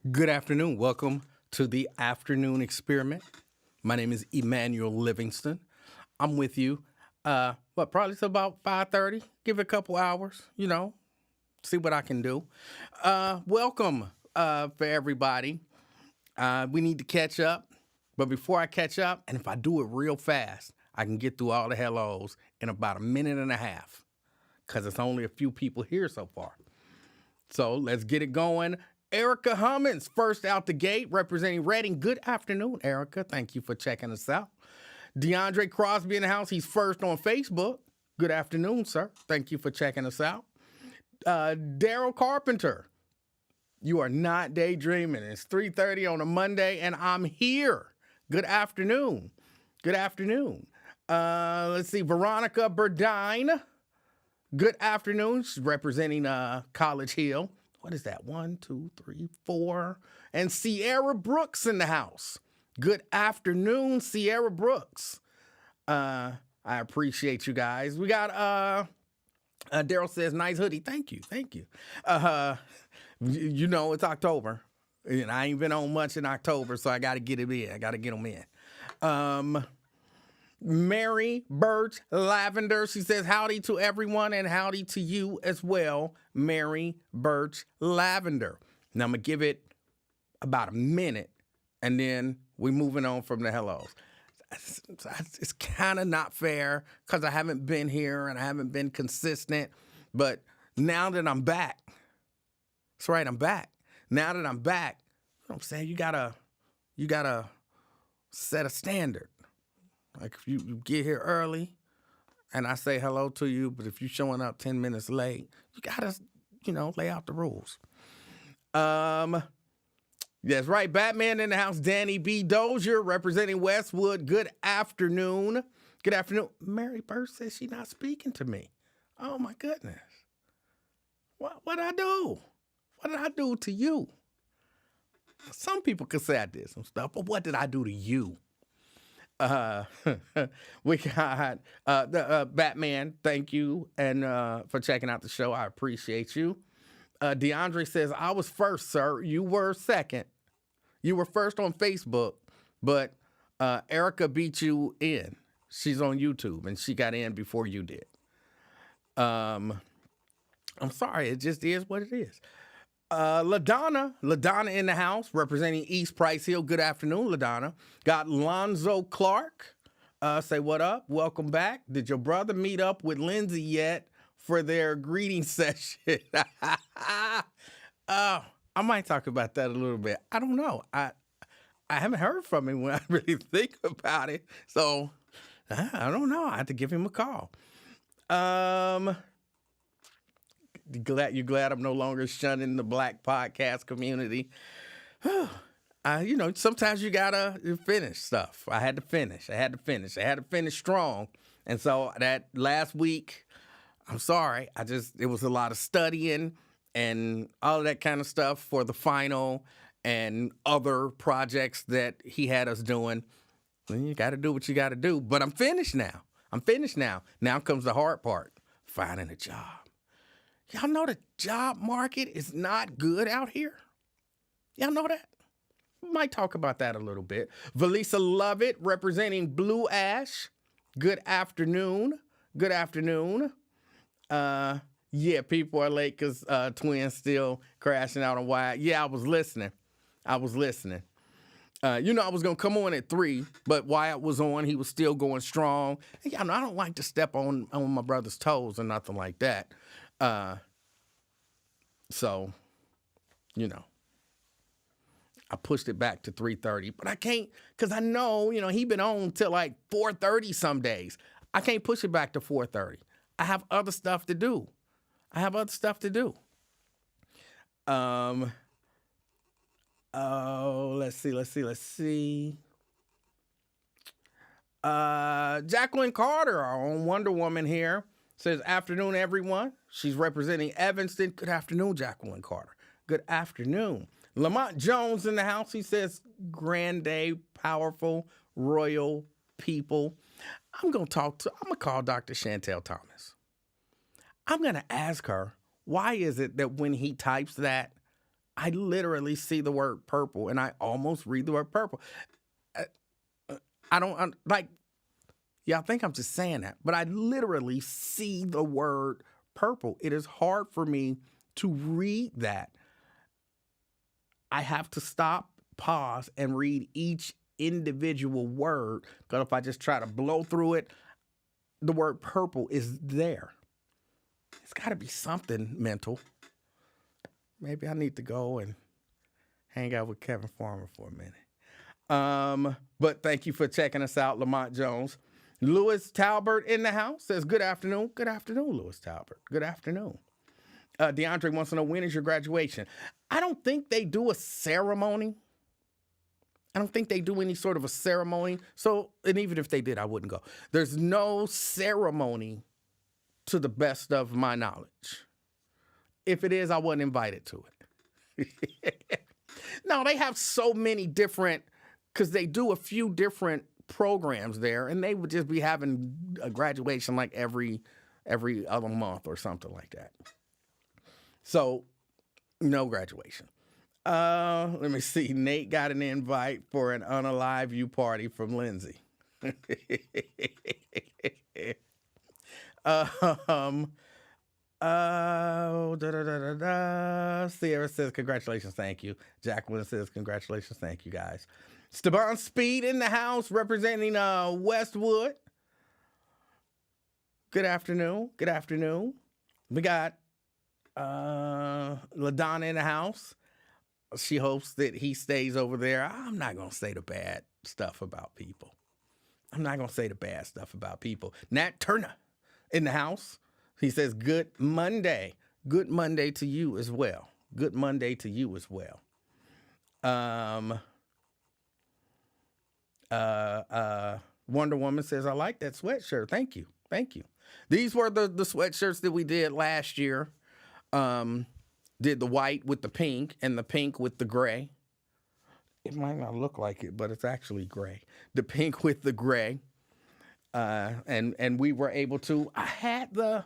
Good afternoon. Welcome to the afternoon experiment. My name is Emanuel Livingston. I'm with you. Probably till about 5:30. Give it a couple hours, see what I can do. Welcome for everybody. We need to catch up. But before I catch up, and if I do it real fast, I can get through all the hellos in about a minute and a half because it's only a few people here so far. So let's get it going. Erica Hummins, first out the gate, representing Reading. Good afternoon, Erica. Thank you for checking us out. DeAndre Crosby in the house. He's first on Facebook. Good afternoon, sir. Thank you for checking us out. Daryl Carpenter, you are not daydreaming. It's 3:30 on a Monday, and I'm here. Good afternoon. Good afternoon. Let's see, Veronica Burdine. Good afternoon. She's representing College Hill. What is that? 1, 2, 3, 4. And Sierra Brooks in the house. Good afternoon, Sierra Brooks. I appreciate you guys. We got Daryl says, nice hoodie. Thank you. Thank you. It's October. And I ain't been on much in October, so I got to get it in. I got to get them in. Mary Birch Lavender, she says, howdy to everyone and howdy to you as well, Mary Birch Lavender. Now, I'm going to give it about a minute, and then we're moving on from the hellos. It's kind of not fair because I haven't been here and I haven't been consistent, but now that I'm back, that's right, I'm back. Now that I'm back, you know what I'm saying, you gotta set a standard. Like if you get here early and I say hello to you, but if you're showing up 10 minutes late, you gotta, lay out the rules. That's right. Batman in the house, Danny B. Dozier representing Westwood. Good afternoon. Good afternoon. Mary Bird says she's not speaking to me. Oh my goodness. What did I do? What did I do to you? Some people could say I did some stuff, but what did I do to you? We got Batman, thank you, and for checking out the show. I appreciate you. DeAndre says, I was first, sir. You were second. You were first on Facebook, but Erica beat you in. She's on YouTube, and she got in before you did. I'm sorry. It just is what it is. LaDonna in the house, representing East Price Hill. Good afternoon, LaDonna. Got Lonzo Clark. Say what up? Welcome back. Did your brother meet up with Lindsay yet for their greeting session? I might talk about that a little bit. I don't know. I haven't heard from him when I really think about it. So I don't know. I have to give him a call. You're glad I'm no longer shunning the Black podcast community. Sometimes you gotta finish stuff. I had to finish. I had to finish strong. And so that last week, I'm sorry. It was a lot of studying and all of that kind of stuff for the final and other projects that he had us doing. And you got to do what you got to do. But I'm finished now. Now comes the hard part, finding a job. Y'all know the job market is not good out here? Y'all know that? We might talk about that a little bit. Valisa Lovett, representing Blue Ash. Good afternoon. Good afternoon. Yeah, people are late because Twins still crashing out on Wyatt. Yeah, I was listening. I was going to come on at 3, but Wyatt was on. He was still going strong. And y'all know I don't like to step on my brother's toes or nothing like that. So, I pushed it back to 3:30, but I can't, because I know, he been on till like 4:30 some days. I can't push it back to 4:30. I have other stuff to do. Let's see. Jacqueline Carter, our own Wonder Woman here, says, afternoon, everyone. She's representing Evanston. Good afternoon, Jacqueline Carter. Good afternoon. Lamont Jones in the house. He says, grand day, powerful, royal people. I'm going to call Dr. Chantel Thomas. I'm going to ask her, why is it that when he types that, I literally see the word purple and I almost read the word purple. I don't like, yeah, I think I'm just saying that, but I literally see the word purple. It is hard for me to read that. I have to stop, pause, and read each individual word, because if I just try to blow through it, the word purple is there. It's got to be something mental. Maybe I need to go and hang out with Kevin Farmer for a minute. But thank you for checking us out, Lamont Jones. Lewis Talbert in the house says, good afternoon. Good afternoon, Lewis Talbert. Good afternoon. DeAndre wants to know, when is your graduation? I don't think they do a ceremony. I don't think they do any sort of a ceremony. So, and even if they did, I wouldn't go. There's no ceremony to the best of my knowledge. If it is, I wasn't invited to it. No, they have so many different, because they do a few different programs there, and they would just be having a graduation like every other month or something like that. So, no graduation. Let me see. Nate got an invite for an Unalive You party from Lindsay. Sierra says, congratulations, thank you. Jacqueline says, congratulations, thank you, guys. Steban Speed in the house representing Westwood. Good afternoon. Good afternoon. We got LaDonna in the house. She hopes that he stays over there. I'm not going to say the bad stuff about people. Nat Turner in the house. He says, good Monday. Good Monday to you as well. Good Monday to you as well. Wonder Woman says, I like that sweatshirt. Thank you. Thank you. These were the sweatshirts that we did last year. Did the white with the pink and the pink with the gray. It might not look like it, but it's actually gray. The pink with the gray. And we were able to, I had the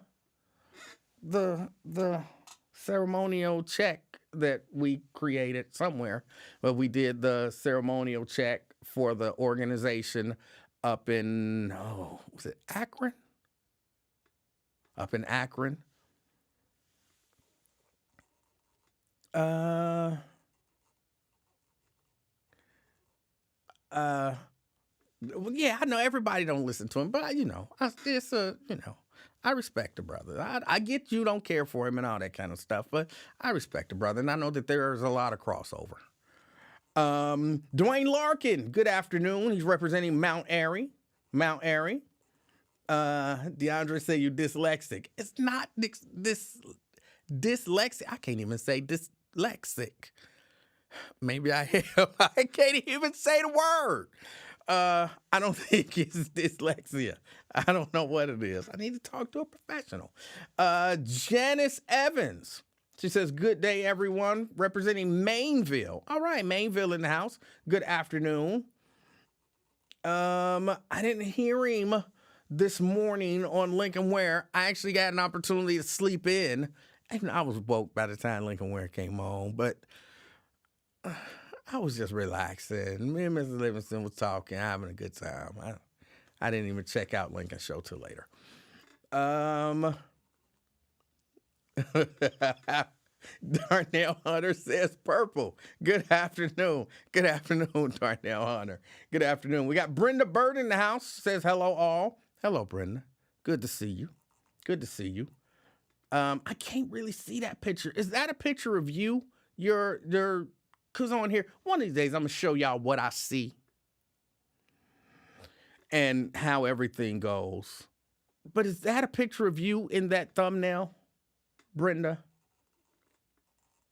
ceremonial check that we created somewhere, but we did the ceremonial check for the organization up in, was it Akron? Up in Akron. Yeah, I know everybody don't listen to him, but I respect the brother. I get you don't care for him and all that kind of stuff, but I respect the brother, and I know that there's a lot of crossover. Dwayne Larkin, good afternoon. He's representing Mount Airy. DeAndre said you're dyslexic. It's not this dyslexic. I can't even say dyslexic. Maybe I am. I can't even say the word. I don't think it's dyslexia. I don't know what it is. I need to talk to a professional. Janice Evans. She says, good day, everyone. Representing Mainville. All right, Mainville in the house. Good afternoon. I didn't hear him this morning on Lincoln Ware. I actually got an opportunity to sleep in. I was woke by the time Lincoln Ware came on, but I was just relaxing. Me and Mrs. Livingston was talking, having a good time. I didn't even check out Lincoln's show till later. Darnell Hunter says purple. Good afternoon. Good afternoon, Darnell Hunter. Good afternoon. We got Brenda Bird in the house. Says hello all. Hello, Brenda. Good to see you. Good to see you. I can't really see that picture. Is that a picture of you? Cause on here, one of these days I'm gonna show y'all what I see and how everything goes. But is that a picture of you in that thumbnail, Brenda?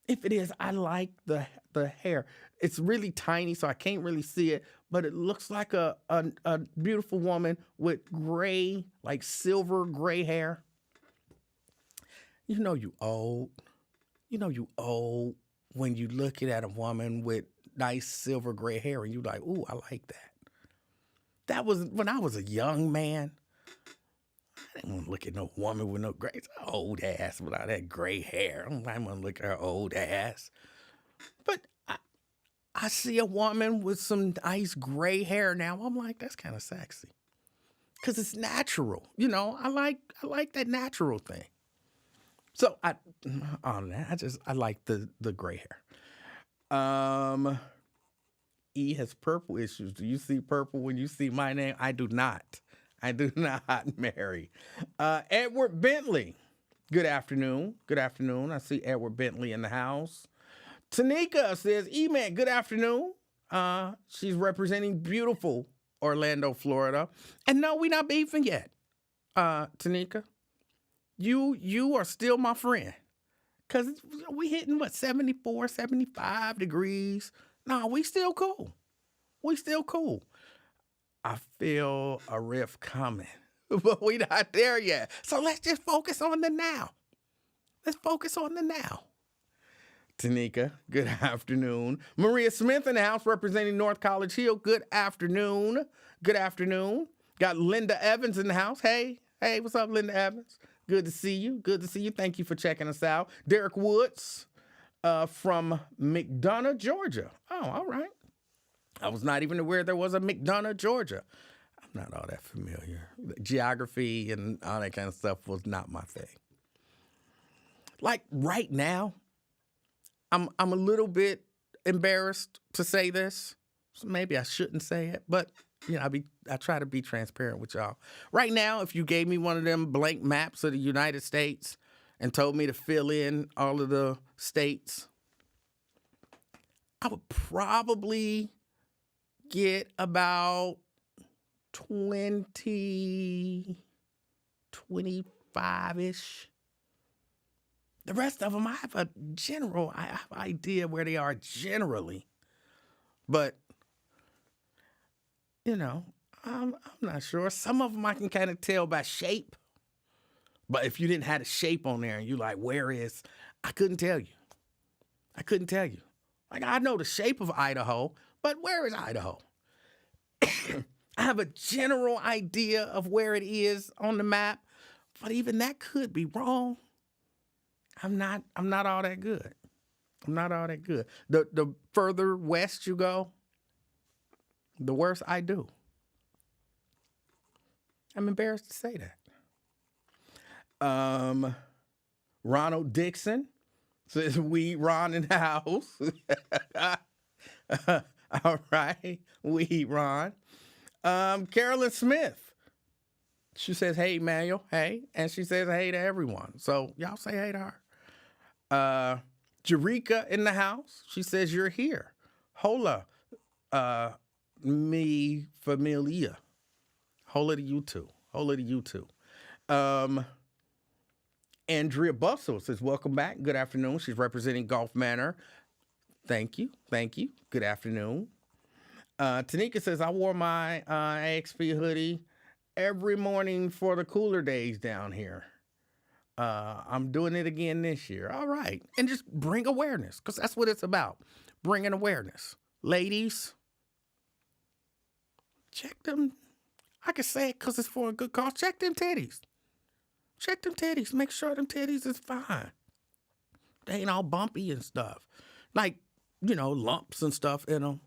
If it is, I like the hair. It's really tiny, so I can't really see it, but it looks like a beautiful woman with gray, like silver gray hair. You know you old. You know you old when you looking at a woman with nice silver gray hair and you like, ooh, I like that. That was when I was a young man. I didn't want to look at no woman with no gray, old ass without that gray hair. I didn't want to look at her old ass. But I see a woman with some nice gray hair now. I'm like, that's kind of sexy. Because it's natural. You know, I like that natural thing. So I like the gray hair. E has purple issues. Do you see purple when you see my name? I do not. I do not, Mary. Edward Bentley. Good afternoon. Good afternoon. I see Edward Bentley in the house. Tanika says, E-Man, good afternoon. She's representing beautiful Orlando, Florida. And no, we're not beefing yet. Tanika, you are still my friend. Because we hitting, 74, 75 degrees. No, we still cool. We still cool. I feel a rift coming, but we not there yet. So let's just focus on the now. Let's focus on the now. Tanika, good afternoon. Maria Smith in the house representing North College Hill. Good afternoon. Good afternoon. Got Linda Evans in the house. Hey, what's up, Linda Evans? Good to see you. Good to see you. Thank you for checking us out. Derek Woods from McDonough, Georgia. Oh, all right. I was not even aware there was a McDonough, Georgia. I'm not all that familiar. Geography and all that kind of stuff was not my thing. Like right now, I'm a little bit embarrassed to say this. So maybe I shouldn't say it, but you know, I try to be transparent with y'all. Right now, if you gave me one of them blank maps of the United States and told me to fill in all of the states, I would probably get about 20, 25-ish. The rest of them, I have idea where they are generally. But, you know, I'm not sure. Some of them I can kind of tell by shape. But if you didn't have a shape on there and you like, where is, I couldn't tell you. Like, I know the shape of Idaho, but where is Idaho? I have a general idea of where it is on the map, but even that could be wrong. I'm not all that good. The further west you go, the worse I do. I'm embarrassed to say that. Ronald Dixon says, we Ron in the house. All right, we Ron. Carolyn Smith. She says, hey, Emanuel, hey. And she says, hey to everyone. So y'all say hey to her. Jerika in the house. She says, you're here. Hola, mi familia. Hola to you too. Andrea Bustle says, welcome back. Good afternoon. She's representing Gulf Manor. Thank you. Good afternoon. Tanika says, I wore my AXP hoodie every morning for the cooler days down here. I'm doing it again this year. All right. And just bring awareness, because that's what it's about. Bringing awareness. Ladies, check them. I can say it because it's for a good cause. Check them titties. Make sure them titties is fine. They ain't all bumpy and stuff. Like, you know, lumps and stuff in them.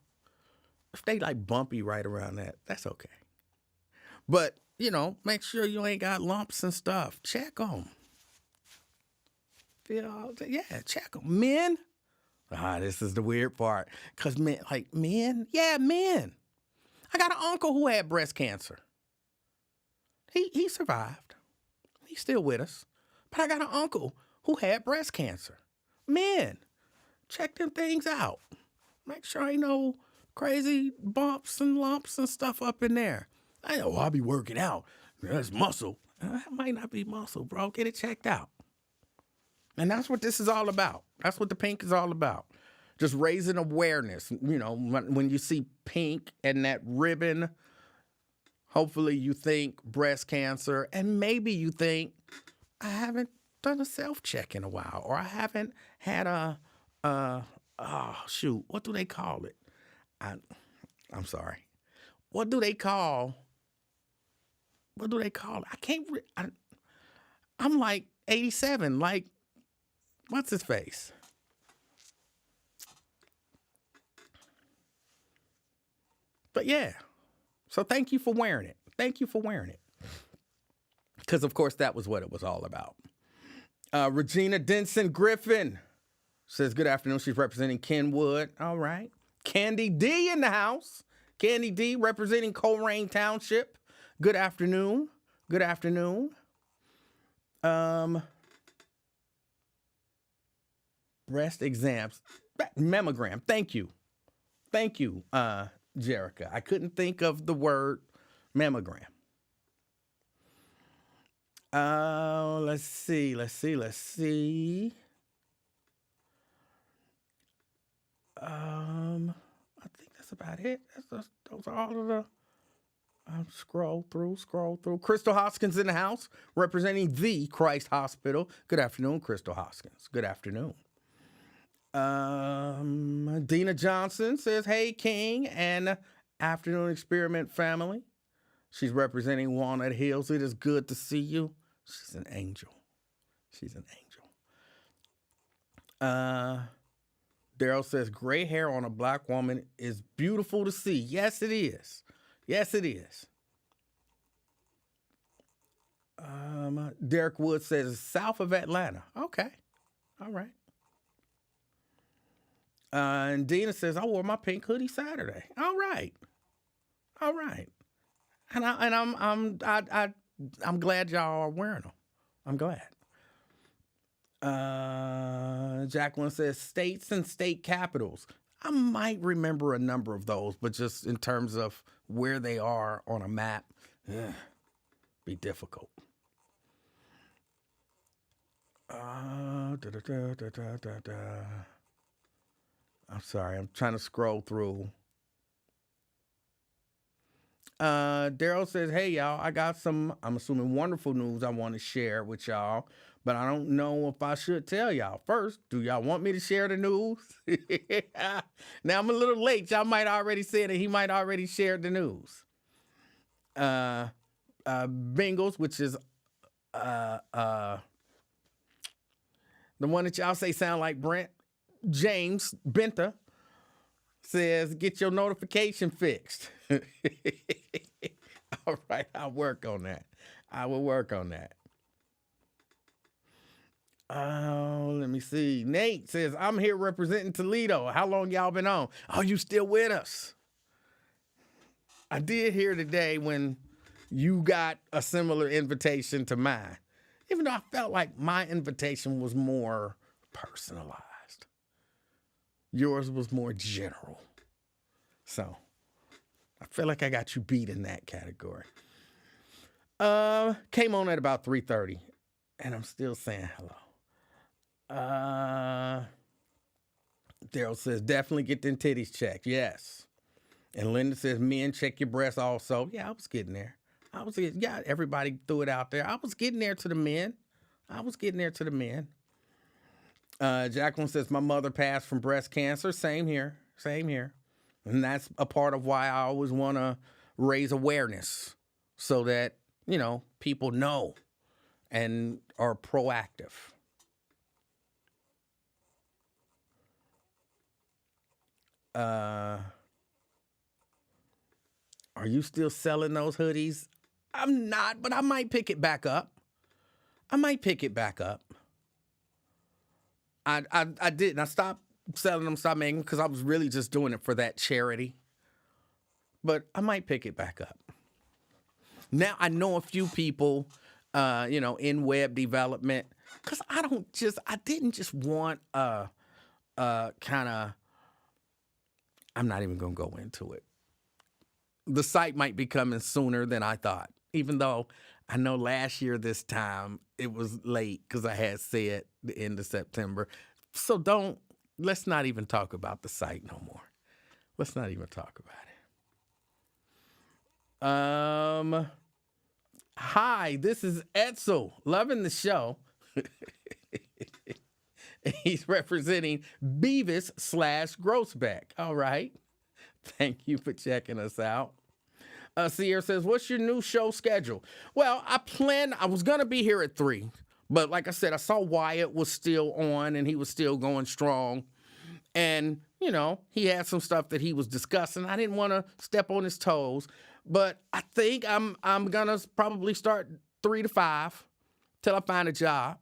If they like bumpy right around that, that's okay. But, you know, make sure you ain't got lumps and stuff. Check them. Check them. Men. This is the weird part. Because men. Men. I got an uncle who had breast cancer. He survived. He's still with us. But I got an uncle who had breast cancer. Men. Check them things out. Make sure ain't no crazy bumps and lumps and stuff up in there. I know I'll be working out. That's muscle. That might not be muscle, bro. Get it checked out. And that's what this is all about. That's what the pink is all about. Just raising awareness. You know, when you see pink and that ribbon, hopefully you think breast cancer, and maybe you think, I haven't done a self-check in a while, or I haven't had what do they call it? I'm sorry. What do they call it? I can't, I'm like 87, like, what's his face? But yeah, so thank you for wearing it. Thank you for wearing it. Because, of course, that was what it was all about. Regina Denson Griffin says, good afternoon. She's representing Kenwood. All right. Candy D in the house. Candy D representing Coleraine Township. Good afternoon. Good afternoon. Breast exams. Mammogram. Thank you. Thank you, Jerica. I couldn't think of the word mammogram. Let's see. I think that's about it. Those are all of the. Scroll through. Crystal Hoskins in the house, representing the Christ Hospital. Good afternoon, Crystal Hoskins. Good afternoon. Dina Johnson says, hey, King and Afternoon Experiment family. She's representing Walnut Hills. It is good to see you. She's an angel. Daryl says, gray hair on a black woman is beautiful to see. Yes, it is. Derek Wood says, south of Atlanta. Okay. All right. And Dina says, I wore my pink hoodie Saturday. All right. And I'm glad y'all are wearing them. I'm glad. Jacqueline says, states and state capitals. I might remember a number of those, but just in terms of where they are on a map, be difficult. I'm sorry, I'm trying to scroll through. Daryl says, hey, y'all, I got some, I'm assuming, wonderful news I want to share with y'all, but I don't know if I should tell y'all. First, do y'all want me to share the news? Now, I'm a little late. Y'all might already say that he might already share the news. Bengals, which is the one that y'all say sound like Brent. James Benta says, get your notification fixed. All right, I'll work on that. I will work on that. Let me see. Nate says, I'm here representing Toledo. How long y'all been on? Oh, you still with us? I did hear today when you got a similar invitation to mine, even though I felt like my invitation was more personalized. Yours was more general. So I feel like I got you beat in that category. Came on at about 3:30, and I'm still saying hello. Daryl says, definitely get them titties checked. Yes. And Linda says, men, check your breasts also. Yeah, I was getting there. Everybody threw it out there. I was getting there to the men. Jacqueline says, my mother passed from breast cancer. Same here. And that's a part of why I always want to raise awareness so that, people know and are proactive. Are you still selling those hoodies? I'm not, but I might pick it back up. I didn't. I stopped selling them, stopped making them because I was really just doing it for that charity. But I might pick it back up. Now I know a few people, in web development, because I didn't just want I'm not even going to go into it. The site might be coming sooner than I thought, even though I know last year this time it was late because I had said the end of September. So let's not even talk about the site no more. Let's not even talk about it. Hi, this is Edsel, loving the show. He's representing Beavis/Grossbeck. All right. Thank you for checking us out. Sierra says, what's your new show schedule? Well, I was going to be here at 3, but like I said, I saw Wyatt was still on and he was still going strong. And, he had some stuff that he was discussing. I didn't want to step on his toes, but I think I'm gonna probably start 3 to 5 till I find a job.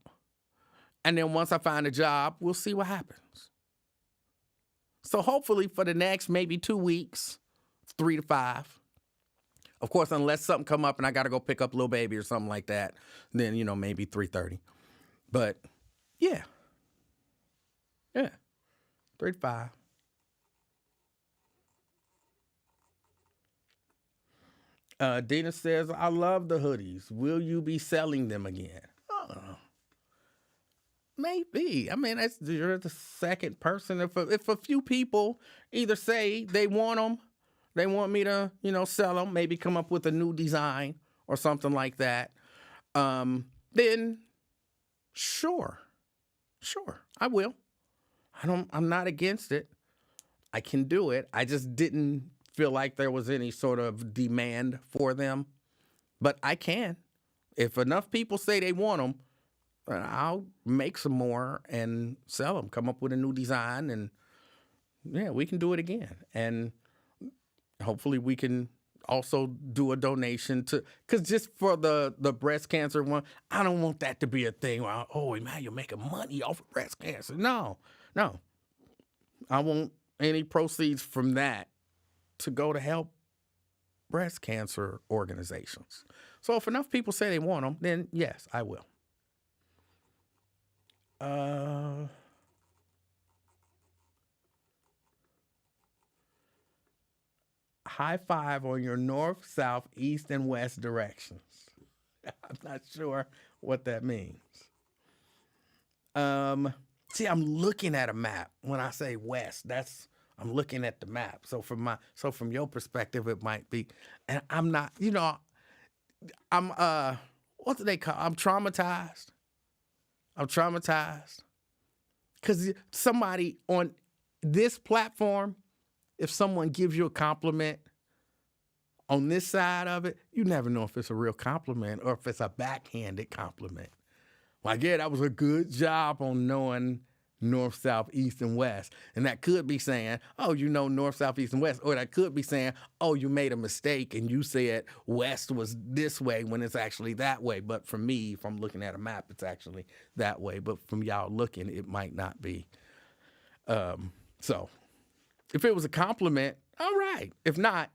And then once I find a job, we'll see what happens. So hopefully for the next maybe 2 weeks, 3 to 5. Of course, unless something come up and I got to go pick up little baby or something like that, then, maybe 3:30. But yeah. 3 to 5. Dina says, I love the hoodies. Will you be selling them again? Oh, maybe. I mean, you're the second person. If a few people either say they want them, they want me to, sell them, maybe come up with a new design or something like that, then sure, I will. I'm not against it. I can do it. I just didn't feel like there was any sort of demand for them, but I can. If enough people say they want them, I'll make some more and sell them, come up with a new design, and yeah, we can do it again. And hopefully we can also do a donation because just for the breast cancer one, I don't want that to be a thing where, man, you're making money off of breast cancer. No. I want any proceeds from that to go to help breast cancer organizations. So if enough people say they want them, then yes, I will. High five on your north, south, east, and west directions. I'm not sure what that means. See, I'm looking at a map. When I say west, I'm looking at the map. So from your perspective, it might be, and I'm not, I'm what do they call? I'm traumatized. Because somebody on this platform, if someone gives you a compliment on this side of it, you never know if it's a real compliment or if it's a backhanded compliment. Like, yeah, that was a good job on knowing north, south, east, and west. And that could be saying, oh, north, south, east, and west. Or that could be saying, oh, you made a mistake and you said west was this way when it's actually that way. But for me, if I'm looking at a map, it's actually that way. But from y'all looking, it might not be. So if it was a compliment, all right. If not,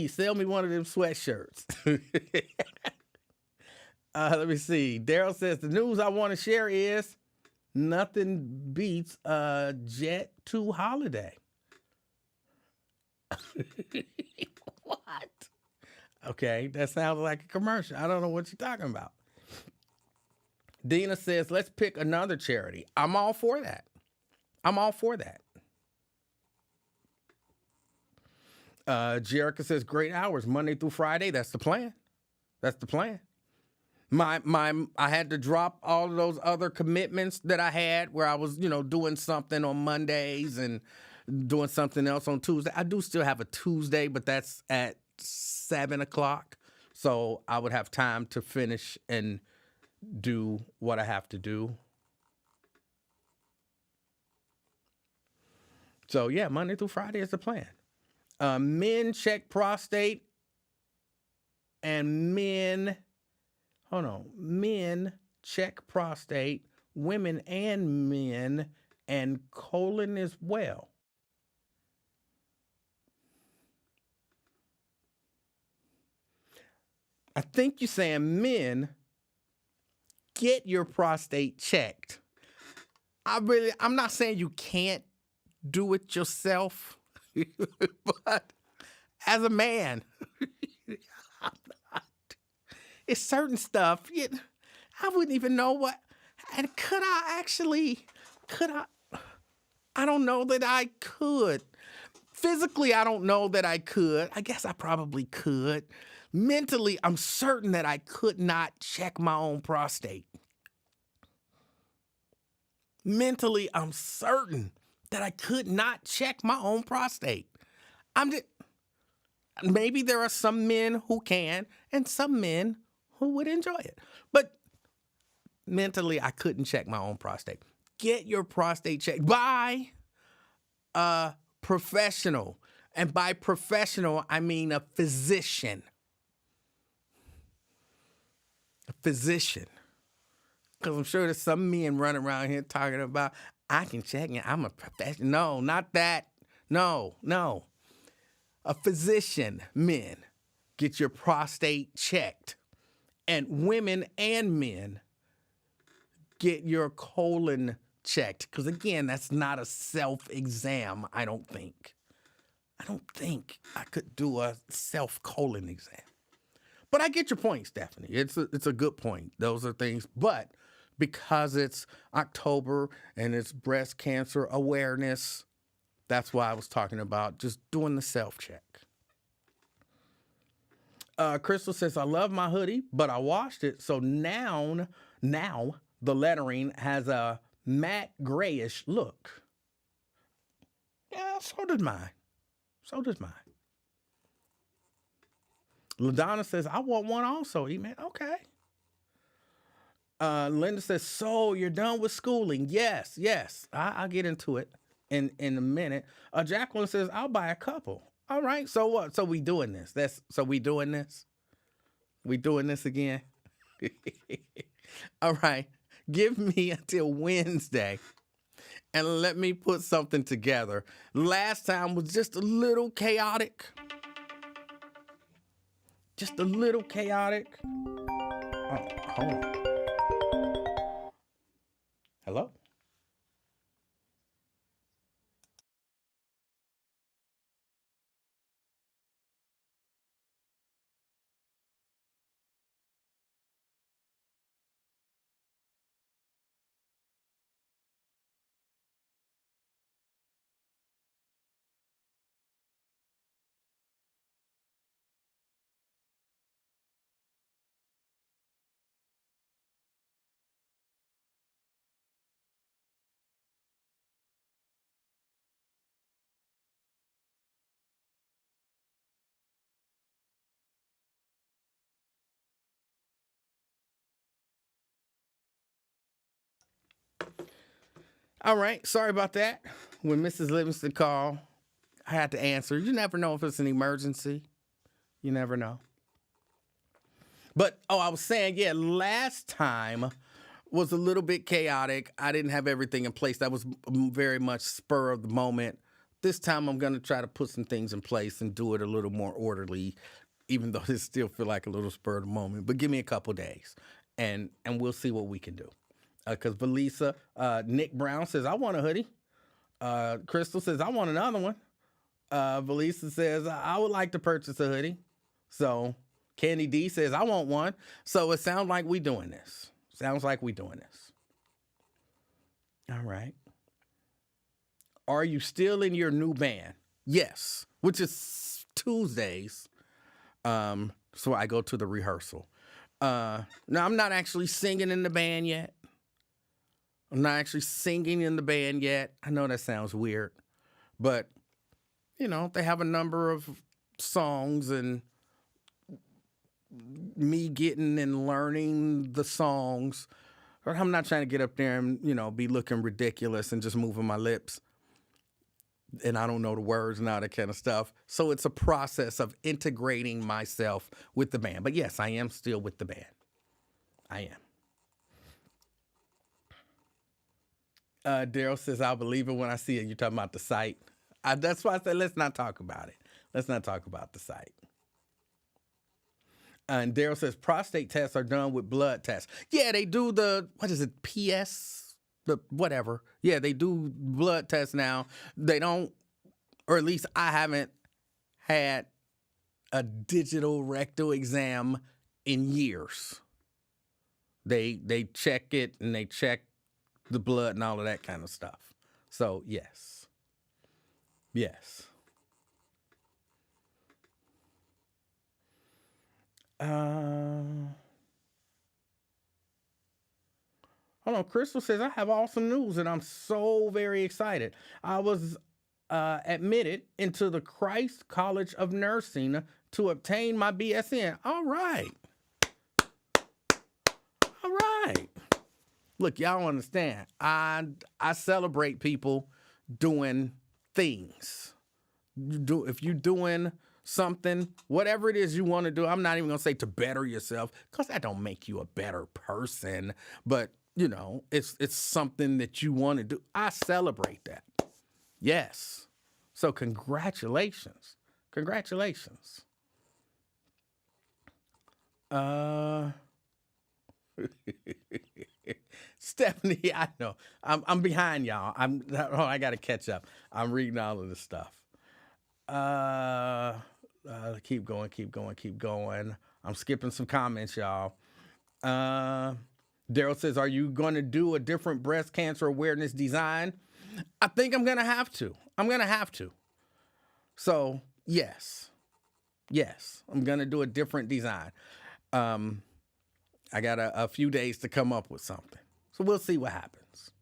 sell me one of them sweatshirts. Let me see. Daryl says, the news I want to share is nothing beats a Jet 2 holiday. What? Okay, that sounds like a commercial. I don't know what you're talking about. Dina says, let's pick another charity. I'm all for that. Jerica says, great hours, Monday through Friday. That's the plan. I had to drop all of those other commitments that I had where I was, doing something on Mondays and doing something else on Tuesday. I do still have a Tuesday, but that's at 7:00. So I would have time to finish and do what I have to do. So yeah, Monday through Friday is the plan. Men check prostate and men check prostate, women and men, and colon as well. I think you're saying men get your prostate checked. I'm not saying you can't do it yourself. But as a man, I'm not. It's certain stuff. I wouldn't even know what. And could I? I don't know that I could. Physically, I don't know that I could. I guess I probably could. Mentally, I'm certain that I could not check my own prostate. Mentally, I'm certain that I could not check my own prostate. Maybe there are some men who can and some men who would enjoy it. But mentally, I couldn't check my own prostate. Get your prostate checked by a professional. And by professional, I mean a physician. A physician. Because I'm sure there's some men running around here talking about, I can check it. I'm a professional. No, not that. No. A physician, men, get your prostate checked. And women and men, get your colon checked. Because again, that's not a self-exam, I don't think. I don't think I could do a self-colon exam. But I get your point, Stephanie. It's a good point. Those are things. But because it's October and it's breast cancer awareness, that's why I was talking about just doing the self-check. Crystal says, I love my hoodie, but I washed it. So now the lettering has a matte grayish look. Yeah, so did mine. LaDonna says, I want one also, man. Okay. Linda says, so you're done with schooling? Yes. I'll get into it in a minute. Jacqueline says, I'll buy a couple. All right. So what? So we doing this? We doing this? We doing this again? All right. Give me until Wednesday and let me put something together. Last time was just a little chaotic. Oh, hold on. Hello? All right. Sorry about that. When Mrs. Livingston called, I had to answer. You never know if it's an emergency. You never know. But, I was saying, yeah, last time was a little bit chaotic. I didn't have everything in place. That was very much spur of the moment. This time I'm going to try to put some things in place and do it a little more orderly, even though it still feel like a little spur of the moment. But give me a couple days, and we'll see what we can do. Because Valisa, Nick Brown says, I want a hoodie. Crystal says, I want another one. Valisa says, I would like to purchase a hoodie. So Candy D says, I want one. So it sounds like we doing this. All right. Are you still in your new band? Yes, which is Tuesdays. So I go to the rehearsal. Now, I'm not actually singing in the band yet. I know that sounds weird, but, they have a number of songs and me getting and learning the songs. I'm not trying to get up there and, be looking ridiculous and just moving my lips. And I don't know the words and all that kind of stuff. So it's a process of integrating myself with the band. But yes, I am still with the band. I am. Daryl says, I'll believe it when I see it. You're talking about the site. That's why I said, let's not talk about it. Let's not talk about the site. And Daryl says, prostate tests are done with blood tests. Yeah, they do PS? Whatever. Yeah, they do blood tests now. They don't, or at least I haven't had a digital rectal exam in years. They check it and they check the blood and all of that kind of stuff. So, yes. Hold on, Crystal says, I have awesome news and I'm so very excited. I was admitted into the Christ College of Nursing to obtain my BSN. All right. right. Look, y'all don't understand. I celebrate people doing things. If you're doing something, whatever it is you want to do, I'm not even gonna say to better yourself, because that don't make you a better person. But it's something that you want to do. I celebrate that. Yes. So congratulations. Congratulations. Stephanie, I know. I'm behind y'all. I gotta catch up. I'm reading all of this stuff. Keep going, keep going, keep going. I'm skipping some comments, y'all. Daryl says, are you going to do a different breast cancer awareness design? I think I'm going to have to. So, yes, I'm going to do a different design. I got a few days to come up with something. So we'll see what happens.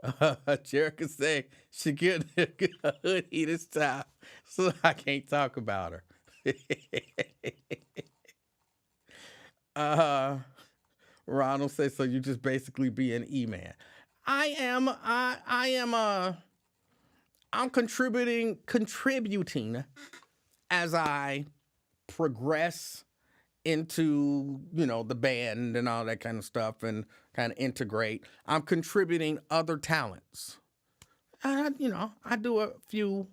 Jerica say she get a hoodie this time, so I can't talk about her. Ronald says, so you just basically be an E-man. I'm contributing as I progress into, the band and all that kind of stuff and kind of integrate. I'm contributing other talents. I do a few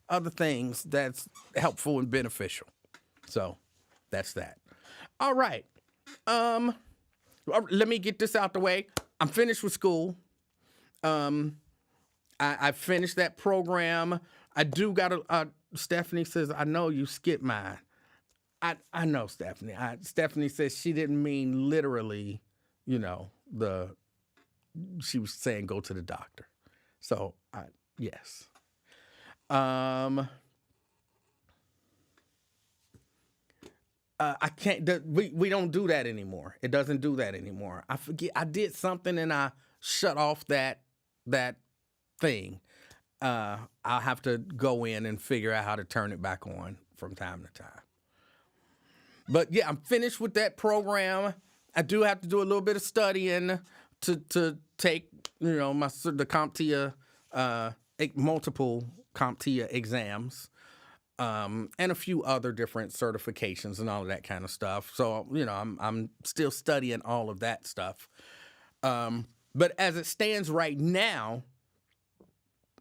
other things that's helpful and beneficial. So that's that. All right. Let me get this out the way. I'm finished with school. I finished that program. I do got Stephanie says, I know you skipped mine. I know Stephanie. Stephanie says she didn't mean literally, she was saying go to the doctor. So, yes. I can't, we don't do that anymore. It doesn't do that anymore. I forget, I did something and I shut off that thing. I'll have to go in and figure out how to turn it back on from time to time. But yeah, I'm finished with that program. I do have to do a little bit of studying to take, the CompTIA, multiple CompTIA exams, and a few other different certifications and all of that kind of stuff. So, I'm still studying all of that stuff. But as it stands right now,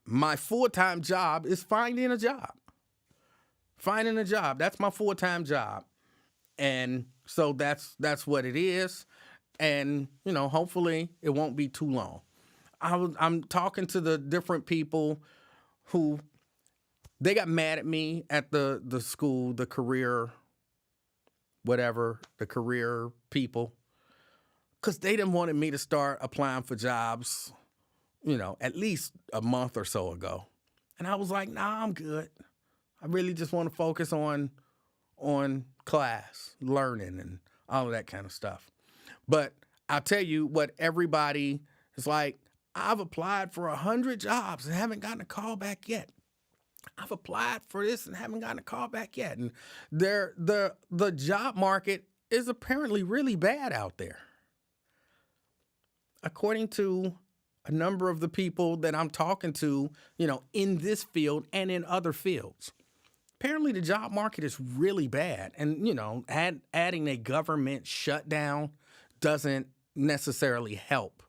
my full-time job is finding a job. That's my full-time job. And so that's what it is. And, hopefully it won't be too long. I'm talking to the different people who, they got mad at me at the school, the career people, because they didn't wanted me to start applying for jobs, at least a month or so ago. And I was like, nah, I'm good. I really just want to focus on class, learning, and all of that kind of stuff. But I'll tell you what, everybody is like, I've applied for 100 jobs and haven't gotten a call back yet. I've applied for this and haven't gotten a call back yet. And the job market is apparently really bad out there. According to a number of the people that I'm talking to, in this field and in other fields, apparently the job market is really bad. And, adding a government shutdown doesn't necessarily help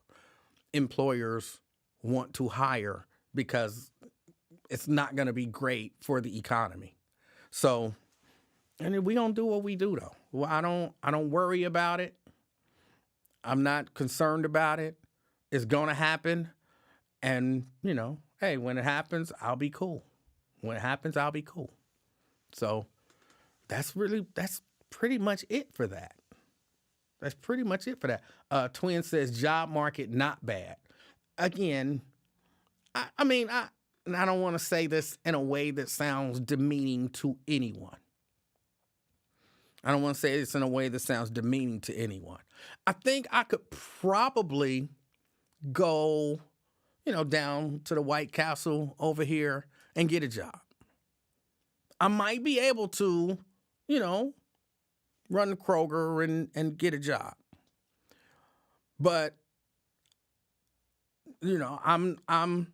employers want to hire, because it's not going to be great for the economy. So, and we don't do what we do though. Well, I don't worry about it. I'm not concerned about it. It's going to happen. And, hey, when it happens, I'll be cool. So that's pretty much it for that. Twin says job market not bad. Again, I don't want to say this in a way that sounds demeaning to anyone. I think I could probably go, down to the White Castle over here and get a job. I might be able to, run the Kroger and get a job. But, I'm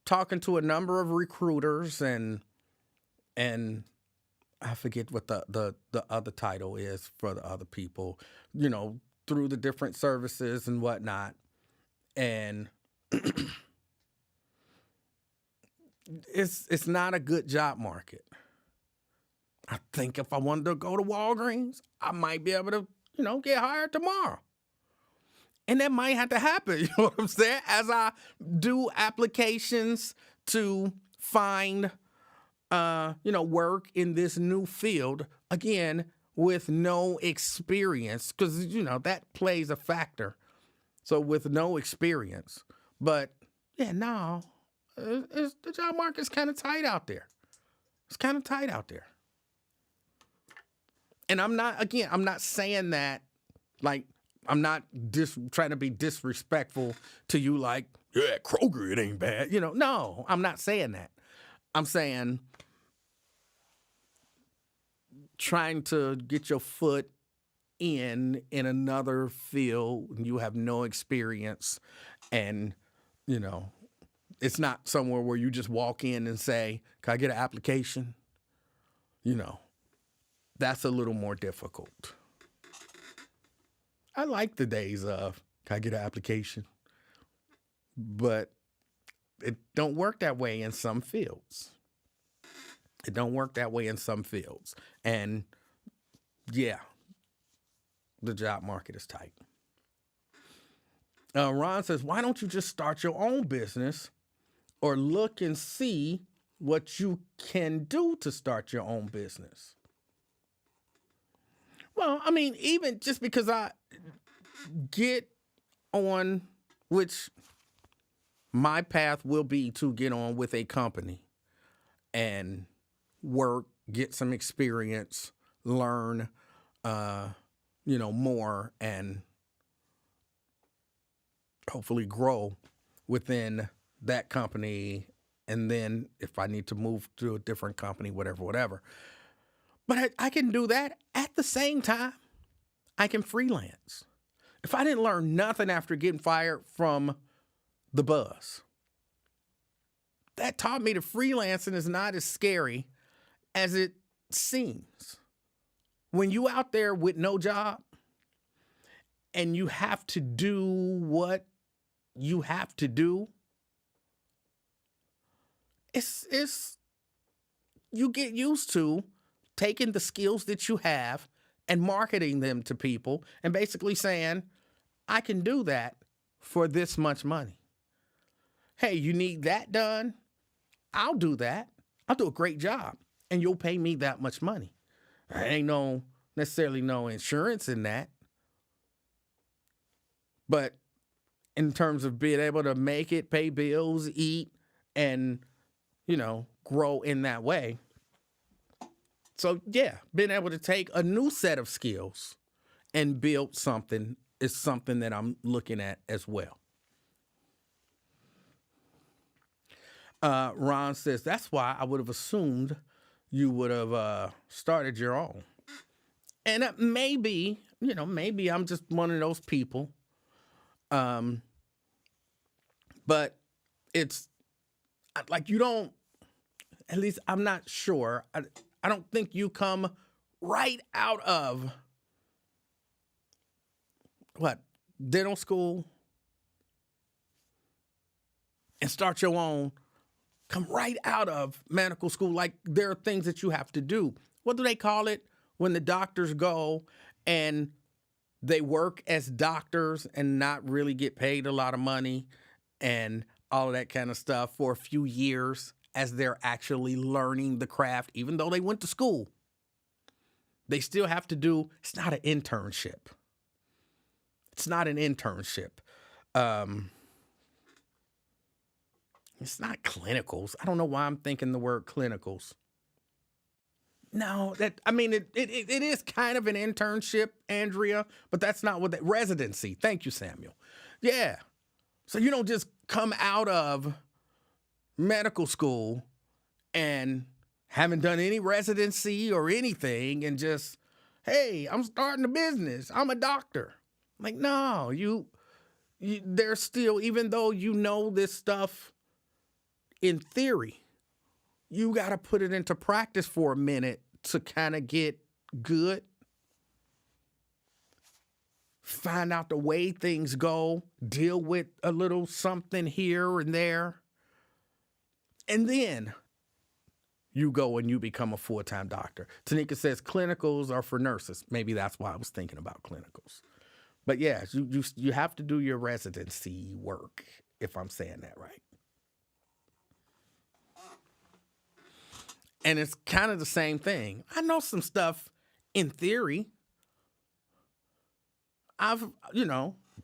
talking to a number of recruiters and I forget what the other title is for the other people, through the different services and whatnot. And it's not a good job market. I think if I wanted to go to Walgreens, I might be able to, get hired tomorrow. And that might have to happen, you know what I'm saying? As I do applications to find, work in this new field, again, with no experience, because, that plays a factor. So with no experience. But, yeah, no, the job market's kind of tight out there. It's kind of tight out there. And I'm not saying that, like, I'm not trying to be disrespectful to you, like, yeah, Kroger, it ain't bad. No, I'm not saying that. I'm saying trying to get your foot in another field, you have no experience, and, it's not somewhere where you just walk in and say, can I get an application? That's a little more difficult. I like the days of, can I get an application? But it don't work that way in some fields. It don't work that way in some fields. And yeah, the job market is tight. Ron says, why don't you just start your own business or look and see what you can do to start your own business? Well, I mean, even just because I get on, which my path will be to get on with a company and work, get some experience, learn, more, and hopefully grow within that company. And then if I need to move to a different company, whatever. But I can do that at the same time. I can freelance. If I didn't learn nothing after getting fired from the buzz, that taught me that freelancing is not as scary as it seems. When you out there with no job and you have to do what you have to do, it's you get used to taking the skills that you have and marketing them to people and basically saying, I can do that for this much money. Hey, you need that done? I'll do that. I'll do a great job and you'll pay me that much money. There ain't necessarily no insurance in that. But in terms of being able to make it, pay bills, eat, and, grow in that way. So, yeah, being able to take a new set of skills and build something is something that I'm looking at as well. Ron says, that's why I would have assumed you would have started your own. And maybe I'm just one of those people. But it's like you don't, at least I'm not sure. I don't think you come right out of dental school and start your own, come right out of medical school. Like there are things that you have to do. What do they call it when the doctors go and they work as doctors and not really get paid a lot of money and all of that kind of stuff for a few years as they're actually learning the craft, even though they went to school? They still have to do, it's not an internship. It's not an internship. It's not clinicals. I don't know why I'm thinking the word clinicals. No, it is kind of an internship, Andrea, but that's not what residency. Thank you, Samuel. Yeah. So you don't just come out of medical school and haven't done any residency or anything and just Hey, I'm starting a business. I'm a doctor. Like, no, there's still, even though you know this stuff in theory, you got to put it into practice for a minute to kind of get good, find out the way things go, deal with a little something here and there. And then you go and you become a full-time doctor. Tanika says clinicals are for nurses. Maybe that's why I was thinking about clinicals. But yeah, you have to do your residency work, if I'm saying that right. And it's kind of the same thing. I know some stuff in theory. I've,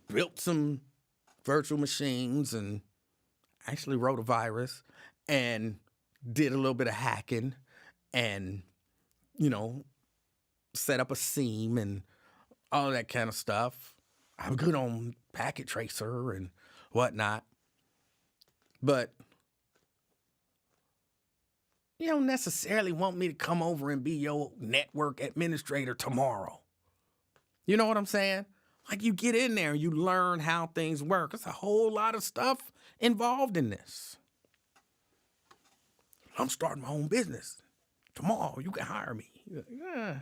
built some virtual machines and actually wrote a virus and did a little bit of hacking and, set up a seam and all that kind of stuff. I'm good on packet tracer and whatnot. But you don't necessarily want me to come over and be your network administrator tomorrow. You know what I'm saying? Like, you get in there and you learn how things work. There's a whole lot of stuff involved in this. I'm starting my own business. Tomorrow, you can hire me. Yeah.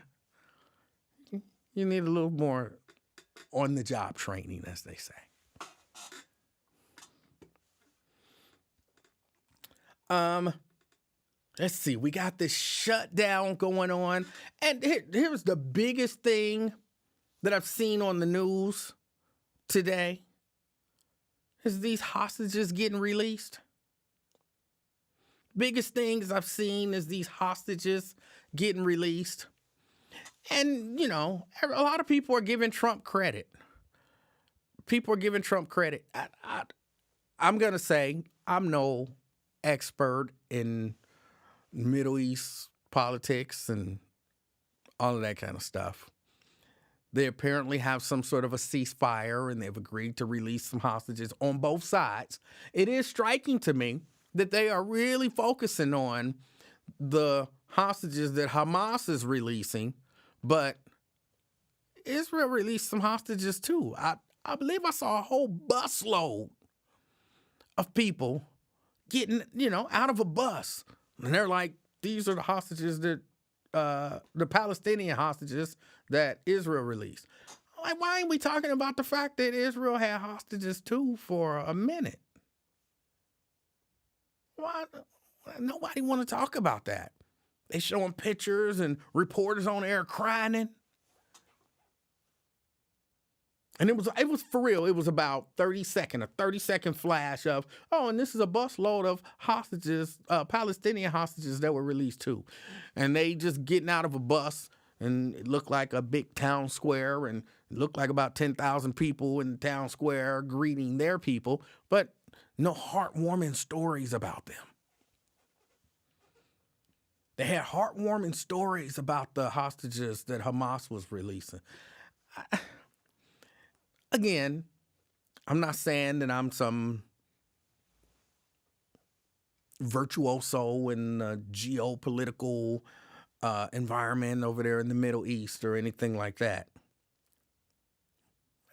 You need a little more on-the-job training, as they say. Let's see. We got this shutdown going on. And here's the biggest thing that I've seen on the news today is these hostages getting released. Biggest things I've seen is these hostages getting released. And, a lot of people are giving Trump credit. People are giving Trump credit. I'm going to say I'm no expert in Middle East politics and all of that kind of stuff. They apparently have some sort of a ceasefire and they've agreed to release some hostages on both sides. It is striking to me that they are really focusing on the hostages that Hamas is releasing, but Israel released some hostages too. I believe I saw a whole busload of people getting, out of a bus. And they're like, these are the hostages that, the Palestinian hostages that Israel released. Like, why ain't we talking about the fact that Israel had hostages too for a minute? Why? Nobody want to talk about that. They showing pictures and reporters on air crying. And it was for real. It was about a 30-second flash of, and this is a busload of hostages, Palestinian hostages that were released too. And they just getting out of a bus, and it looked like a big town square, and it looked like about 10,000 people in the town square greeting their people, but no heartwarming stories about them. They had heartwarming stories about the hostages that Hamas was releasing. Again, I'm not saying that I'm some virtuoso in the geopolitical environment over there in the Middle East or anything like that.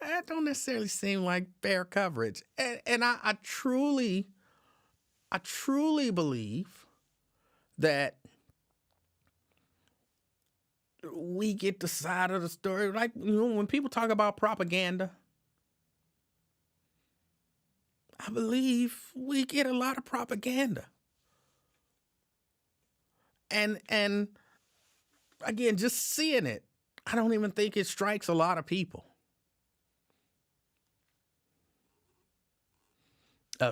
That don't necessarily seem like fair coverage. And I truly believe that we get the side of the story. Like, when people talk about propaganda, I believe we get a lot of propaganda. And again, just seeing it, I don't even think it strikes a lot of people.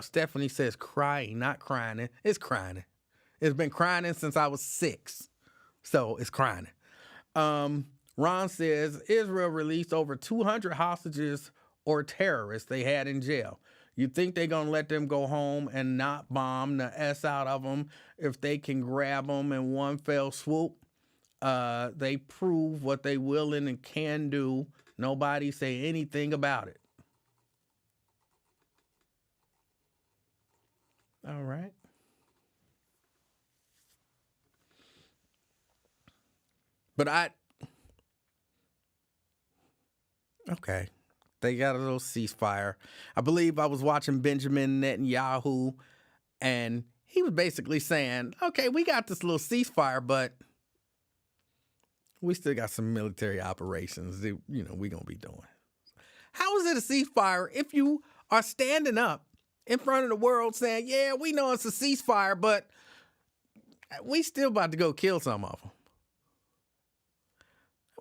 Stephanie says crying, not crying. It's crying. It's been crying since I was 6. So it's crying. Ron says Israel released over 200 hostages or terrorists they had in jail. You think they're going to let them go home and not bomb the S out of them if they can grab them in one fell swoop? They prove what they willing and can do. Nobody say anything about it. All right. But Okay. They got a little ceasefire. I believe I was watching Benjamin Netanyahu, and he was basically saying, okay, we got this little ceasefire, but we still got some military operations that, we're going to be doing. How is it a ceasefire if you are standing up in front of the world saying, yeah, we know it's a ceasefire, but we still about to go kill some of them?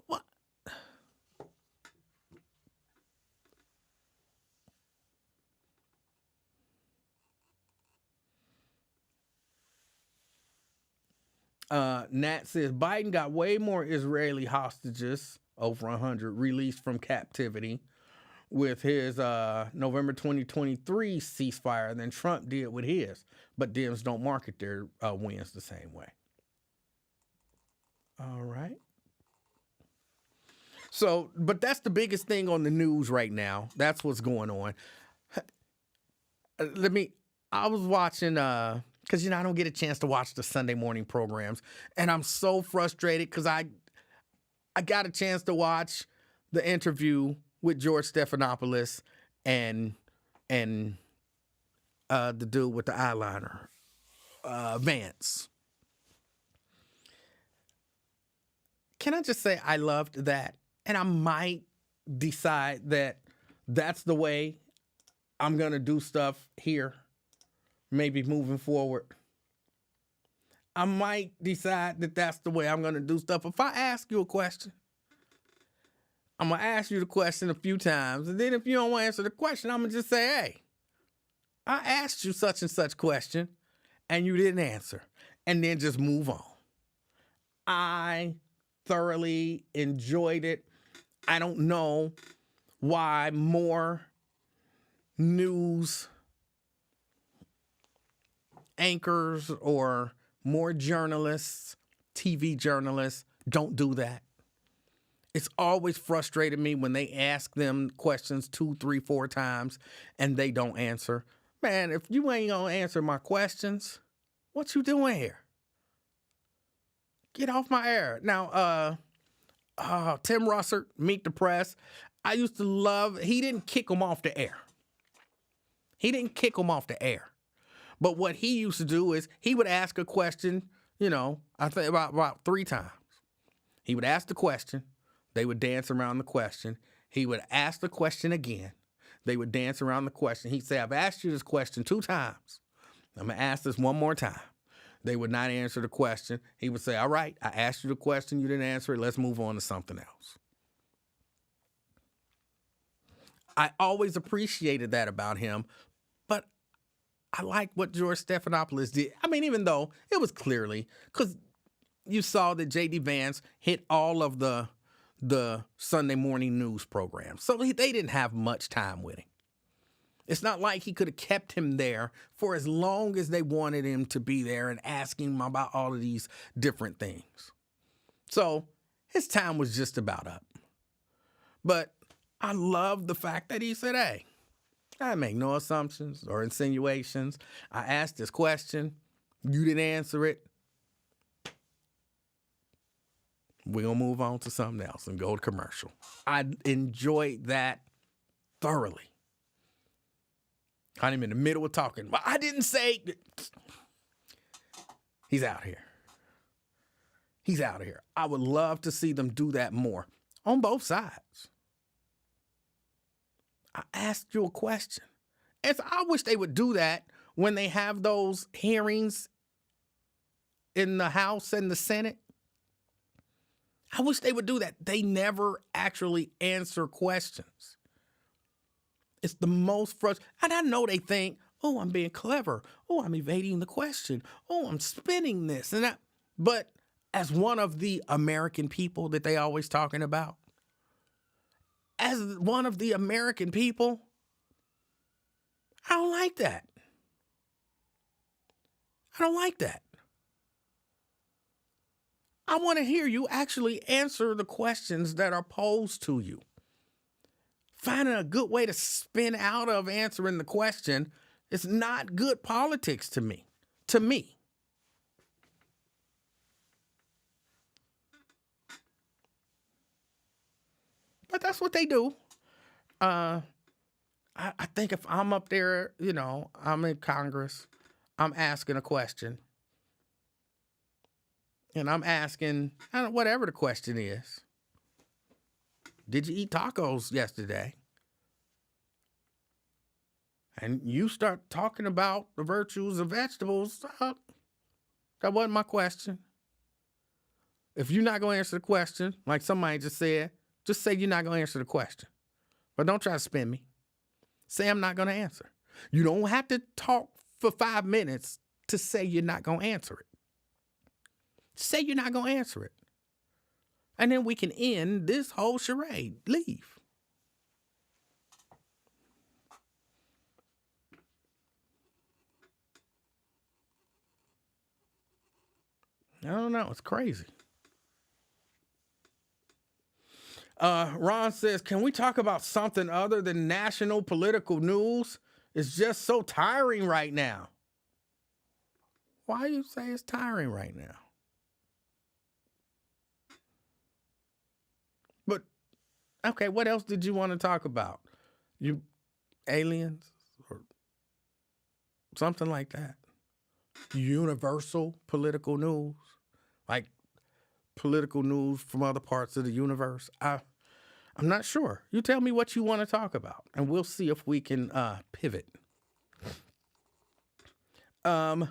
What? Nat says Biden got way more Israeli hostages, over 100, released from captivity with his November 2023 ceasefire than Trump did with his. But Dems don't market their wins the same way. All right. So, but that's the biggest thing on the news right now. That's what's going on. I was watching, because, I don't get a chance to watch the Sunday morning programs. And I'm so frustrated because I got a chance to watch the interview with George Stephanopoulos and the dude with the eyeliner, Vance. Can I just say I loved that? And I might decide that that's the way I'm going to do stuff here, maybe moving forward. I might decide that that's the way I'm going to do stuff. If I ask you a question, I'm going to ask you the question a few times. And then if you don't want to answer the question, I'm going to just say, hey, I asked you such and such question and you didn't answer. And then just move on. I thoroughly enjoyed it. I don't know why more news anchors or more journalists, TV journalists, don't do that. It's always frustrated me when they ask them questions 2, 3, 4 times and they don't answer. Man, if you ain't gonna answer my questions, what you doing here? Get off my air. Now, Tim Russert, Meet the Press. I used to love, he didn't kick him off the air. But what he used to do is he would ask a question, I think about 3 times. He would ask the question. They would dance around the question. He would ask the question again. They would dance around the question. He'd say, I've asked you this question 2 times. I'm going to ask this one more time. They would not answer the question. He would say, all right, I asked you the question. You didn't answer it. Let's move on to something else. I always appreciated that about him, but I like what George Stephanopoulos did. I mean, even though it was clearly, because you saw that J.D. Vance hit all of the Sunday morning news programs. So they didn't have much time with him. It's not like he could have kept him there for as long as they wanted him to be there and asking him about all of these different things. So his time was just about up. But I love the fact that he said, hey, I make no assumptions or insinuations. I asked this question. You didn't answer it. We're going to move on to something else and go to commercial. I enjoyed that thoroughly. I'm in the middle of talking. But I didn't say. He's out here. I would love to see them do that more on both sides. I asked you a question. And so I wish they would do that when they have those hearings in the House and the Senate. I wish they would do that. They never actually answer questions. It's the most frustrating. And I know they think, oh, I'm being clever. Oh, I'm evading the question. Oh, I'm spinning this and that. But as one of the American people that they always talking about, as one of the American people, I don't like that. I want to hear you actually answer the questions that are posed to you. Finding a good way to spin out of answering the question is not good politics to me. But that's what they do. uh, I think if I'm up there, I'm in Congress, I'm asking a question, and I'm asking, I don't know, whatever the question is. Did you eat tacos yesterday? And you start talking about the virtues of vegetables. That wasn't my question. If you're not going to answer the question, like somebody just said, just say you're not going to answer the question. But don't try to spin me. Say I'm not going to answer. You don't have to talk for 5 minutes to say you're not going to answer it. Say you're not going to answer it. And then we can end this whole charade. Leave. I don't know. It's crazy. Ron says, can we talk about something other than national political news? It's just so tiring right now. Why do you say it's tiring right now? But, okay, what else did you want to talk about? You aliens or something like that? Universal political news? Like political news from other parts of the universe? I'm not sure. You tell me what you want to talk about, and we'll see if we can pivot. Nat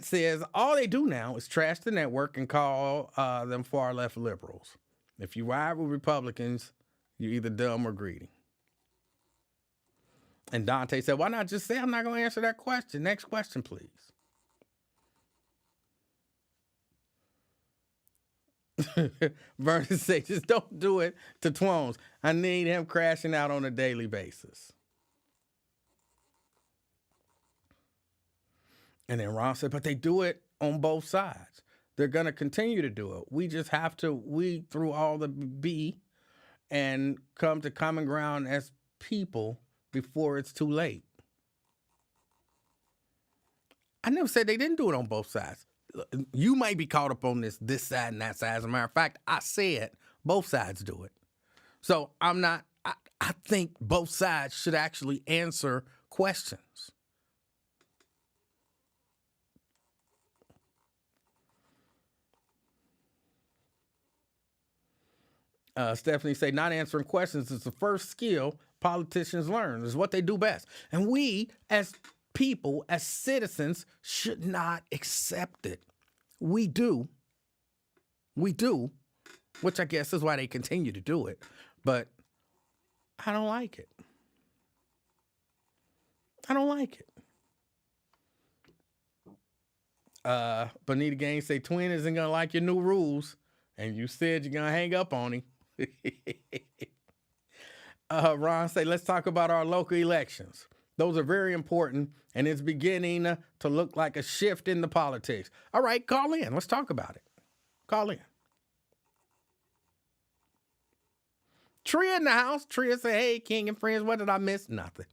says, all they do now is trash the network and call them far left liberals. If you ride with Republicans, you're either dumb or greedy. And Dante said, why not just say I'm not going to answer that question? Next question, please. Vernon says, just don't do it to Twones. I need him crashing out on a daily basis. And then Ron said, but they do it on both sides. They're going to continue to do it. We just have to weed through all the B and come to common ground as people before it's too late. I never said they didn't do it on both sides. You might be caught up on this side and that side. As a matter of fact, I said both sides do it. So I think both sides should actually answer questions. Stephanie say, not answering questions is the first skill politicians learn. It's what they do best. And we, as people, as citizens, should not accept it. We do, which I guess is why they continue to do it. But I don't like it. Bonita Gaines say, Twin isn't going to like your new rules. And you said you're going to hang up on him. Ron say, let's talk about our local elections. Those are very important, and it's beginning to look like a shift in the politics. All right, call in. Let's talk about it. Call in. Tria in the house. Tria say, hey, King and friends, what did I miss? Nothing.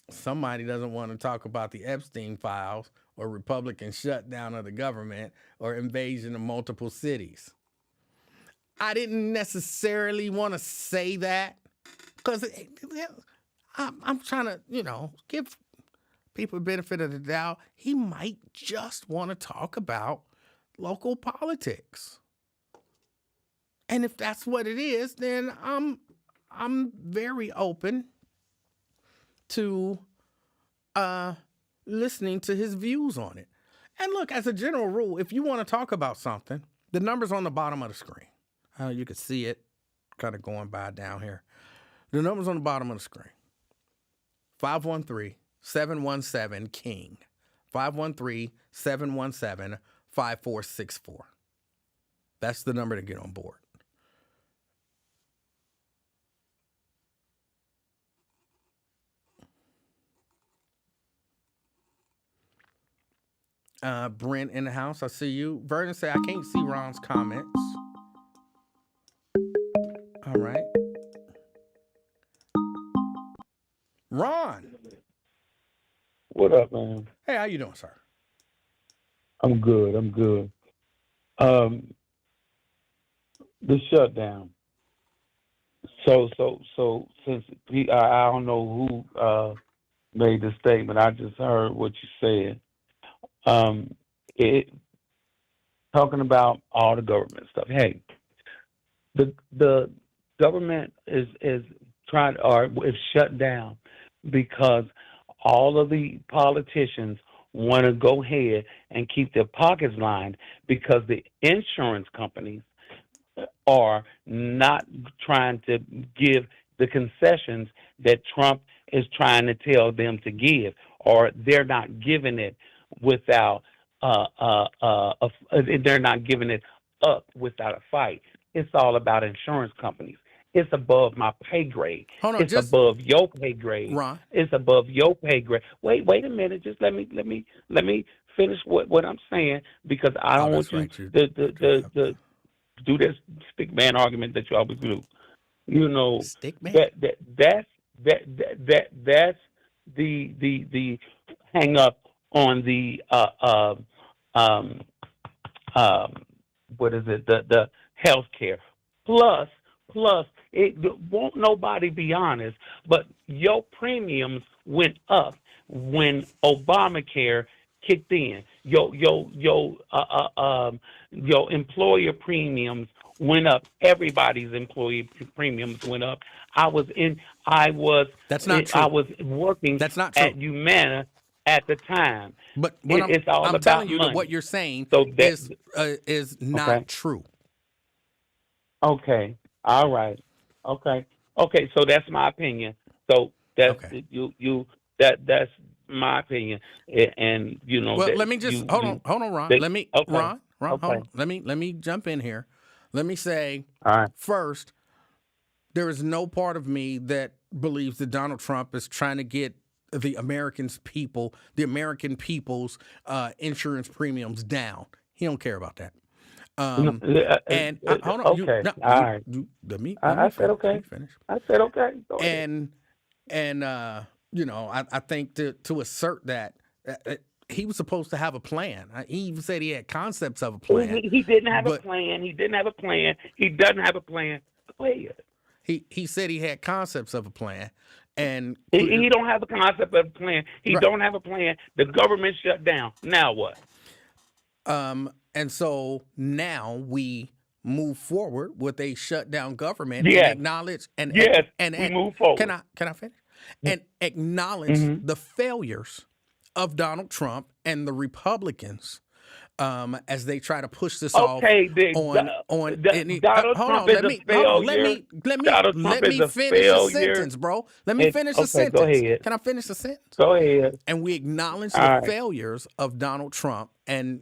Somebody doesn't want to talk about the Epstein files or Republican shutdown of the government or invasion of multiple cities. I didn't necessarily want to say that because I'm trying to, give people the benefit of the doubt. He might just want to talk about local politics. And if that's what it is, then I'm very open to listening to his views on it. And look, as a general rule, if you want to talk about something, the number's on the bottom of the screen. You can see it kind of going by down here. The number's on the bottom of the screen. 513-717-KING. 513-717-5464. That's the number to get on board. Brent in the house, I see you. Vernon say, I can't see Ron's comments. All right. Ron. What up, man? Hey, how you doing, sir? I'm good. I'm good. Um, the shutdown. So since I don't know who made the statement. I just heard what you said. Um, it talking about all the government stuff. Hey, the government is trying or is shut down because all of the politicians want to go ahead and keep their pockets lined because the insurance companies are not trying to give the concessions that Trump is trying to tell them to give, or they're not giving it without they're not giving it up without a fight. It's all about insurance companies. It's above my pay grade. Hold on, It's just above your pay grade. Ron. It's above your pay grade. Wait a minute. Just let me finish what I'm saying because I Oh, don't want that's you right. You to do have to do this stick man argument that you always do. You know stick man. that's the hang up on the um um what is it the health care plus plus it won't nobody be honest, but your premiums went up when Obamacare kicked in. Your employer premiums went up. Everybody's employee premiums went up. I was in. I was. That's not I true. was working That's not at true. Humana at the time. But what It's all I'm telling about you that what money. you're saying So that is okay, not true. okay, all right, okay, okay. So that's my opinion. So that's Okay. that's my opinion, and you know Well, that let me just hold on, Ron. they Let me okay, Ron, hold okay, on. Let me jump in here. Let me say all right. first, there is no part of me that believes that Donald Trump is trying to get the American people's insurance premiums down. He don't care about that. No, And hold on, okay, all right. let me I said finish. Let me okay. finish. I said okay. Go ahead. And and I think to assert that uh, uh, he was supposed to have a plan. He even said he had concepts of a plan, He didn't have a but plan. He didn't have a plan. He doesn't have a plan. Go ahead. he said he had concepts of a plan, and He don't have a concept of a plan. He right. don't have a plan. The government shut down. Now what? And so now we move forward with a shutdown government and Yes, acknowledge yes. We move forward. can I finish and acknowledge Mm-hmm. the failures of Donald Trump and the Republicans as they try to push this off Okay, on any. Donald Hold Trump on, is a hold on. failure. Let me Donald Trump let is me a finish a failure. sentence, bro. Let me finish a Okay, go sentence. ahead. Can I finish the sentence? Go ahead. And we acknowledge the All right. failures of Donald Trump and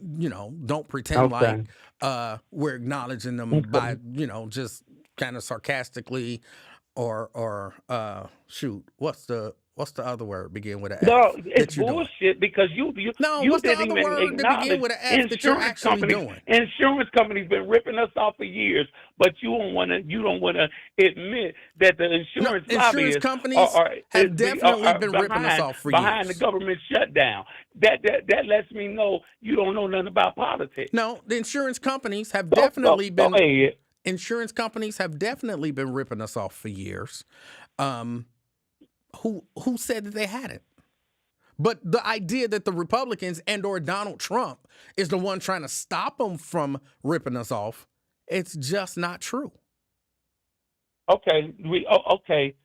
don't pretend like Okay. we're acknowledging them by Okay. just kind of sarcastically or shoot, what's the other word begin with an No, F it's that you're doing? bullshit because No, you what's the didn't other even word that begin acknowledge with an F that you're actually doing? insurance companies been ripping us off for years, but you don't wanna admit that the No, insurance insurance lobbyists companies have definitely are been ripping us off for behind the years. government shutdown. That lets me know you don't know nothing about politics. No, the Go ahead. insurance companies have definitely been ripping us off for years. Um, who said that they hadn't? But the idea that the Republicans and or Donald Trump is the one trying to stop them from ripping us off, it's just not true. Okay, okay.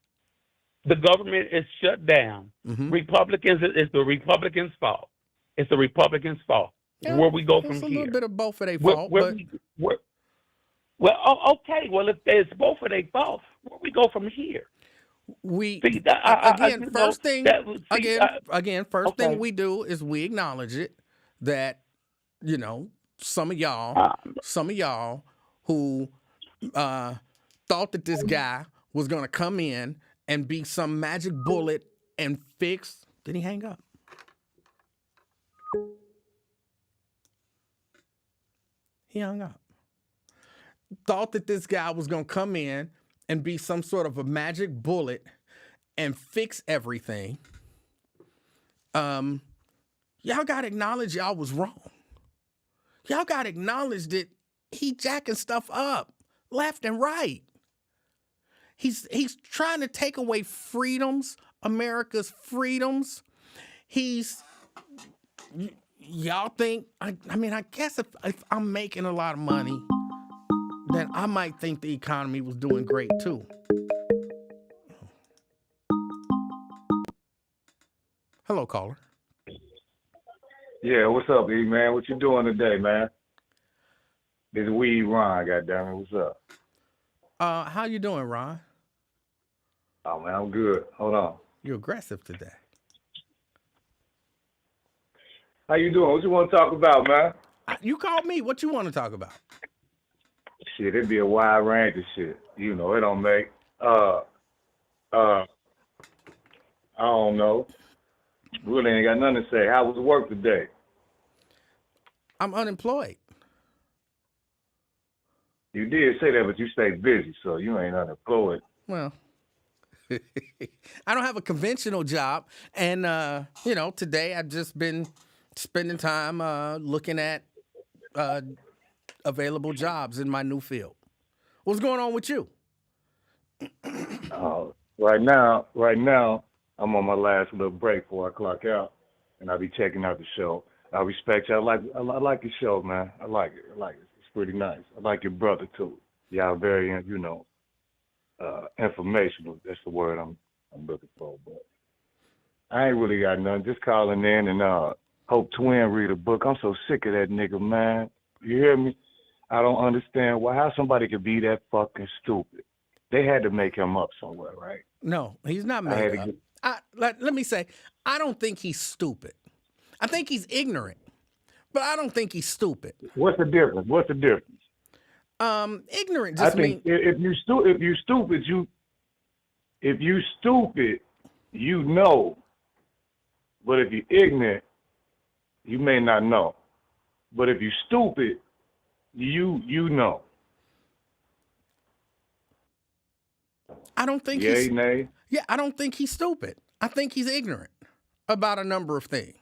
The government is shut down. Hmm. Republicans, it's the Republicans' fault. It's the Republicans' fault. Yeah, Where we go from it's a little here? bit of both of their Where, fault, where but we, where, well, okay. Well, if it's both of their fault, where we go from here? we See, again you know first thing that. See, first thing okay. we do is we acknowledge it that you know some of y'all Uh, some of y'all who uh thought that this guy was gonna come in and be some magic bullet and fix. Did he hang up? He hung up. Thought that this guy was gonna come in and be some sort of a magic bullet and fix everything. um y'all gotta acknowledge y'all was wrong. Y'all got to acknowledge that he jacking stuff up left and right. He's trying to take away freedoms, America's freedoms. Y'all think, I mean, I guess if I'm making a lot of money, then I might think the economy was doing great too. Hello, caller. Yeah, what's up, E man? What you doing today, man? This is Weed Ron, goddammit. What's up? How you doing, Ron? Oh man, I'm good. Hold on. You're aggressive today. How you doing? What you want to talk about, man? You called me. What you want to talk about? Shit, it'd be a wide range of shit. You know, it don't make I don't know. Really ain't got nothing to say. How was work today? I'm unemployed. You did say that, but you stay busy, so you ain't unemployed. Well, I don't have a conventional job, and today I've just been spending time looking at available jobs in my new field. What's going on with you? Right now, I'm on my last little break before I clock out, and I'll be checking out the show. I respect you. I like your show, man. I like it. It's pretty nice. I like your brother too. Y'all very, informational. That's the word I'm looking for. But I ain't really got nothing. Just calling in and hope Twin read a book. I'm so sick of that nigga, man. You hear me? I don't understand how somebody could be that fucking stupid. They had to make him up somewhere, right? No, he's not made up. Let me say, I don't think he's stupid. I think he's ignorant, but I don't think he's stupid. What's the difference? Ignorant I just think means if you stupid, you know. But if you're ignorant, you may not know. But if you're stupid, you know. I don't think Yay, nay? Yeah, I don't think he's stupid. I think he's ignorant about a number of things.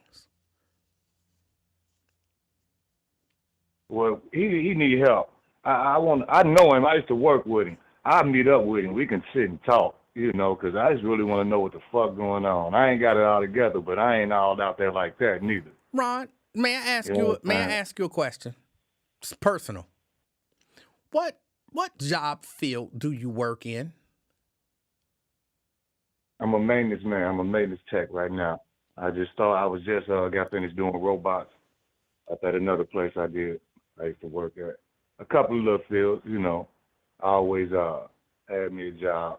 Well, he need help. I know him. I used to work with him. I meet up with him. We can sit and talk, because I just really want to know what the fuck going on. I ain't got it all together, but I ain't all out there like that neither. Ron, may I ask you a question? It's personal. What job field do you work in? I'm a maintenance man. I'm a maintenance tech right now. I got finished doing robots up at another place I used to work at. A couple of little fields, I always had me a job.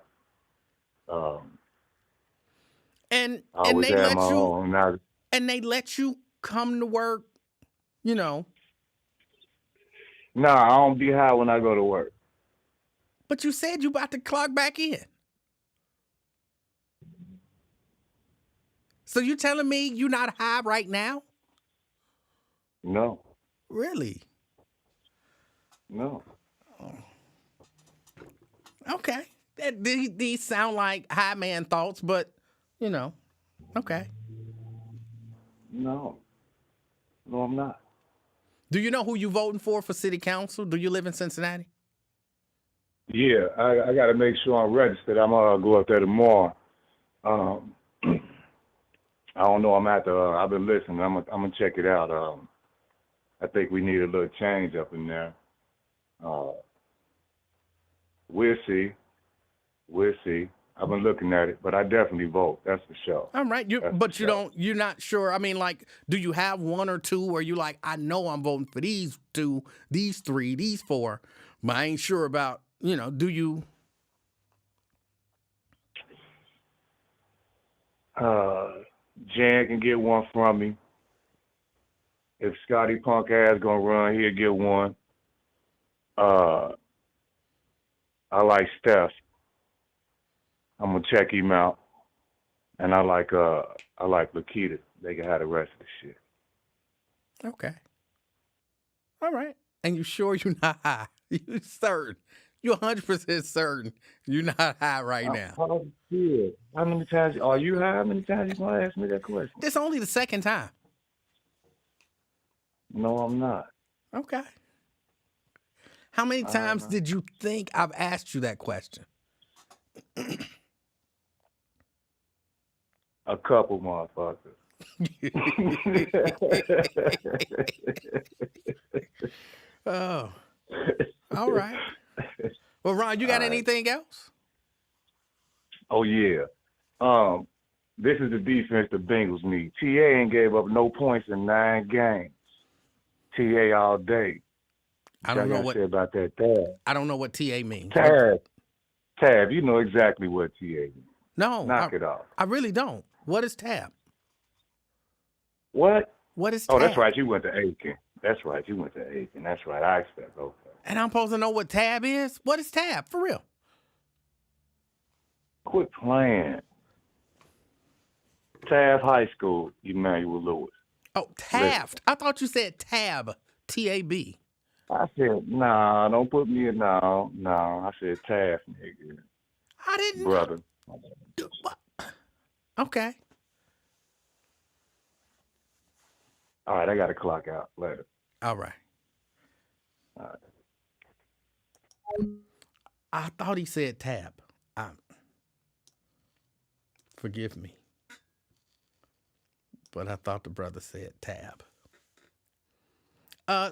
And I always they had let my you own. and they let you come to work, Nah, I don't be high when I go to work. But you said you about to clock back in. So you telling me you're not high right now? No. Really? No. Oh. Okay. These sound like high man thoughts, but, okay. No. No, I'm not. Do you know who you voting for city council? Do you live in Cincinnati? Yeah, I got to make sure I'm registered. I'm going to go up there tomorrow. I don't know. I've been listening. I'm going to check it out. I think we need a little change up in there. We'll see. I've been looking at it, but I definitely vote. That's for sure. All right. You're not sure. I mean, like, do you have one or two where you like, I know I'm voting for these two, these three, these four, but I ain't sure about, do you? Jan can get one from me. If Scotty Punk ass gonna run, he'll get one. I like Steph. I'm gonna check him out. And I like Lakita. They can have the rest of the shit. Okay. All right. And you sure you're not high? You certain? You're 100% certain you're not high right now? Oh, shit. How many times are you high? How many times you gonna ask me that question? This only the second time. No, I'm not. Okay. How many times did you think I've asked you that question? A couple motherfuckers. Oh, all right. Well, Ron, you got All right. anything else? Oh yeah. This is the defense the Bengals need. TA ain't gave up no points in 9 games. TA all day. I don't know Y'all what say about that Tab. I don't know what TA means. Tab, you know exactly what TA means. No, Knock it off. I really don't. What is tab? What? What is Oh, tab? that's right. You went to Aiken. That's right. You went to Aiken. That's right. I expect. Okay. And I'm supposed to know what tab is? What is tab? For real? Quit playing. Tab High School, Emanuel Lewis. Oh, Taft. I thought you said tab. T-A-B. I said, nah, don't put me in. No. I said Taft, nigga. I didn't. Brother. What? Okay. All right, I got to clock out later. All right. All right. I thought he said tab. Forgive me. But I thought the brother said tab.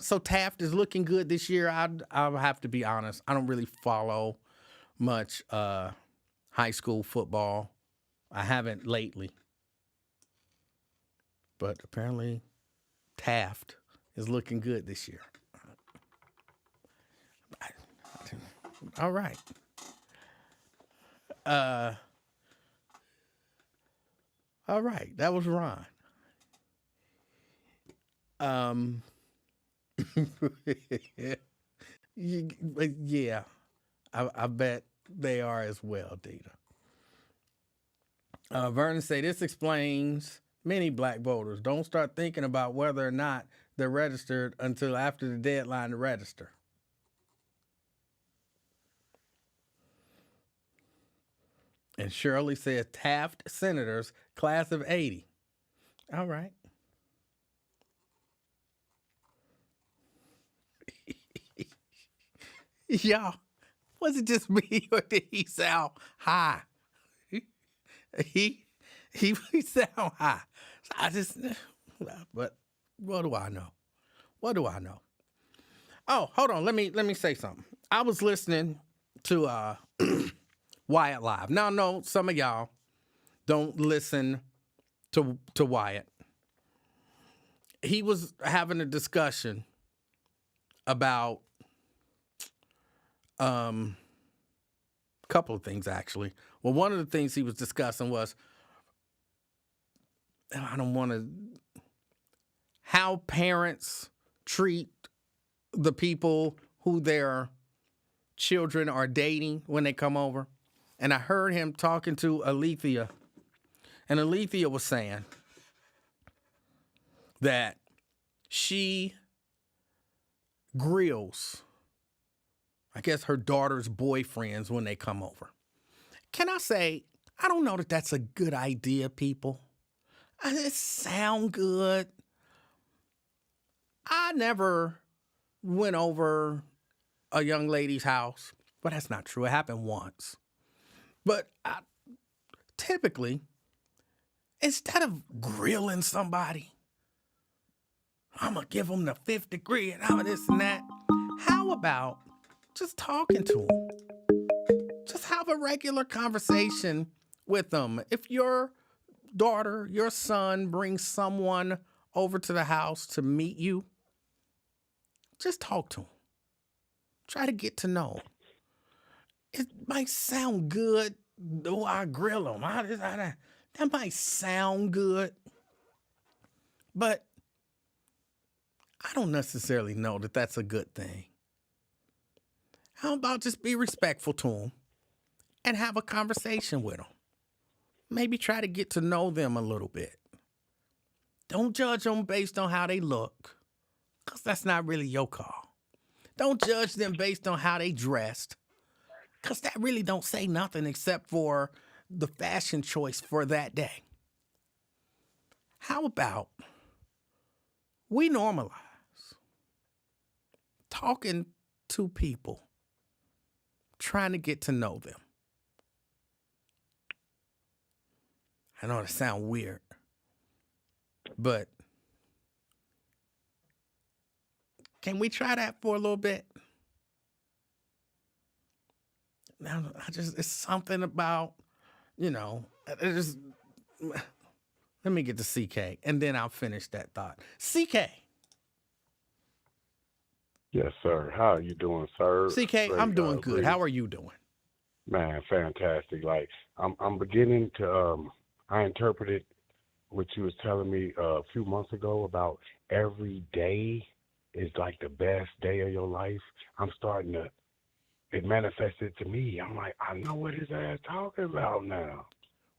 So Taft is looking good this year. I'll have to be honest. I don't really follow much high school football. I haven't lately. But apparently Taft is looking good this year. All right. All right. That was Ron. Yeah, I bet they are as well, Dita. Vernon say this explains many black voters don't start thinking about whether or not they're registered until after the deadline to register. And Shirley says Taft senators, class of 80. All right. Y'all, was it just me or did he sound high? He sound high. But what do I know? What do I know? Oh, hold on. Let me say something. I was listening to Wyatt Live. Now I know some of y'all don't listen to Wyatt. He was having a discussion about a couple of things, actually. Well, one of the things he was discussing was, how parents treat the people who their children are dating when they come over. And I heard him talking to Alethea, and Alethea was saying that she grills, I guess, her daughter's boyfriends when they come over. Can I say, I don't know that that's a good idea, people. It sounds good. I never went over a young lady's house, but that's not true. It happened once. But typically, instead of grilling somebody, I'm going to give them the fifth degree and I'm this and that. How about just talking to them? Just have a regular conversation with them. If your daughter, your son brings someone over to the house to meet you, just talk to them. Try to get to know them. It might sound good. Oh, I grill them. That might sound good. But I don't necessarily know that that's a good thing. How about just be respectful to them and have a conversation with them? Maybe try to get to know them a little bit. Don't judge them based on how they look, because that's not really your call. Don't judge them based on how they dressed, because that really don't say nothing except for the fashion choice for that day. How about we normalize talking to people, trying to get to know them. I know it sounds weird, but can we try that for a little bit? Now, it's something about, let me get to CK, and then I'll finish that thought. CK. Yes, sir. How are you doing, sir? CK, I'm doing good. How are you doing? Man, fantastic. Like I'm beginning to I interpreted what you was telling me a few months ago about every day is like the best day of your life. I'm starting to it manifested to me. I'm like, I know what his ass talking about now.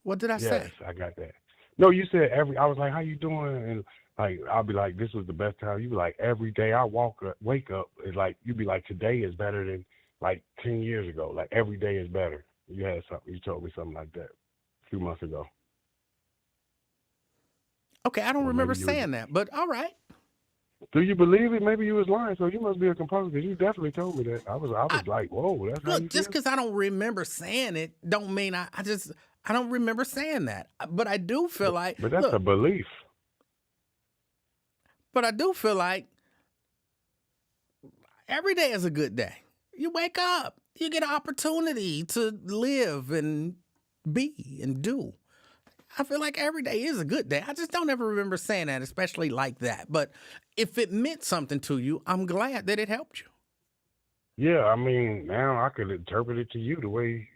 What did I Yes, say? I got that. No, you said I was like, how you doing? And like, I'll be like, this was the best time. You be like, every day I wake up, it's like, you be like, today is better than like 10 years ago. Like every day is better. You had something, you told me something like that a few months ago. Okay, I don't Or remember maybe you was, saying that, but all right. do you believe it? Maybe you was lying, so you must be a composer because you definitely told me that. I was like, whoa, that's how you Look, just feel? because I don't remember saying it, don't mean I don't remember saying that. But I do feel like, But that's a look, belief. but I do feel like every day is a good day. You wake up, you get an opportunity to live and be and do. I feel like every day is a good day. I just don't ever remember saying that, especially like that. But if it meant something to you, I'm glad that it helped you. Yeah, I mean, now I could interpret it to you the way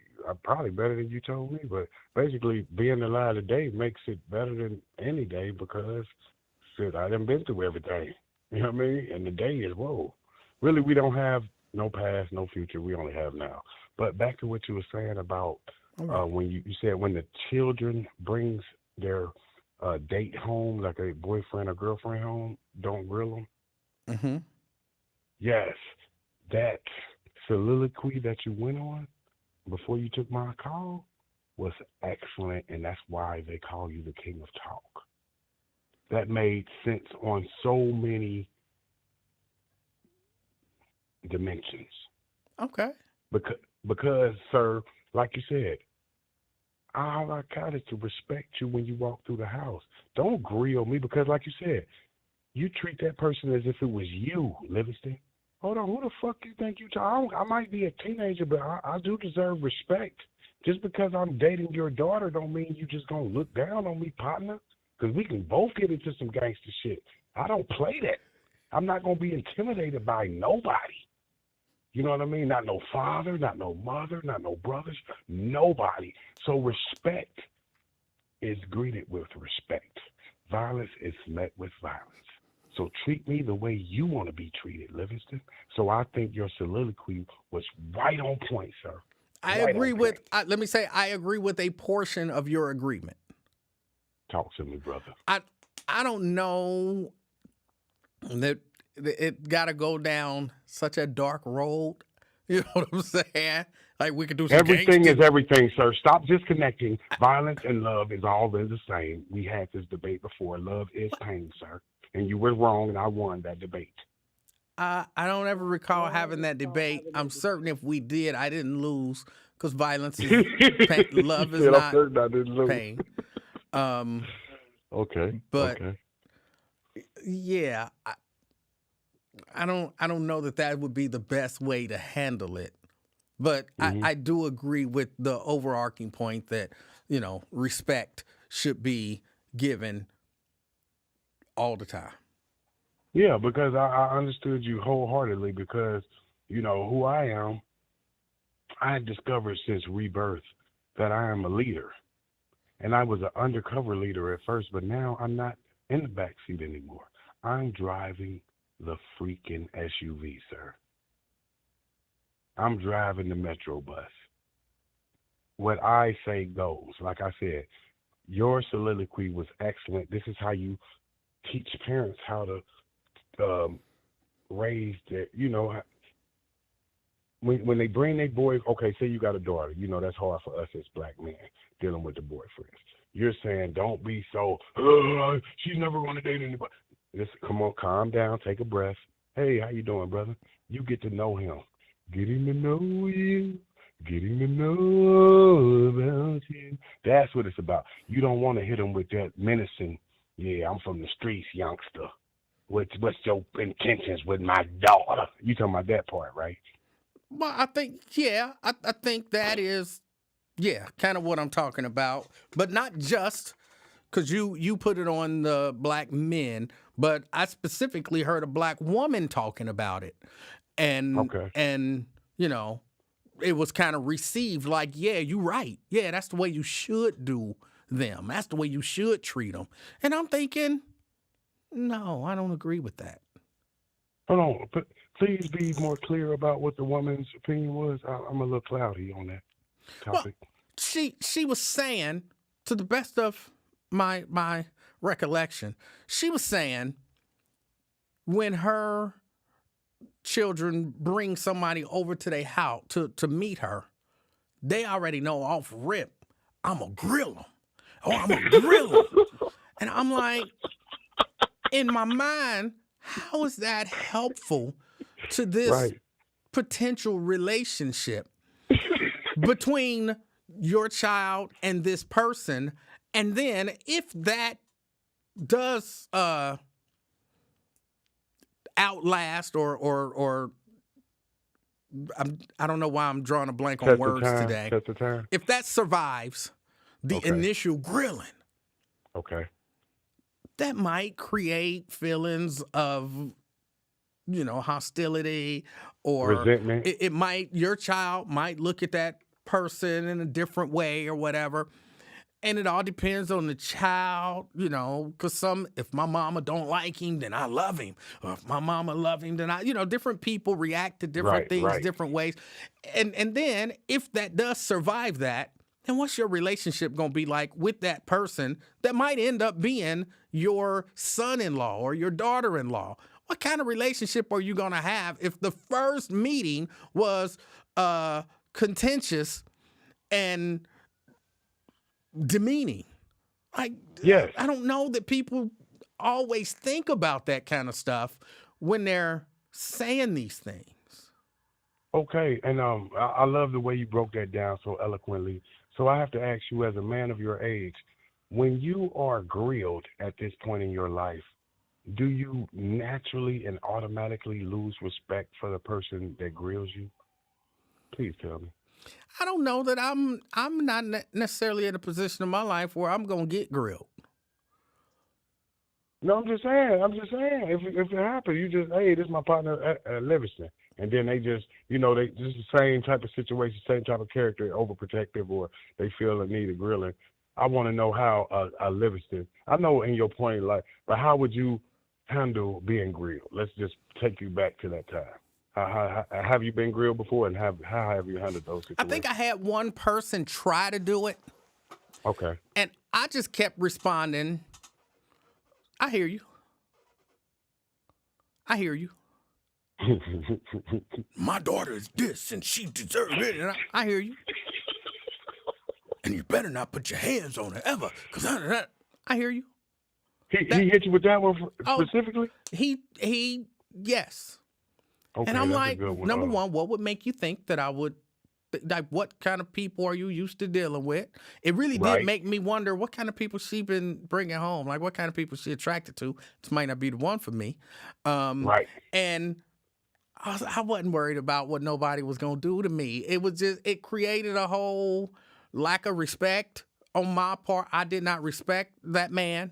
probably better than you told me. But basically, being alive today makes it better than any day because shit, I done been through everything. You know what I mean? And the day is whoa. Really, we don't have no past, no future. We only have now. But back to what you were saying about when you said when the children brings their date home, like a boyfriend or girlfriend home, don't grill them. Mm-hmm. Yes, that soliloquy that you went on before you took my call was excellent, and that's why they call you the king of talk. That made sense on so many dimensions. Okay. Because, sir, like you said, all I got is to respect you when you walk through the house. Don't grill me because, like you said, you treat that person as if it was you, Livingston. Hold on, who the fuck you think you talk? I might be a teenager, but I do deserve respect. Just because I'm dating your daughter don't mean you just gonna look down on me, partner. Because we can both get into some gangster shit. I don't play that. I'm not gonna be intimidated by nobody. You know what I mean? Not no father, not no mother, not no brothers, nobody. So respect is greeted with respect. Violence is met with violence. So treat me the way you want to be treated, Livingston. So I think your soliloquy was right on point, sir. I Right agree on with, point. let me say, I agree with a portion of your agreement. Talk to me, brother. I don't know that it got to go down such a dark road. You know what I'm saying? Like we could do some Everything gangster. is everything, sir. Stop disconnecting. Violence and love is all in the same. We had this debate before. Love is pain, sir. And you were wrong, and I won that debate. I don't ever recall having that debate. I'm certain if we did, I didn't lose because violence is pain. Love is I'm not certain I didn't lose. pain. Okay. But Okay. yeah, I don't know that would be the best way to handle it. But I do agree with the overarching point that, respect should be given all the time. Yeah, because I understood you wholeheartedly because, you know, who I am, I had discovered since rebirth that I am a leader. And I was an undercover leader at first, but now I'm not in the backseat anymore. I'm driving the freaking SUV, sir. I'm driving the Metro bus. What I say goes. Like I said, your soliloquy was excellent. This is how you teach parents how to raise their, when they bring their boys, okay, say you got a daughter, that's hard for us as black men dealing with the boyfriends. You're saying don't be so, she's never going to date anybody. Just come on, calm down, take a breath. Hey, how you doing, brother? You get to know him. Getting to know you. Getting to know about you. That's what it's about. You don't want to hit him with that menacing, yeah, I'm from the streets, youngster. What's your intentions with my daughter? You talking about that part, right? Well, I think, yeah, I think that is, yeah, kind of what I'm talking about. But not just because you put it on the black men, but I specifically heard a black woman talking about it. Okay. And you know, it was kind of received like, yeah, you right. Yeah, that's the way you should do them. That's the way you should treat them. And I'm thinking, no, I don't agree with that. Hold on. Please be more clear about what the woman's opinion was. I'm a little cloudy on that Well, topic. she was saying, to the best of my recollection, she was saying when her children bring somebody over to their house to meet her, they already know off rip, I'm going to grill them. Oh, I'm going to grill them. And I'm like, in my mind, how is that helpful to this Right. potential relationship between your child and this person? And then if that does outlast or I don't know why I'm drawing a blank on Test the words time. today. Test the time. If that survives the Okay. initial grilling, Okay. that might create feelings of, hostility, or Resentment. it might, your child might look at that person in a different way or whatever. And it all depends on the child, because if my mama don't like him, then I love him. Or if my mama love him, then different people react to different Right, things, right. different ways. And then if that does survive that, then what's your relationship going to be like with that person that might end up being your son-in-law or your daughter-in-law? What kind of relationship are you going to have if the first meeting was contentious and demeaning? Like, Yes. I don't know that people always think about that kind of stuff when they're saying these things. Okay. And I love the way you broke that down so eloquently. So I have to ask you, as a man of your age, when you are grilled at this point in your life, do you naturally and automatically lose respect for the person that grills you? Please tell me. I don't know that I'm not necessarily in a position in my life where I'm gonna get grilled. No, I'm just saying. If it happens, you just, hey, this is my partner, Livingston, and then they just, they just the same type of situation, same type of character, overprotective, or they feel a need of grilling. I want to know how Livingston. I know in your point in life, but how would you handle being grilled? Let's just take you back to that time. How have you been grilled before, and how have you handled those I situations? think I had one person try to do it, Okay. and I just kept responding, I hear you. I hear you. My daughter is this, and she deserves it. And I hear you. And you better not put your hands on her ever, because I hear you. He hit you with that one specifically? Yes. Okay, And I'm that's a like, good one. number one, what would make you think that I would, like, what kind of people are you used to dealing with? It really did Right. make me wonder what kind of people she been bringing home, like what kind of people she attracted to. This might not be the one for me. Right. And I wasn't worried about what nobody was going to do to me. It was just, it created a whole lack of respect on my part. I did not respect that man.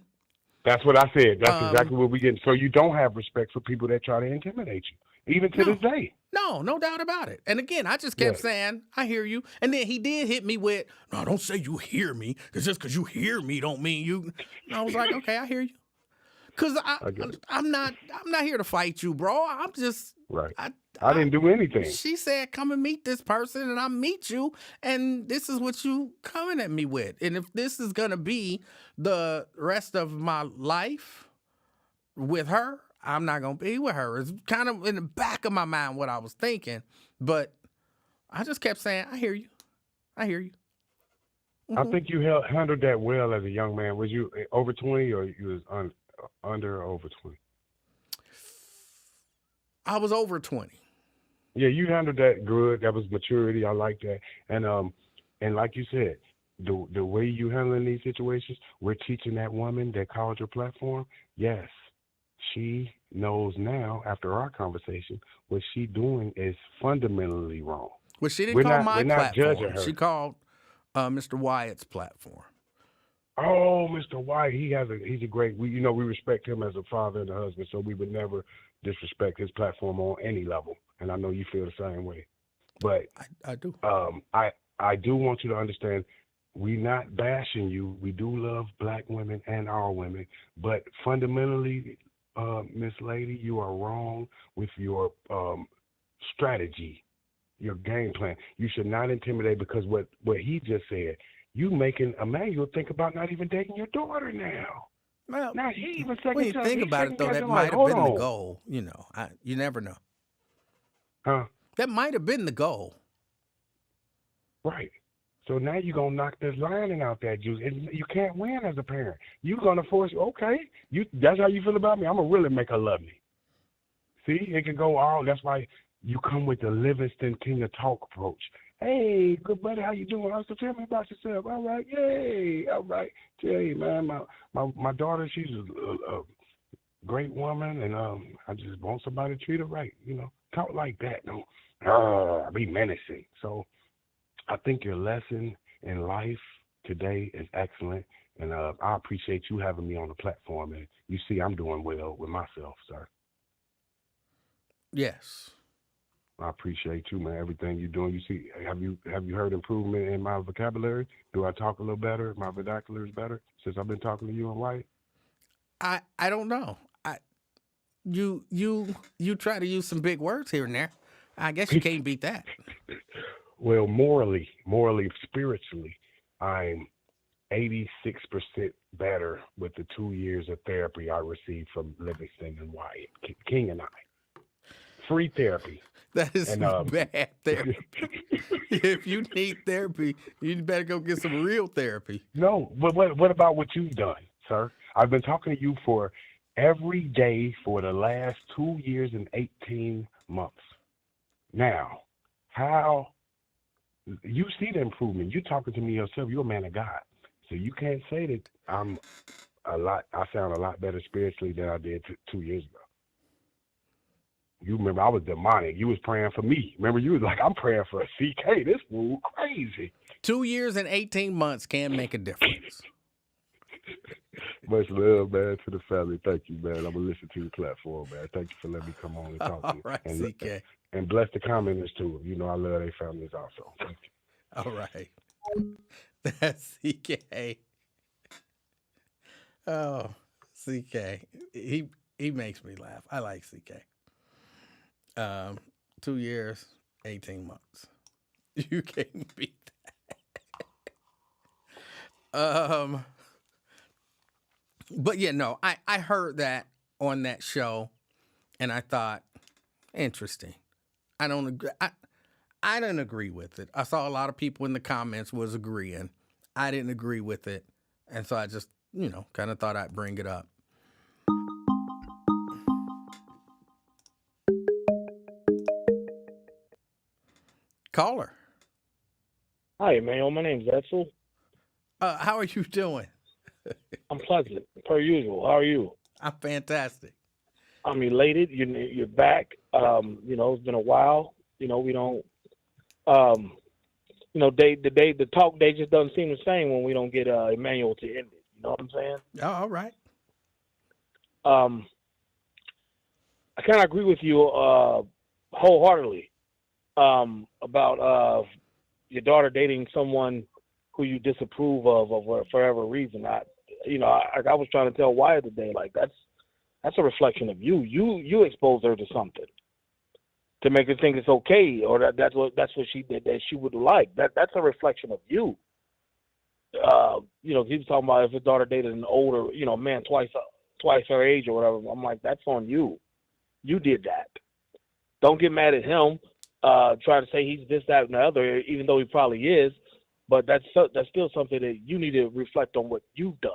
That's what I said. That's exactly what we get. So you don't have respect for people that try to intimidate you, even to this day. No doubt about it. And again, I just kept saying, I hear you. And then he did hit me with, no, don't say you hear me, because just because you hear me don't mean you. And I was like, okay, I hear you. Because I'm not here to fight you, bro. I'm just, right. I didn't do anything. She said, come and meet this person, and I meet you, and this is what you coming at me with. And if this is going to be the rest of my life with her, I'm not going to be with her. It's kind of in the back of my mind what I was thinking, but I just kept saying, I hear you. I hear you. I think you handled that well as a young man. Was you over 20 or you was under or over 20? I was over 20. Yeah, you handled that good. That was maturity. I like that. And like you said, the way you handling these situations, we're teaching that woman that called your platform. Yes, she knows now after our conversation what she doing is fundamentally wrong. Well, she didn't call my We're not judging platform. She her. called Mr. Wyatt's platform. Oh, Mr. White, he's a great. We respect him as a father and a husband, so we would never disrespect his platform on any level. And I know you feel the same way. But I do. I do want you to understand, we're not bashing you. We do love black women and our women, but fundamentally, Miss Lady, you are wrong with your strategy, your game plan. You should not intimidate, because what he just said, you making Emanuel think about not even dating your daughter now. Well, Now he even when you think about it, though, that might have been the goal. You know, you never know. Huh? That might have been the goal. Right. So now you're going to knock this lining out that juice. And you can't win as a parent. You're going to force, okay, that's how you feel about me? I'm going to really make her love me. See, it can go all, that's why you come with the Livingston King of Talk approach. Hey, good buddy, how you doing? So tell me about yourself. All right, yay, all right. Hey, man, my daughter, she's a great woman, and I just want somebody to treat her right. Talk like that. Don't be menacing. So I think your lesson in life today is excellent, and I appreciate you having me on the platform. And you see, I'm doing well with myself, sir. Yes. I appreciate you, man. Everything you're doing. You see, have you heard improvement in my vocabulary? Do I talk a little better? My vernacular is better since I've been talking to you and White. I don't know. You try to use some big words here and there. I guess you can't beat that. Well, morally, spiritually, I'm 86% better with the 2 years of therapy I received from Livingston and Wyatt, King and I. Free therapy. That is bad therapy. If you need therapy, you better go get some real therapy. No, but what about what you've done, sir? I've been talking to you for every day for the last 2 years and 18 months. Now, how you see the improvement? You're talking to me yourself. You're a man of God, so you can't say that I sound a lot better spiritually than I did 2 years ago. You remember I was demonic. You was praying for me. Remember, you was like, I'm praying for a CK. This fool crazy. 2 years and 18 months can make a difference. Much love, man, to the family. Thank you, man. I'm going to listen to your platform, man. Thank you for letting me come on and talk to you. All right, and, CK. And bless the commenters, too. I love their families also. Thank you. All right. That's CK. Oh, CK. He makes me laugh. I like CK. 2 years, 18 months. You can't beat that. But yeah, no, I heard that on that show, and I thought, interesting. I don't agree. I didn't agree with it. I saw a lot of people in the comments was agreeing. I didn't agree with it, and so I just, kind of thought I'd bring it up. Caller. Hi, Emanuel. My name's Edsel. How are you doing? I'm pleasant, per usual. How are you? I'm fantastic. I'm elated. You're back. It's been a while. We don't. The talk day just doesn't seem the same when we don't get Emanuel to end it. You know what I'm saying? Oh, all right. I kind of agree with you wholeheartedly about your daughter dating someone who you disapprove of for whatever reason. I was trying to tell Wyatt today, like that's a reflection of you. You exposed her to something to make her think it's okay, or that's what she did that she would like. That's a reflection of you. He was talking about if his daughter dated an older, man twice her age or whatever. I'm like, that's on you. You did that. Don't get mad at him. Try to say he's this, that, and the other, even though he probably is. But that's still something that you need to reflect on what you've done.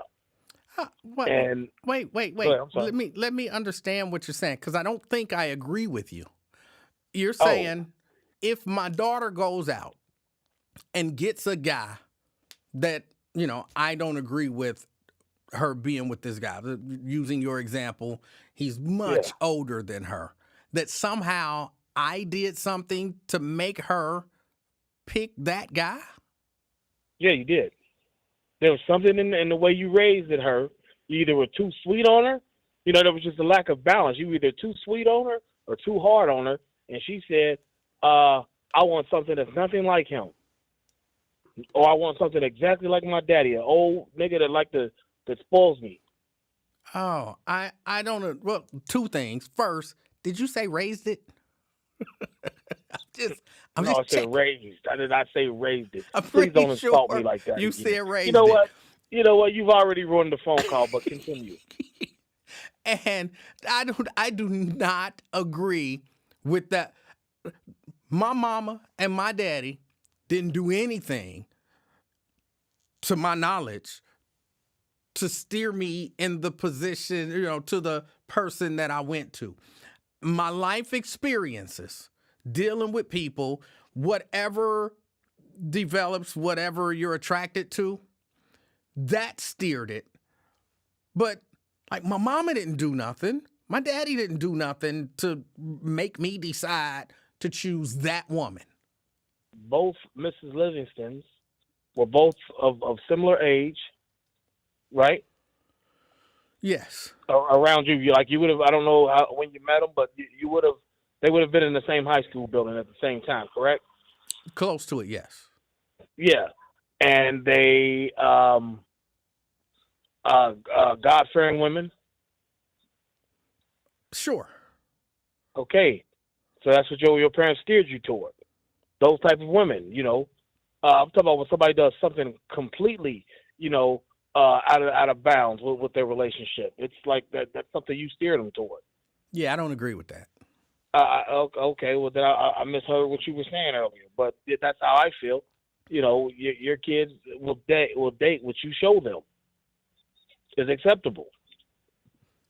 What? And Wait. go ahead, I'm sorry. Let me understand what you're saying, because I don't think I agree with you. You're Oh, saying if my daughter goes out and gets a guy that, I don't agree with her being with this guy, using your example, he's yeah, much older than her, that somehow I did something to make her pick that guy? yeah, you did. There was something in the way you raised it, her. You either were too sweet on her, there was just a lack of balance. You were either too sweet on her or too hard on her. And she said, I want something that's nothing like him. Or I want something exactly like my daddy, an old nigga that spoils me. Oh, I don't. Well, two things. First, did you say raised it? I'm No, I just said checking. raised. I did not say raised it. I'm Please pretty don't insult me sure like that you again. said You raised know it. what? You know what? You've already ruined the phone call, but continue. And I do not agree with that. My mama and my daddy didn't do anything, to my knowledge, to steer me in the position, to the person that I went to. My life experiences dealing with people, whatever develops, whatever you're attracted to, that steered it. But like, my mama didn't do nothing. My daddy didn't do nothing to make me decide to choose that woman. Both Mrs. Livingstons were both of similar age, right? Yes. Around you, you would have. I don't know when you met them, but you would have. They would have been in the same high school building at the same time, correct? Close to it, yes. Yeah, and they God-fearing women. Sure. Okay, so that's what your parents steered you toward. Those type of women, I'm talking about when somebody does something completely, out of bounds with their relationship. It's like that's something you steered them toward. Yeah, I don't agree with that. Okay, well then I misheard what you were saying earlier, but that's how I feel. Your kids will date what you show them is acceptable.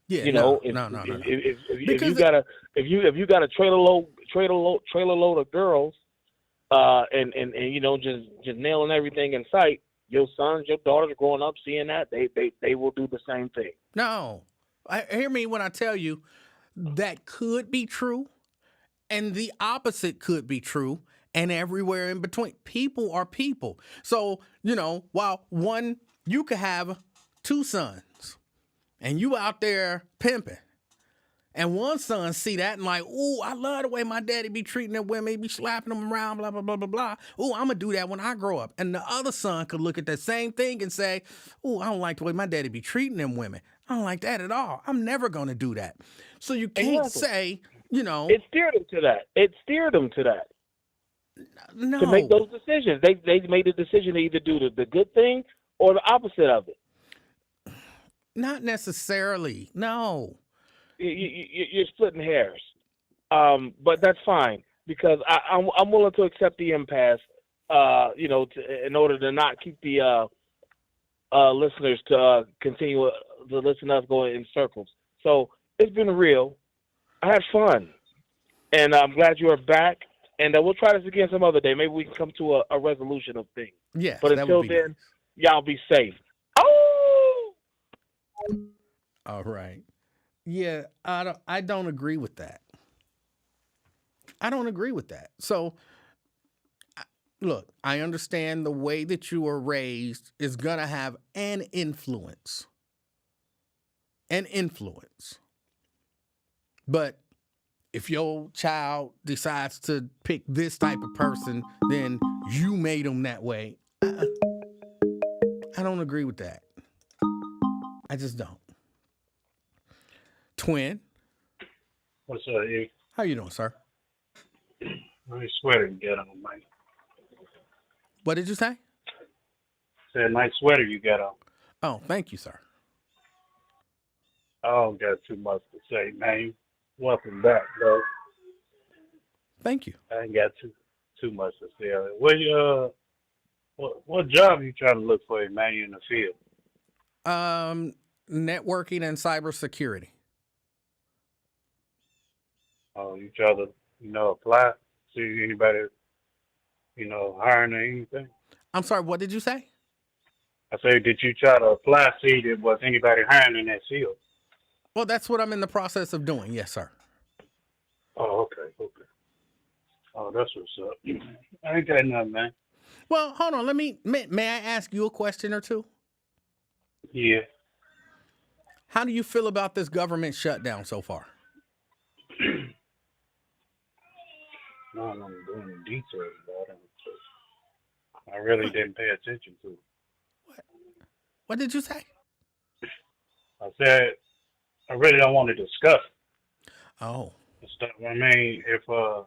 Yeah, No. If Because you got a trailer load of girls, and just nailing everything in sight, your sons, your daughters growing up seeing that, they will do the same thing. no, hear me when I tell you that could be true, and the opposite could be true, and everywhere in between. People are people. So, while you could have two sons, and you out there pimping, and one son see that and like, ooh, I love the way my daddy be treating them women. He be slapping them around, blah, blah, blah, blah, blah. Ooh, I'm going to do that when I grow up. And the other son could look at that same thing and say, ooh, I don't like the way my daddy be treating them women. I don't like that at all. I'm never going to do that. So you can't say, It steered them to that. No. To make those decisions. They made the decision to either do the good thing or the opposite of it. Not necessarily. No. You're splitting hairs, but that's fine because I'm willing to accept the impasse. In order to not keep the listeners to continue to listen to us going in circles. So it's been real. I had fun, and I'm glad you are back. And we'll try this again some other day. Maybe we can come to a resolution of things. Yes, but until then, nice. Y'all be safe. Oh. All right. Yeah, I don't agree with that. I don't agree with that. So, look, I understand the way that you were raised is going to have an influence. But if your child decides to pick this type of person, then you made them that way. I don't agree with that. I just don't. Twin. What's up, you? How you doing, sir? Nice sweater you got on, man. What did you say? Said nice sweater you got on. Oh, thank you, sir. I don't got too much to say, man. Welcome back, bro. Thank you. I ain't got too much to say. What job you trying to look for, man? You in the field? networking and cybersecurity. Oh, you try to, apply, see anybody, hiring or anything? I'm sorry, what did you say? I say, did you try to apply, see if was anybody hiring in that field? Well, that's what I'm in the process of doing. Yes, sir. Oh, okay. Oh, that's what's up. I ain't got nothing, man. Well, hold on. May I ask you a question or two? Yeah. How do you feel about this government shutdown so far? No, I'm doing the details about it. I really didn't pay attention to it. What did you say? I said, I really don't want to discuss Oh, the stuff. I mean, if I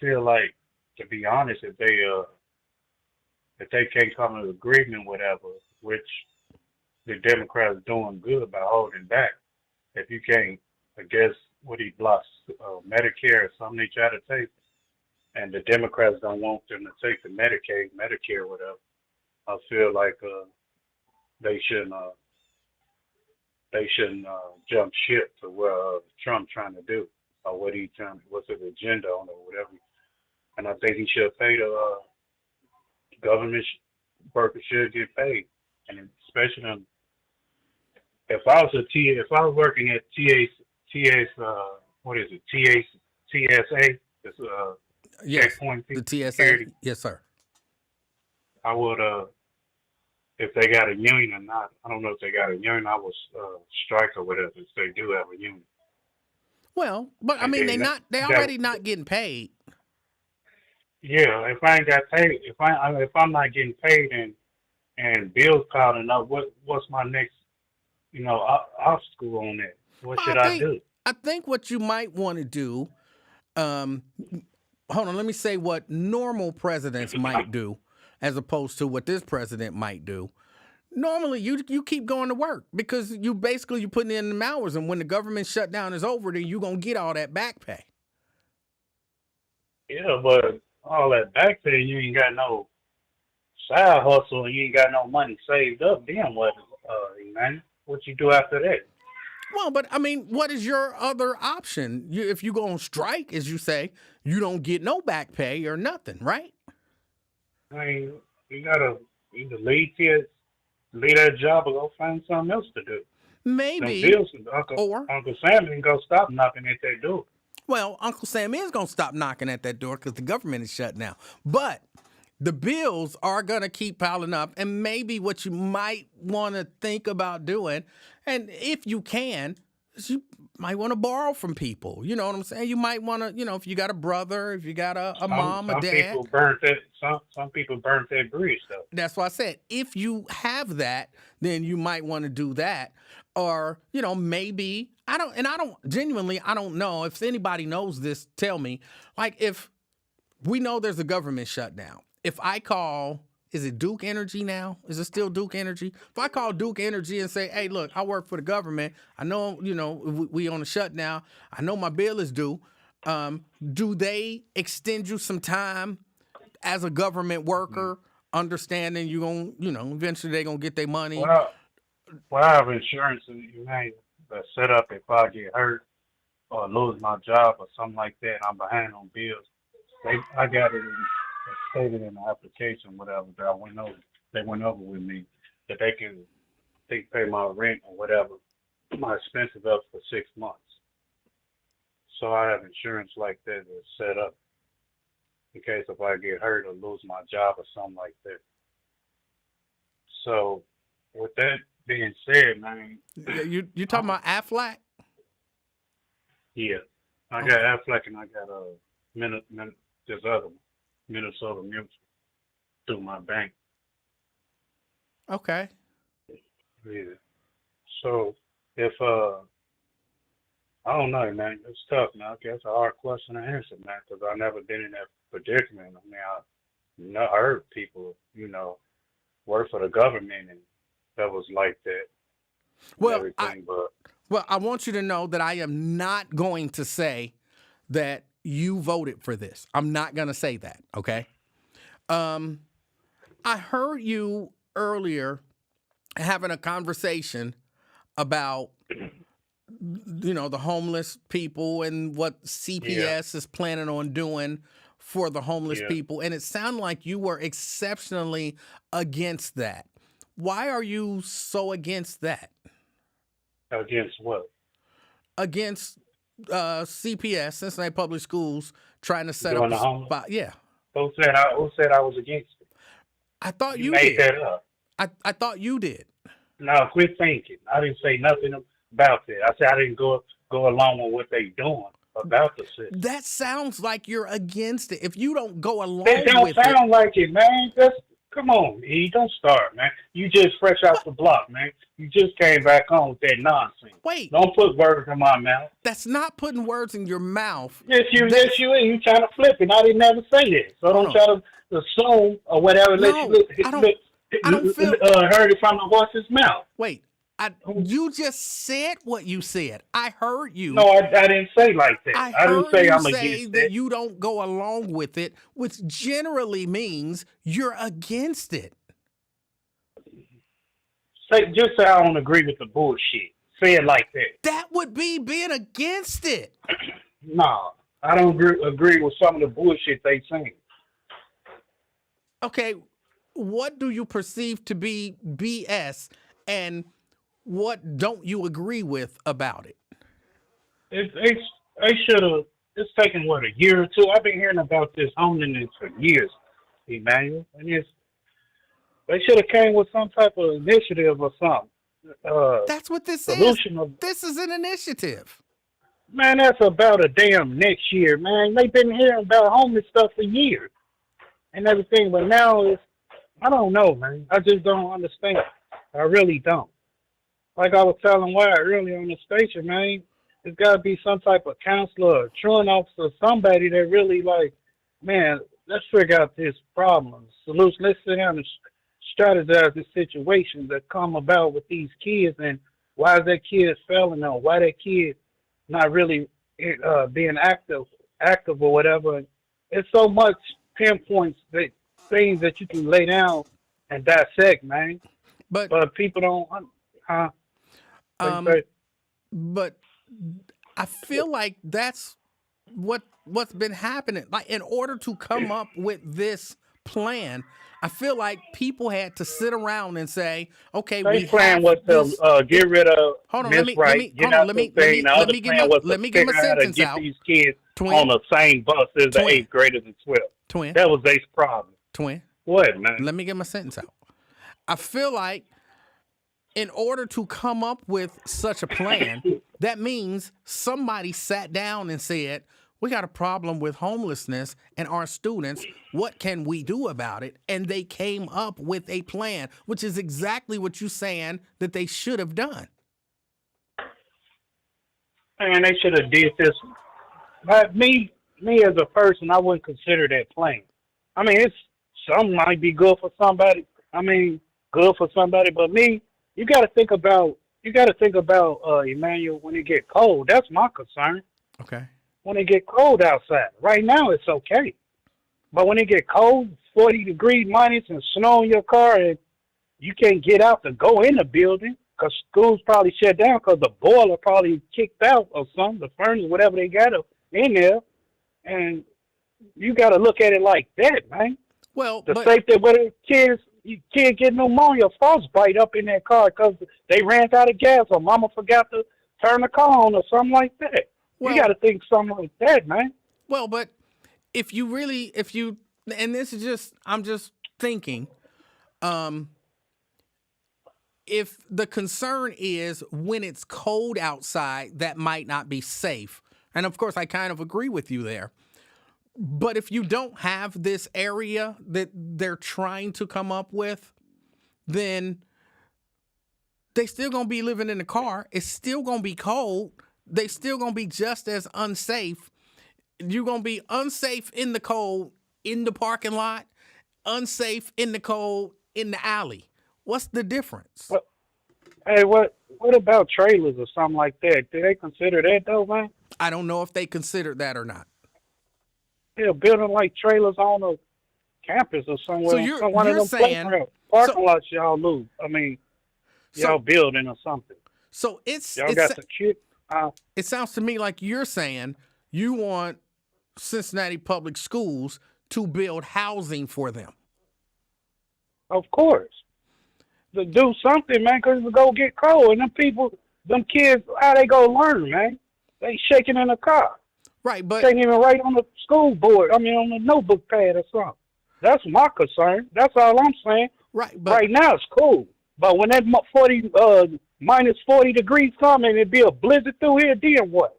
feel like, to be honest, if they can't come to an agreement, whatever, which the Democrats doing good by holding back. If you can't, I guess what he blocks Medicare or something they try to take, and the Democrats don't want them to take the Medicaid, Medicare, whatever. I feel like they shouldn't jump ship to what Trump trying to do or what's his agenda on it or whatever. And I think he should pay the government workers should get paid, and especially them. If I was working at what is it, TSA, it's yes, checkpoint the TSA. security. Yes, sir. I would, if they got a union or not. I don't know if they got a union. I would strike or whatever if they do have a union. Well, but I And mean, then they already not getting paid. yeah, if I ain't got paid, if I'm not getting paid and bills piling up, what's my next obstacle on that? What should I do? I think what you might want to do, hold on, let me say what normal presidents might do as opposed to what this president might do. Normally, you keep going to work because you putting in them hours, and when the government shutdown is over, then you going to get all that back pay. Yeah, but all that back pay, you ain't got no side hustle, and you ain't got no money saved up. Then what, man? What you do after that? Well, but I mean, what is your other option? If you go on strike, as you say, you don't get no back pay or nothing, right? I mean, you gotta either leave that job or go find something else to do. Maybe. Them bills, Uncle Sam ain't gonna stop knocking at that door. Well, Uncle Sam is going to stop knocking at that door because the government is shut down. But the bills are going to keep piling up. And maybe what you might want to think about doing, and if you can, is you might want to borrow from people. You know what I'm saying? You might want to, if you got a brother, if you got a mom, a dad. Some people burnt that bridge, though. That's why I said, if you have that, then you might want to do that. Or, maybe, I don't know. If anybody knows this, tell me. Like, if we know there's a government shutdown, if I call, is it Duke Energy now? Is it still Duke Energy? If I call Duke Energy and say, hey, look, I work for the government. I know, we on a shutdown. I know my bill is due. Do they extend you some time as a government worker, understanding you're going to, eventually they're going to get their money? Well, I have insurance, that's set up if I get hurt or lose my job or something like that. I'm behind on bills. I got it stated in the application, whatever, that they went over with me, that they pay my rent or whatever, my expenses up for 6 months. So I have insurance like that that's set up in case if I get hurt or lose my job or something like that. So with that being said, man. You talking about Aflac? Yeah. I got Aflac and I got this other one, Minnesota Mutual, through my bank. Okay. Yeah. So if I don't know, man. It's tough, man. Okay, that's a hard question to answer, man, because I've never been in that predicament. I mean, I heard people, work for the government and that was like that. Well, I want you to know that I am not going to say that you voted for this. I'm not going to say that, okay? I heard you earlier having a conversation about the homeless people and what CPS is planning on doing for the homeless people, and it sounded like you were exceptionally against that. Why are you so against that? Against what? Against CPS, Cincinnati Public Schools, trying to set Doing up the a homeless? spot. Yeah, Who said I was against it? I thought you made did. that up. I thought you did. No, quit thinking. I didn't say nothing about that. I said I didn't go along with what they doing about the system. That sounds like you're against it. If you don't go along It don't with it, sound like it, man. Come on, E. Don't start, man. You just fresh out the block, man. You just came back home with that nonsense. wait, Don't put words in my mouth. that's not putting words in your mouth. Yes, you is. You trying to flip it. I didn't never say that. So don't try to assume or whatever. No, I don't feel heard it from the horse's mouth. Wait, you just said what you said. I heard you. No, I didn't say like that. I didn't heard say you I'm say against that it. you don't go along with it, which generally means you're against it. Just say I don't agree with the bullshit. Say it like that. That would be being against it. No, I don't agree with some of the bullshit they saying. Okay, what do you perceive to be BS, and what don't you agree with about it? They should have. It's taken what, a year or two. I've been hearing about this homelessness for years, Emanuel, and they should have came with some type of initiative or something. That's what this solution is. This is an initiative. Man, that's about a damn next year, man. They've been hearing about homeless stuff for years and everything, but now I don't know, man. I just don't understand. I really don't. Like I was telling Wyatt earlier on the station, man, there's got to be some type of counselor, or truant officer, somebody that really like, man, let's figure out this problem. Solution. Let's sit down and strategize the situations that come about with these kids, and why is that kid failing on? Why that kid not really being active or whatever? It's so much pinpoints that things that you can lay down and dissect, man. But people don't. But I feel like that's what's been happening. Like, in order to come up with this plan, I feel like people had to sit around and say, "Okay, they plan was to get rid of Miss Wright. Let me get my sentence out. Get these kids Twin. On the same bus as the 8th graders and 12th. Twin. That was their problem. Twin. What, man? Let me get my sentence out. I feel like in order to come up with such a plan, that means somebody sat down and said, we got a problem with homelessness and our students. What can we do about it? And they came up with a plan, which is exactly what you're saying that they should have done. Man, they should have did this. But me as a person, I wouldn't consider that plan. I mean, some might be good for somebody. But me, you got to think about Emmanuel, when it get cold. That's my concern. Okay. When it get cold outside. Right now it's okay. But when it get cold, 40 degree minus and snow in your car, and you can't get out to go in the building because school's probably shut down because the boiler probably kicked out or something, the furnace, whatever they got in there. And you got to look at it like that, man. Well, the safety where the kids, you can't get pneumonia, frostbite up in that car because they ran out of gas or mama forgot to turn the car on or something like that. Well, you got to think something like that, man. Well, but and this is just, I'm just thinking, if the concern is when it's cold outside, that might not be safe. And of course, I kind of agree with you there. But if you don't have this area that they're trying to come up with, then they still going to be living in the car. It's still going to be cold. They still going to be just as unsafe. You're going to be unsafe in the cold in the parking lot, unsafe in the cold in the alley. What's the difference? Well, hey, what about trailers or something like that? Do they consider that though, man? I don't know if they considered that or not. Yeah, building like trailers on a campus or somewhere. So you're saying so, parking lots y'all lose. I mean, y'all building or something. So it's Y'all got the kid. it sounds to me like you're saying you want Cincinnati Public Schools to build housing for them. Of course. To do something, man, because it's go get cold. And them kids, how they go learn, man? They shaking in the car. Right, but Can't even write on the school board. I mean, on the notebook pad or something. That's my concern. That's all I'm saying. right, but Right now, it's cool. But when that minus 40 degrees come and it be a blizzard through here, then what?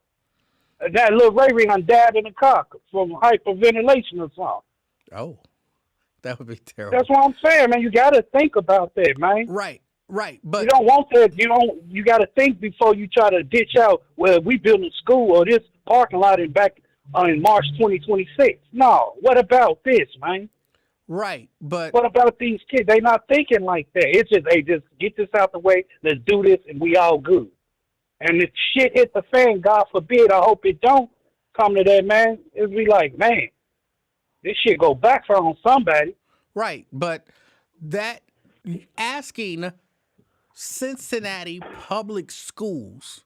That little Ray done died in the car from hyperventilation or something. oh, that would be terrible. That's what I'm saying, man. You got to think about that, man. Right, but You don't want that. You got to think before you try to ditch out. Well, we building school or this parking lot in March 2026. No. What about this, man? right, but What about these kids? They not thinking like that. It's just, hey, just get this out the way. Let's do this, and we all good. And if shit hit the fan, God forbid, I hope it don't come to that, man. It'd be like, man, this shit go backfire on somebody. right, but that asking Cincinnati Public Schools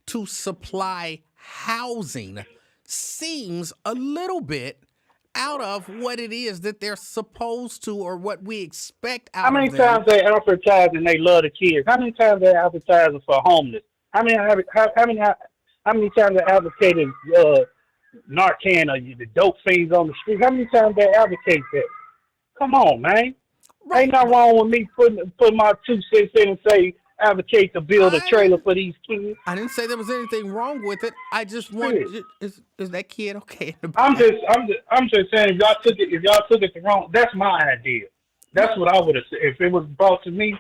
to supply housing seems a little bit out of what it is that they're supposed to or what we expect out How many of them. times they advertising they love the kids? How many times they advertising for homeless? How many times they advocated Narcan or the dope fiends on the street? How many times they advocate that? Come on, man. Right. Ain't nothing wrong with me put my 2 cents in and say advocate to build a trailer for these kids. I didn't say there was anything wrong with it. I just want is that kid okay? in the I'm back? just saying if y'all took it the wrong, that's my idea. That's what I would have said if it was brought to me,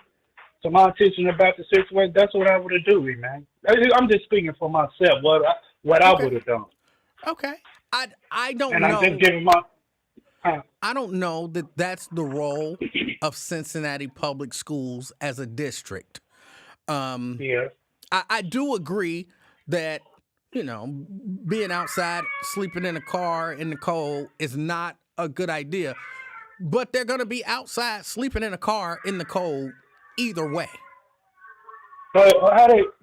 to my attention about the situation. That's what I would have done, man. I'm just speaking for myself. What I would have done. Okay. I don't And know. I'm just giving my. I don't know that that's the role of Cincinnati Public Schools as a district. Yeah. I do agree that, being outside, sleeping in a car in the cold is not a good idea. But they're going to be outside sleeping in a car in the cold either way. So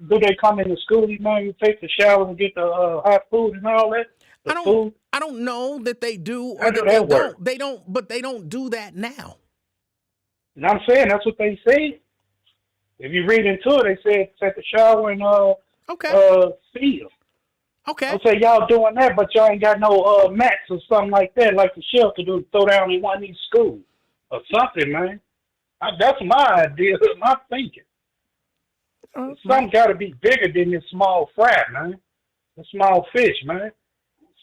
do they come into school, man? You take the shower and get the hot food and all that? I don't know that they do or How that do they that work? don't. They don't, but they don't do that now. And I'm saying that's what they say. If you read into it, they say take the shower and Okay. feed them. Okay. I'll say y'all doing that, but y'all ain't got no mats or something like that, like the shelter do, throw down in one of these schools or something, man. That's my idea, my thinking. Something got to be bigger than this small fry, man. The small fish, man.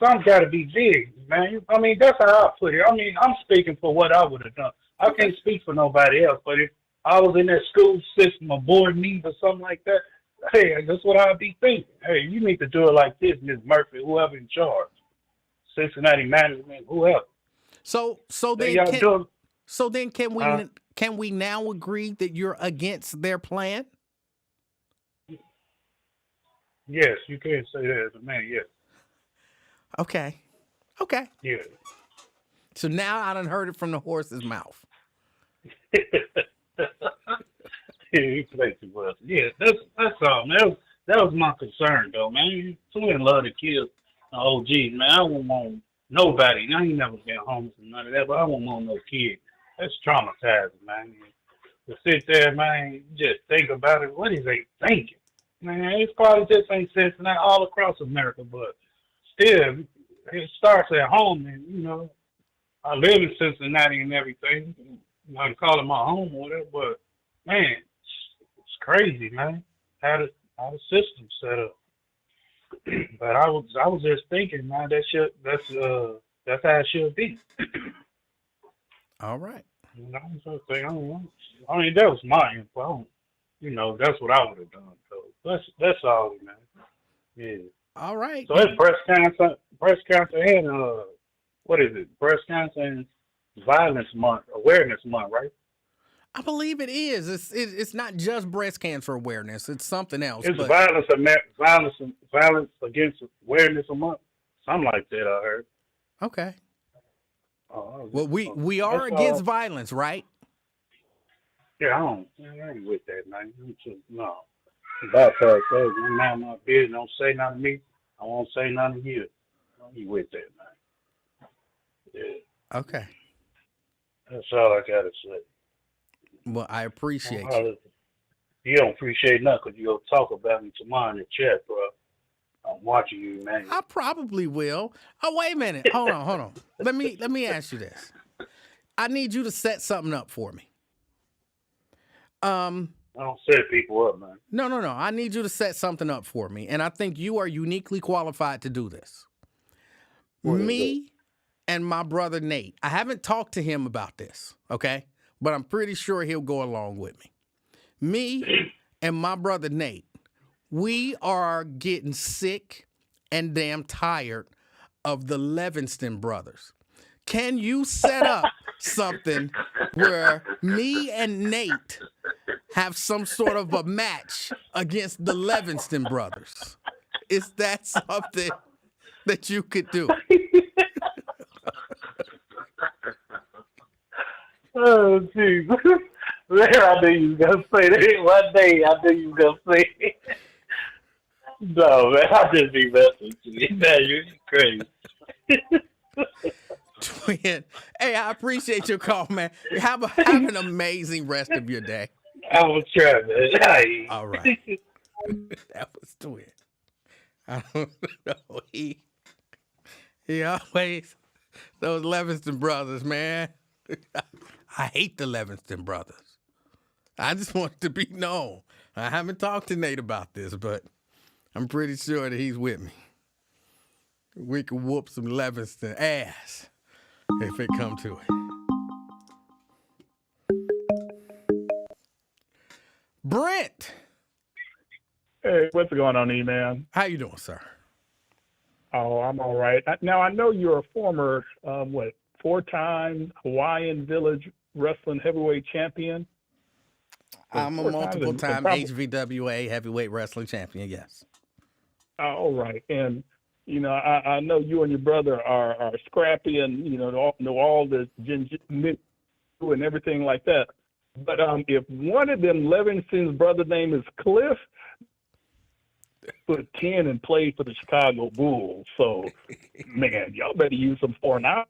Something got to be big, man. I mean, that's how I put it. I mean, I'm speaking for what I would have done. I can't speak for nobody else, but if I was in that school system or board meeting or something like that, hey, that's what I'd be thinking. Hey, you need to do it like this, Ms. Murphy, whoever in charge, Cincinnati management, whoever. So Hey, then y'all can we now agree that you're against their plan? Yes, you can say that as a man, yes. Okay. Yeah. So now I done heard it from the horse's mouth. Yeah, he played too well. Yeah, that's all, man. That was my concern, though, man. Twin love the kids. Oh, geez, man, I won't want nobody. I ain't never been homeless and none of that, but I won't want no kid. That's traumatizing, man. To sit there, man, just think about it. What is they thinking? Man, it's probably just ain't Cincinnati all across America, but still, it starts at home, and, I live in Cincinnati and everything. I can call it my home or whatever, but, man, it's crazy, man, how the system's set up. But I was just thinking, man, that's how it should be. All right. So I don't know. I mean, that was my info. That's what I would have done. So that's all, man. Yeah. All right. So it's breast cancer, and what is it? Breast cancer and violence month, awareness month, right? I believe it is. It's not just breast cancer awareness. It's something else. It's but violence against awareness month, something like that. I heard. Okay. Well, we are against violence, right? Yeah, I ain't with that, man. No. Bypass that. I'm not my business. Don't say nothing to me. I won't say nothing to you. You with that, man. Yeah, Okay. that's all I gotta say. Well, I appreciate you. You don't appreciate nothing 'cause you go talk about me tomorrow in the chat, bro. I'm watching you, man. I probably will. Oh, wait a minute. Hold on. Let me ask you this. I need you to set something up for me. I don't set people up, man. No. I need you to set something up for me, and I think you are uniquely qualified to do this. Me and my brother Nate. I haven't talked to him about this, okay? But I'm pretty sure he'll go along with me. Me and my brother Nate, we are getting sick and damn tired of the Livingston brothers. Can you set up something where me and Nate have some sort of a match against the Livingston brothers? Is that something that you could do? Oh, jeez. Man, I knew you was going to say that. One day, I knew you was going to say it. No, man, I just be messing with you. Man, you're crazy. Twin. Hey, I appreciate your call, man. Have an amazing rest of your day. I was trying, man. All right. That was Twin. I don't know. He always, those Livingston brothers, man. I hate the Livingston brothers. I just want it to be known. I haven't talked to Nate about this, but I'm pretty sure that he's with me. We can whoop some Livingston ass if it come to it. Brent. Hey, what's going on, E-Man? How you doing, sir? Oh, I'm all right. Now, I know you're a former, four-time Hawaiian Village Wrestling Heavyweight Champion. I'm a multiple-time HVWA Heavyweight Wrestling Champion, yes. All right. And, you know, I know you and your brother are scrappy and, you know all the jiu-jitsu and everything like that. But if one of them Livingston's brother name is Cliff, put 10 and played for the Chicago Bulls. So, man, y'all better use them for an hour.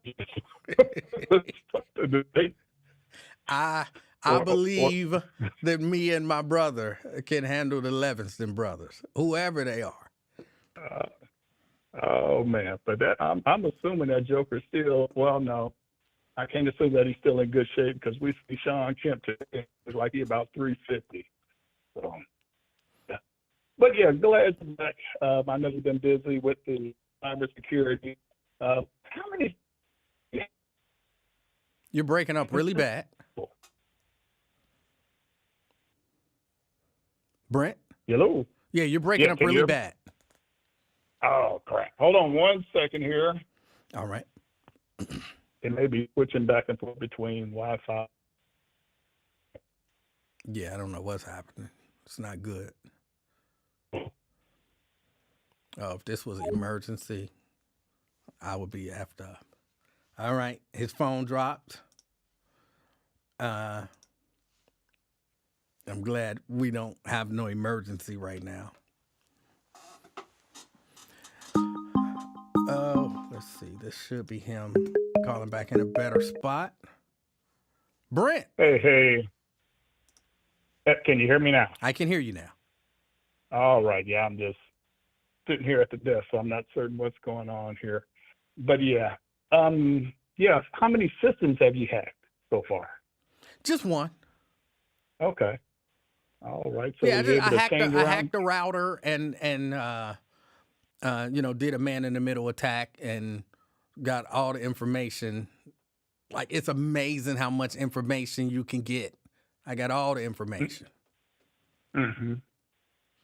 I believe that me and my brother can handle the Livingston brothers, whoever they are. Oh man, but that I'm assuming that Joker's still. Well, no, I can't assume that he's still in good shape because we see Sean Kemp today. It's like he's about 350. So, yeah. But yeah, glad you're back. I know you've been busy with the cybersecurity. How many? You're breaking up really bad. Brent? Hello? Yeah, you're breaking up really bad. Oh, crap. Hold on one second here. All right. It may be switching back and forth between Wi-Fi. Yeah, I don't know what's happening. It's not good. Oh, if this was an emergency, I would be effed up. All right. His phone dropped. I'm glad we don't have no emergency right now. Oh, let's see. This should be him calling back in a better spot. Brent. Hey. Can you hear me now? I can hear you now. All right. Yeah, I'm just sitting here at the desk, so I'm not certain what's going on here. But yeah. How many systems have you hacked so far? Just one. Okay. All right. So yeah, I hacked the router and did a man in the middle attack and got all the information. Like, it's amazing how much information you can get. I got all the information. Mm-hmm.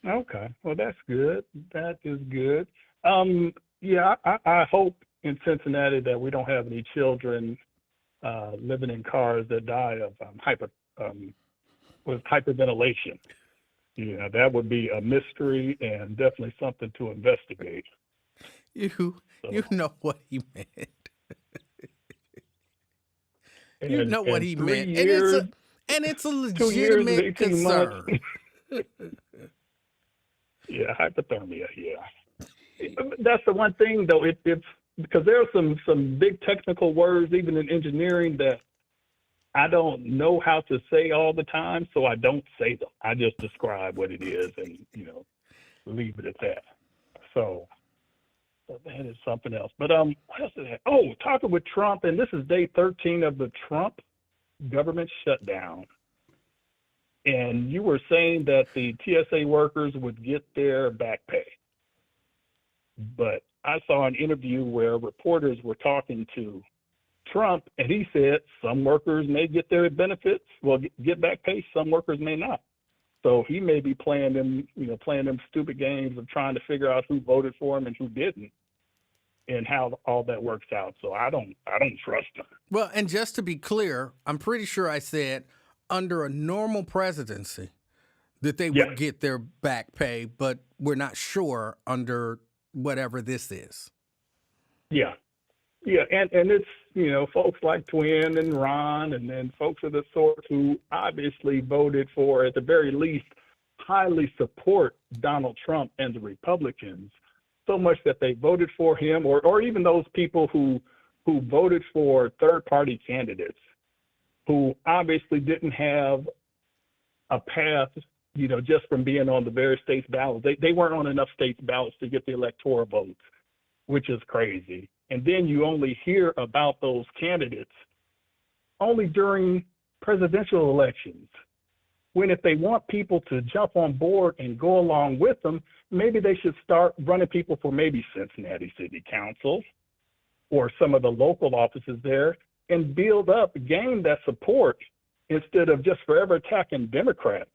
Okay. Well, that's good. That is good. I hope in Cincinnati that we don't have any children living in cars that die of hyperventilation. Yeah, that would be a mystery and definitely something to investigate. You know what he meant. You know what he meant. And it's a legitimate concern. Yeah, hypothermia. Yeah, that's the one thing though. It's because there are some big technical words even in engineering that I don't know how to say all the time, so I don't say them. I just describe what it is and leave it at that. So that is something else. But what else is that? Oh, talking with Trump, and this is day 13 of the Trump government shutdown. And you were saying that the TSA workers would get their back pay. But I saw an interview where reporters were talking to Trump, and he said some workers may get their benefits, get back pay, some workers may not. So he may be playing them stupid games of trying to figure out who voted for him and who didn't, and how all that works out. So I don't trust him. Well, and just to be clear, I'm pretty sure I said under a normal presidency that they would get their back pay, but we're not sure under whatever this is. Yeah. Yeah, and it's, folks like Twin and Ron and then folks of the sort who obviously voted for, at the very least, highly support Donald Trump and the Republicans, so much that they voted for him, or even those people who voted for third-party candidates who obviously didn't have a path, just from being on the various states' ballots. They weren't on enough states' ballots to get the electoral votes, which is crazy. And then you only hear about those candidates only during presidential elections, when if they want people to jump on board and go along with them, maybe they should start running people for maybe Cincinnati City Council or some of the local offices there and build up, gain that support instead of just forever attacking Democrats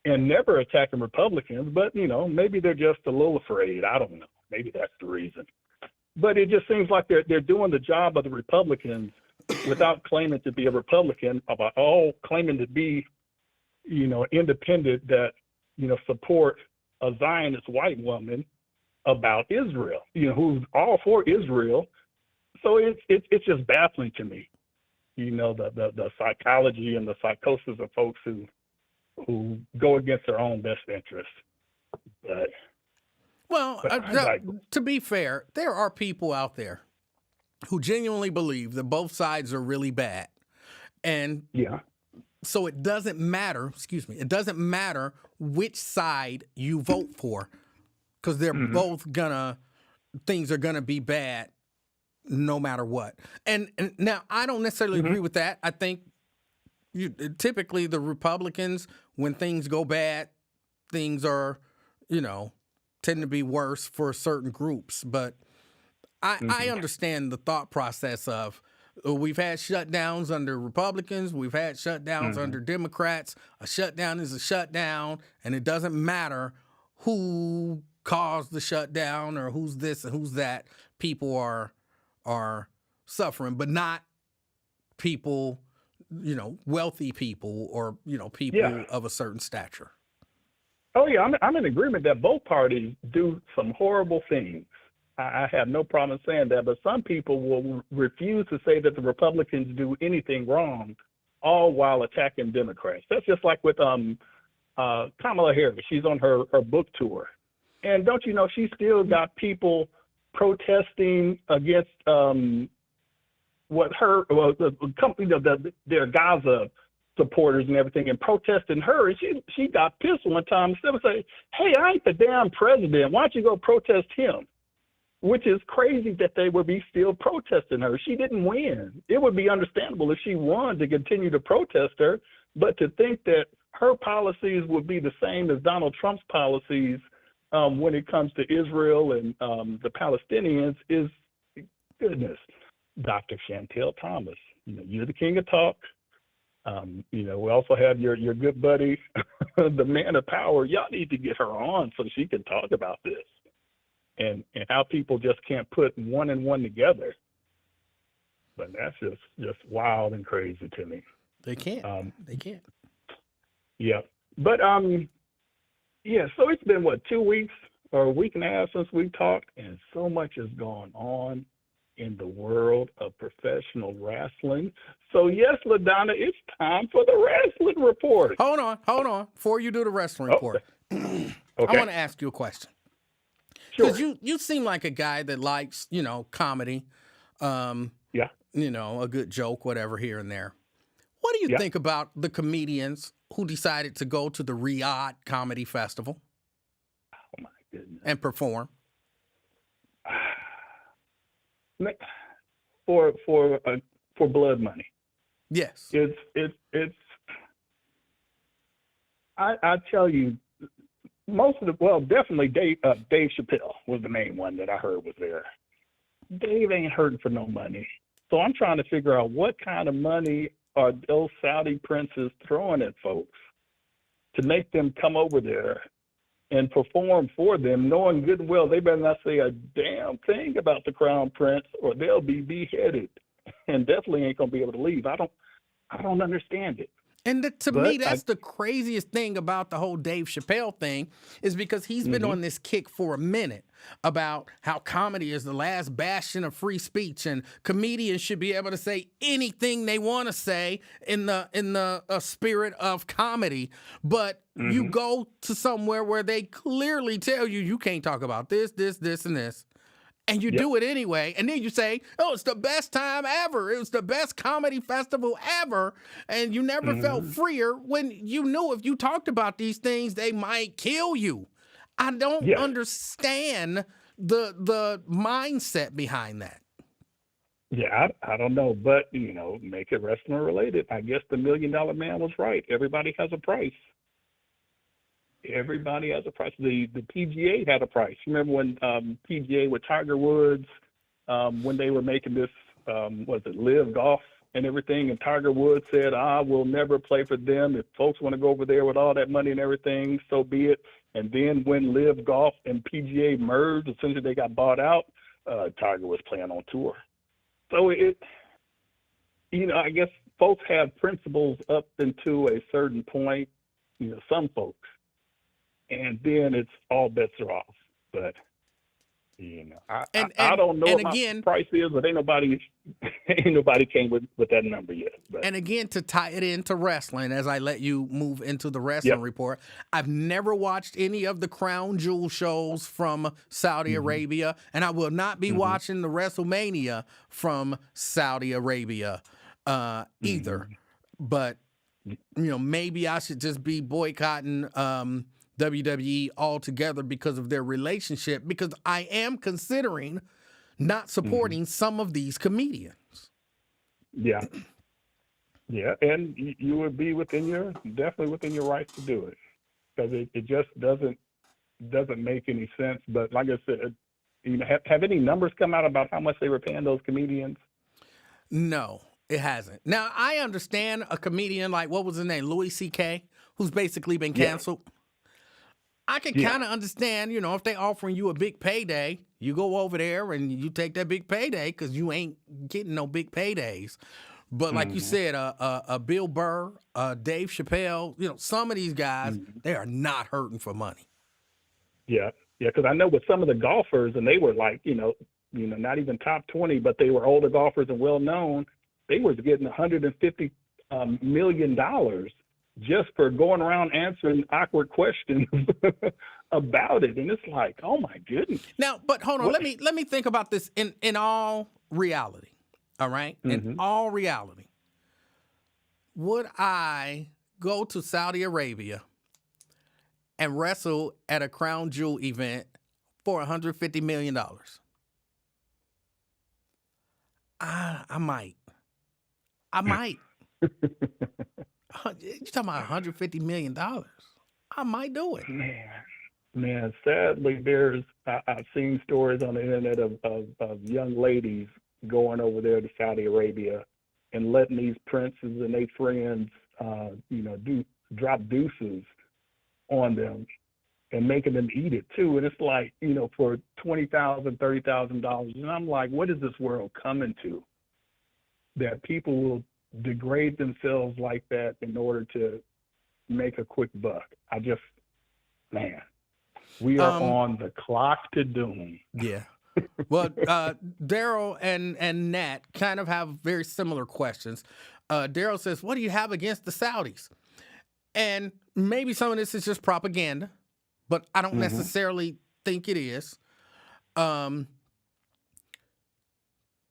and never attacking Republicans. But, maybe they're just a little afraid. I don't know. Maybe that's the reason. But it just seems like they're doing the job of the Republicans without claiming to be a Republican, about all claiming to be, independent that, support a Zionist white woman about Israel, who's all for Israel. So it's just baffling to me, the psychology and the psychosis of folks who go against their own best interests. But to be fair, there are people out there who genuinely believe that both sides are really bad. And so it doesn't matter, which side you vote for, because they're both things are gonna be bad no matter what. And now I don't necessarily agree with that. I think typically the Republicans, when things go bad, things are, tend to be worse for certain groups. But I understand the thought process of we've had shutdowns under Republicans, we've had shutdowns under Democrats. A shutdown is a shutdown, and it doesn't matter who caused the shutdown or who's this and who's that. People are suffering, but not people, wealthy people or, people of a certain stature. Oh, yeah, I'm in agreement that both parties do some horrible things. I have no problem saying that, but some people will refuse to say that the Republicans do anything wrong, all while attacking Democrats. That's just like with Kamala Harris. She's on her book tour. And don't you know, she still got people protesting against the company, their Gaza supporters and everything, and protesting her. And she got pissed one time instead of saying, hey, I ain't the damn president. Why don't you go protest him? Which is crazy that they would be still protesting her. She didn't win. It would be understandable if she won to continue to protest her, but to think that her policies would be the same as Donald Trump's policies when it comes to Israel and the Palestinians is, goodness, Dr. Chantel Thomas. You're the king of talk. We also have your good buddy, the man of power. Y'all need to get her on so she can talk about this and how people just can't put one and one together. But that's just wild and crazy to me. They can't. They can't. Yeah. But so it's been 2 weeks or a week and a half since we talked, and so much has gone on in the world of professional wrestling. So yes, LaDonna, it's time for the wrestling report. Hold on. Before you do the wrestling report, I Okay. want to ask you a question. Sure. Because you seem like a guy that likes, comedy, Yeah. a good joke, whatever, here and there. What do you Yeah. think about the comedians who decided to go to the Riyadh Comedy Festival Oh my goodness. and perform? For blood money. Yes. It's I tell you, definitely Dave Chappelle was the main one that I heard was there. Dave ain't hurting for no money. So I'm trying to figure out what kind of money are those Saudi princes throwing at folks to make them come over there and perform for them, knowing good and well they better not say a damn thing about the crown prince or they'll be beheaded and definitely ain't gonna be able to leave. I don't understand it. And to But me, that's the craziest thing about the whole Dave Chappelle thing is because he's been on this kick for a minute about how comedy is the last bastion of free speech and comedians should be able to say anything they want to say in the spirit of comedy. But you go to somewhere where they clearly tell you can't talk about this, and this. And you do it anyway. And then you say, oh, it's the best time ever. It was the best comedy festival ever. And you never felt freer when you knew if you talked about these things, they might kill you. I don't understand the mindset behind that. Yeah, I don't know. But, make it wrestling related. I guess the $1 Million Man was right. Everybody has a price. Everybody has a price. The PGA had a price. Remember when PGA with Tiger Woods, when they were making this, Live Golf and everything, and Tiger Woods said, I will never play for them. If folks want to go over there with all that money and everything, so be it. And then when Live Golf and PGA merged, as soon as they got bought out, Tiger was playing on tour. So I guess folks have principles up into a certain point, some folks. And then it's all bets are off. But I don't know what my price is, but ain't nobody came with that number yet. But. And again, to tie it into wrestling, as I let you move into the wrestling report, I've never watched any of the Crown Jewel shows from Saudi Arabia, and I will not be watching the WrestleMania from Saudi Arabia either. But maybe I should just be boycotting WWE altogether because of their relationship, because I am considering not supporting some of these comedians. Yeah. Yeah, and you would be definitely within your rights to do it, because it just doesn't make any sense. But like I said, have any numbers come out about how much they were paying those comedians? No, it hasn't. Now, I understand a comedian like, what was his name, Louis C.K., who's basically been canceled. I can kind of understand, if they offering you a big payday, you go over there and you take that big payday because you ain't getting no big paydays. But like you said, a Bill Burr, Dave Chappelle, some of these guys, they are not hurting for money. Yeah, because I know with some of the golfers, and they were like, not even top 20, but they were older golfers and well known. They was getting $150 million just for going around answering awkward questions about it. And it's like, oh my goodness. Now, but hold on, let me think about this in all reality. All right? In all reality. Would I go to Saudi Arabia and wrestle at a Crown Jewel event for $150 million? I might. You're talking about $150 million. I might do it. Man, sadly, I've seen stories on the internet of young ladies going over there to Saudi Arabia and letting these princes and their friends, drop deuces on them and making them eat it too. And it's like, for $20,000, $30,000. And I'm like, what is this world coming to? That people will degrade themselves like that in order to make a quick buck. We are on the clock to doom. Yeah. Well, Daryl and Nat kind of have very similar questions. Daryl says, what do you have against the Saudis? And maybe some of this is just propaganda. but I don't Mm-hmm. necessarily think it is. Um,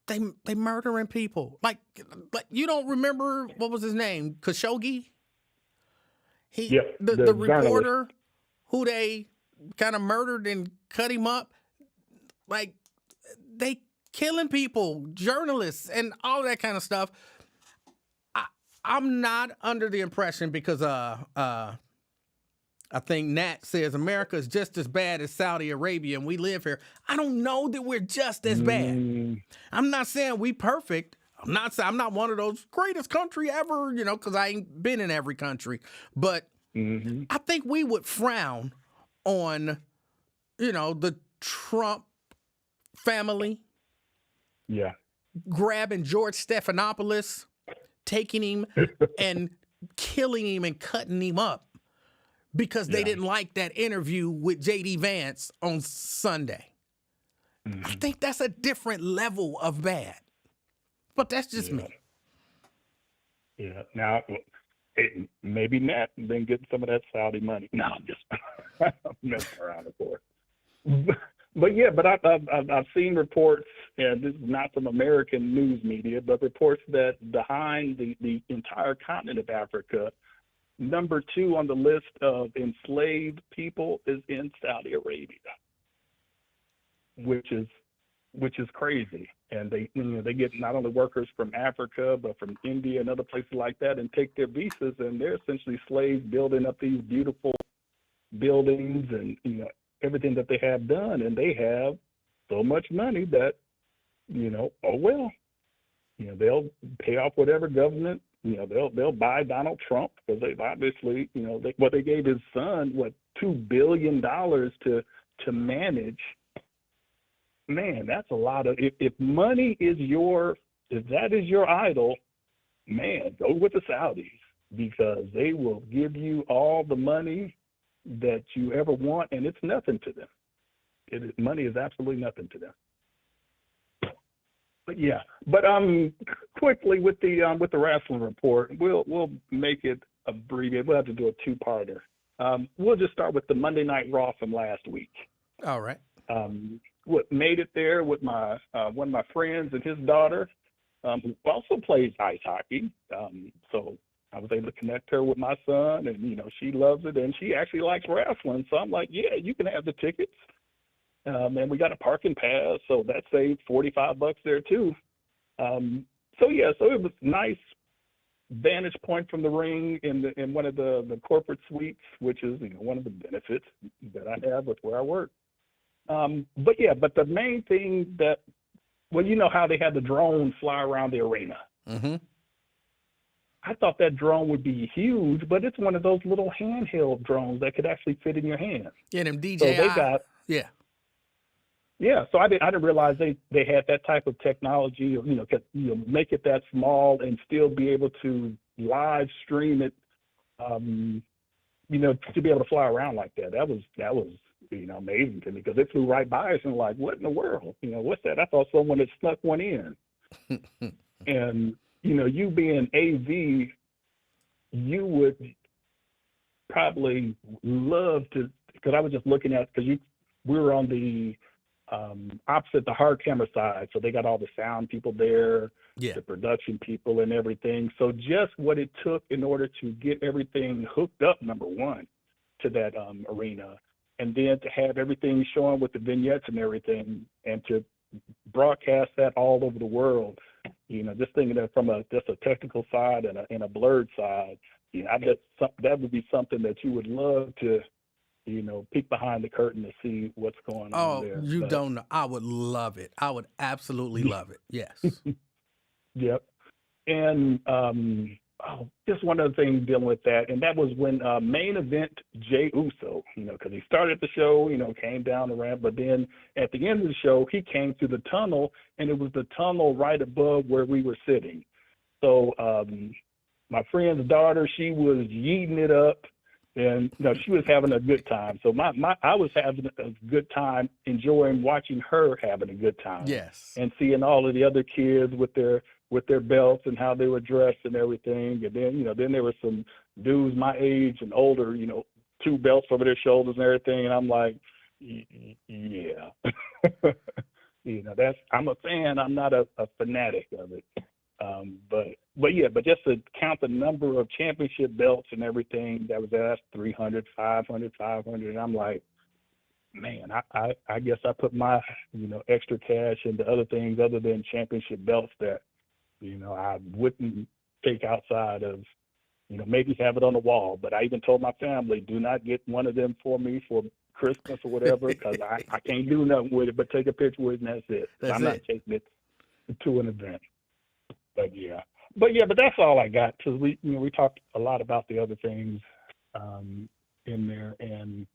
they murdering people. Like you don't remember what was his name? Khashoggi? Yep, The the journalist. reporter who they kind of murdered and cut him up. Like they killing people, journalists, and all that kind of stuff. I'm not under the impression because I think Nat says America is just as bad as Saudi Arabia and we live here. I don't know that we're just as bad. I'm not saying we perfect. I'm not one of those greatest country ever, because I ain't been in every country. But Mm-hmm. I think we would frown on, the Trump family Yeah. grabbing George Stephanopoulos, taking him and killing him and cutting him up because they didn't like that interview with J.D. Vance on Sunday. Mm-hmm. I think that's a different level of bad. But that's just me. Yeah. Now, maybe Nat been getting some of that Saudi money. No, I'm just I'm messing around, of course. But I've seen reports, and this is not from American news media, but reports that behind the entire continent of Africa, number 2 on the list of enslaved people is in Saudi Arabia, which is crazy. And they get not only workers from Africa, but from India and other places like that, and take their visas, and they're essentially slaves building up these beautiful buildings and everything that they have done, and they have so much money that they'll pay off whatever government, they'll buy Donald Trump because they obviously they gave his son $2 billion to manage. Man, that's a lot of, if money is if that is your idol, man, go with the Saudis, because they will give you all the money that you ever want, and it's nothing to them. Money is absolutely nothing to them. But yeah, quickly with the wrestling report, we'll make it abbreviated. We'll have to do a 2-parter. We'll just start with the Monday Night Raw from last week. All right. What made it there with my one of my friends and his daughter, who also plays ice hockey. So I was able to connect her with my son, and she loves it, and she actually likes wrestling. So I'm like, yeah, you can have the tickets. And we got a parking pass, so that saved $45 there too. So it was nice vantage point from the ring in one of the corporate suites, which is one of the benefits that I have with where I work. But the main thing how they had the drone fly around the arena. Mm-hmm. I thought that drone would be huge, but it's one of those little handheld drones that could actually fit in your hand. Yeah, them DJI. So they got, so I didn't realize they had that type of technology, make it that small and still be able to live stream it, to be able to fly around like that. That was amazing to me, because it flew right by us and like, what in the world? What's that? I thought someone had snuck one in. And, you being AV, you would probably love to, because I was just looking at, because we were on the opposite the hard camera side, so they got all the sound people there, the production people and everything. So just what it took in order to get everything hooked up, number one, to that arena, and then to have everything showing with the vignettes and everything, and to broadcast that all over the world. Just thinking that from just a technical side and a blurred side, that would be something that you would love to, peek behind the curtain to see what's going on there. Oh, you don't know. I would love it. I would absolutely love it. Yes. Yep. And just one other thing dealing with that, and that was when main event Jey Uso, because he started the show, came down the ramp, but then at the end of the show, he came through the tunnel, and it was the tunnel right above where we were sitting. So my friend's daughter, she was yeeting it up, and she was having a good time. So I was having a good time, enjoying watching her having a good time. Yes. And seeing all of the other kids with their belts and how they were dressed and everything. And then, then there were some dudes my age and older, 2 belts over their shoulders and everything, and I'm like, yeah. I'm a fan. I'm not a fanatic of it. But just to count the number of championship belts and everything that was asked, 300, 500, 500, and I'm like, man, I guess I put my, extra cash into other things other than championship belts that, I wouldn't take outside of, maybe have it on the wall. But I even told my family, do not get one of them for me for Christmas or whatever, because I can't do nothing with it but take a picture with it, and that's it. I'm not taking it to an event. But that's all I got, because we talked a lot about the other things in there, and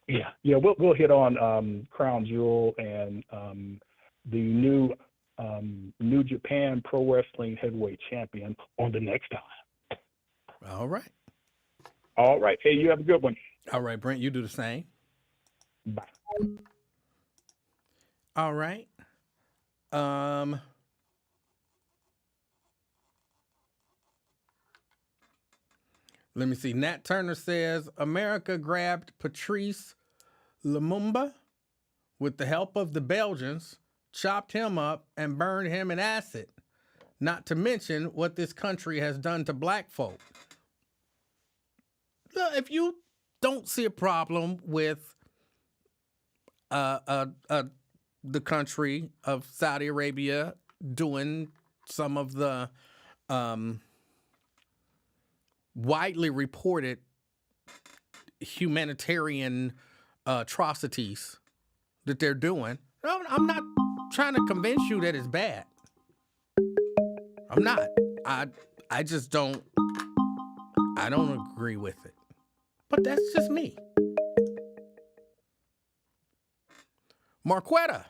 we'll hit on Crown Jewel and the new New Japan Pro Wrestling Heavyweight Champion on the next time. All right. Hey, you have a good one. All right, Brent, you do the same. Bye. All right. Let me see. Nat Turner says America grabbed Patrice Lumumba with the help of the Belgians, chopped him up, and burned him in acid. Not to mention what this country has done to black folk. If you don't see a problem with the country of Saudi Arabia doing some of the widely reported humanitarian atrocities that they're doing, I'm not trying to convince you that it's bad. I'm not. I just don't. I don't agree with it. But that's just me. Marquetta.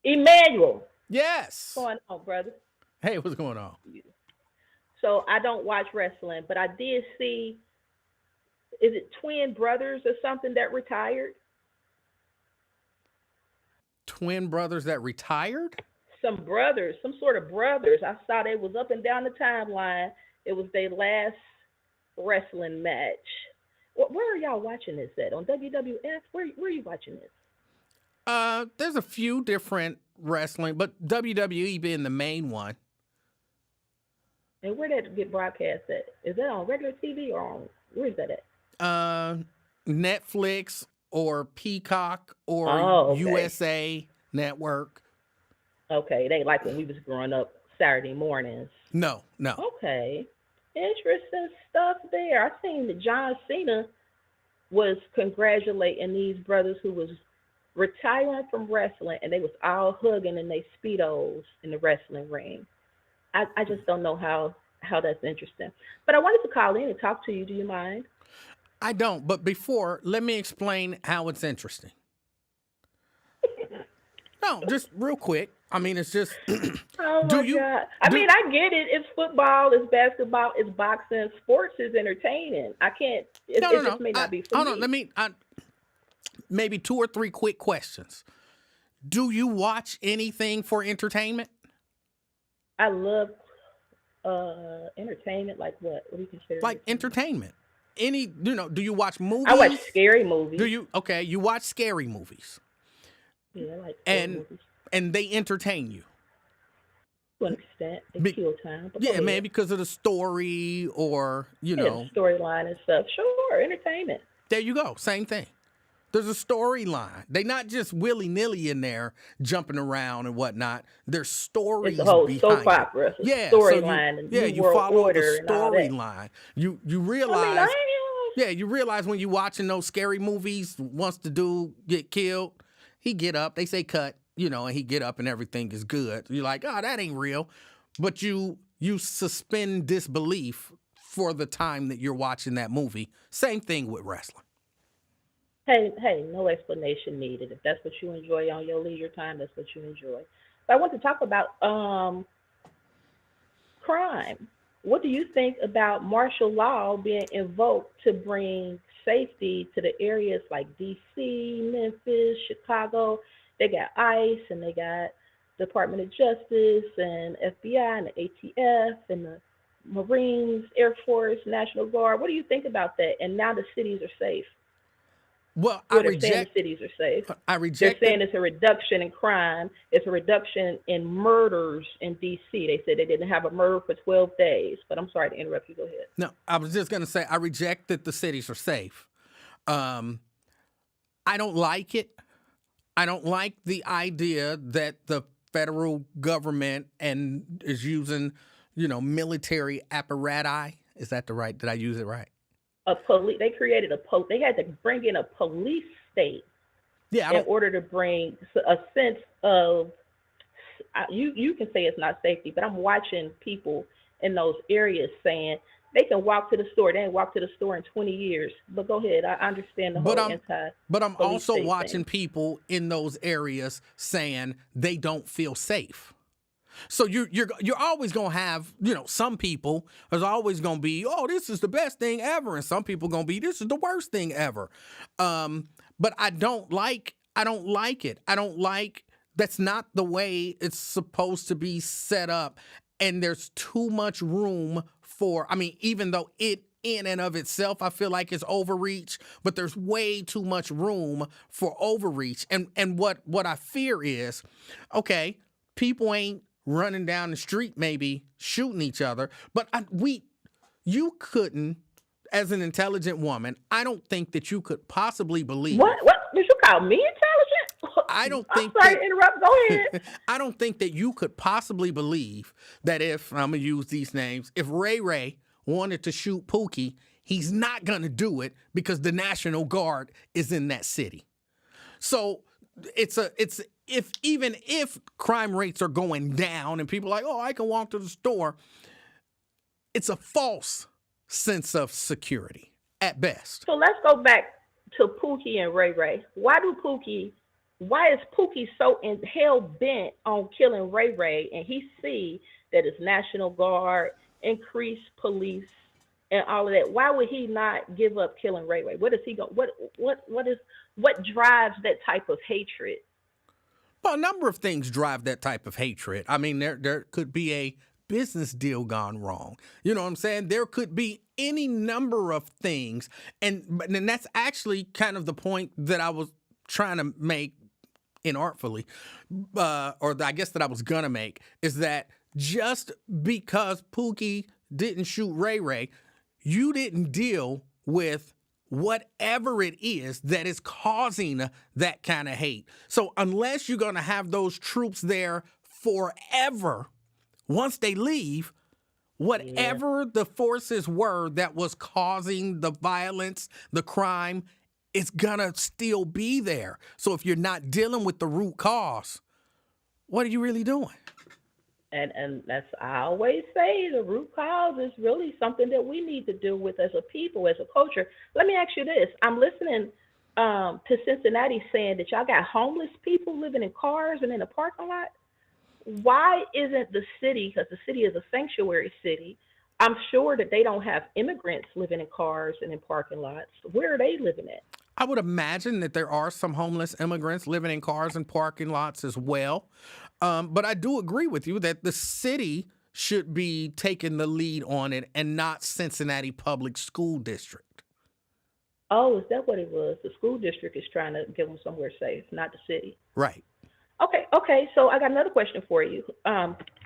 Emanuel. Yes. What's going on, brother? Hey, what's going on? So I don't watch wrestling, but I did see, is it twin brothers or something that retired? Twin brothers that retired? Some brothers, some sort of brothers. I saw they was up and down the timeline. It was their last wrestling match. Where are y'all watching this at? On WWF? Where are you watching this? There's a few different wrestling, but WWE being the main one. And where did it get broadcast at? Is that on regular TV or on, where is that at? Netflix or Peacock or okay. USA Network. Okay, it ain't like when we was growing up Saturday mornings. No. Okay. Interesting stuff there. I seen that John Cena was congratulating these brothers who was retiring from wrestling, and they was all hugging in their Speedos in the wrestling ring. I just don't know how that's interesting. But I wanted to call in and talk to you. Do you mind? I don't, but before, let me explain how it's interesting. No, just real quick. I mean, it's just. Oh my God! I mean, I get it. It's football. It's basketball. It's boxing. Sports is entertaining. I can't. It just may not be for me. Hold on. Let me. Maybe 2 or 3 quick questions. Do you watch anything for entertainment? I love entertainment. Like what? What do you consider? Like entertainment. Do you watch movies? I watch scary movies. Do you? Okay, you watch scary movies. Yeah, I like scary movies. And they entertain you. To an extent, they kill time. Yeah, maybe because of the story or, the storyline and stuff. Sure, entertainment. There you go. Same thing. There's a storyline. They're not just willy-nilly in there jumping around and whatnot. There's stories behind it. It's a whole soap opera. Yeah, storyline. So you follow the storyline. You realize. You realize when you're watching those scary movies, once the dude get killed, he get up, they say cut, and he get up and everything is good. You're like, oh, that ain't real. But you suspend disbelief for the time that you're watching that movie. Same thing with wrestling. Hey, no explanation needed. If that's what you enjoy on your leisure time, that's what you enjoy. But I want to talk about crime. What do you think about martial law being invoked to bring safety to the areas like D.C., Memphis, Chicago? They got ICE and they got Department of Justice and FBI and the ATF and the Marines, Air Force, National Guard. What do you think about that? And now the cities are safe. Well, Well, they're saying the cities are safe. I They're reject saying it. it's a reduction in crime. It's a reduction in murders in D.C. They said they didn't have a murder for 12 days. But I'm sorry to interrupt you. Go ahead. No, I was just gonna say I reject that the cities are safe. Um, I don't like it. I don't like the idea that the federal government and is using, military apparatus. Is that the right? Did I use it right? They created they had to bring in a police state Yeah, I in don't. order to bring a sense of you can say it's not safety, but I'm watching people in those areas saying they can walk to the store. They ain't walked to the store in 20 years. But go ahead. I understand the But whole I'm anti-police also state watching thing. people in those areas saying they don't feel safe. So you're always gonna have, some people. There's always gonna be, oh, this is the best thing ever, and some people gonna be, this is the worst thing ever. But I don't like it. I don't like that's not the way it's supposed to be set up, and there's too much room for. I mean, even though it in and of itself, I feel like it's overreach, but there's way too much room for overreach. And what I fear is, okay, people ain't running down the street, maybe shooting each other. But you couldn't, as an intelligent woman, I don't think that you could possibly believe. What did you call me intelligent? I don't I'm think sorry that, to interrupt. Go ahead. I don't think that you could possibly believe that if, I'm going to use these names, if Ray Ray wanted to shoot Pookie, he's not going to do it because the National Guard is in that city. So even if crime rates are going down and people are like, oh, I can walk to the store, it's a false sense of security at best. So let's go back to Pookie and Ray Ray. Why is Pookie so hell bent on killing Ray Ray, and he see that it's National Guard, increased police, and all of that? Why would he not give up killing Ray Ray? What is he going? What drives that type of hatred? Well, a number of things drive that type of hatred. I mean, there could be a business deal gone wrong. You know what I'm saying? There could be any number of things, and that's actually kind of the point that I was trying to make inartfully, or I guess that I was gonna make, is that just because Pookie didn't shoot Ray Ray, you didn't deal with whatever it is that is causing that kind of hate. So unless you're going to have those troops there forever, once they leave, whatever the forces were that was causing the violence, the crime, it's going to still be there. So if you're not dealing with the root cause, what are you really doing? And that's, I always say, the root cause is really something that we need to deal with as a people, as a culture. Let me ask you this. I'm listening to Cincinnati saying that y'all got homeless people living in cars and in a parking lot. Why isn't the city, because the city is a sanctuary city, I'm sure that they don't have immigrants living in cars and in parking lots. Where are they living at? I would imagine that there are some homeless immigrants living in cars and parking lots as well. But I do agree with you that the city should be taking the lead on it and not Cincinnati Public School District. Oh, is that what it was? The school district is trying to give them somewhere safe, not the city. Right. Okay. So I got another question for you.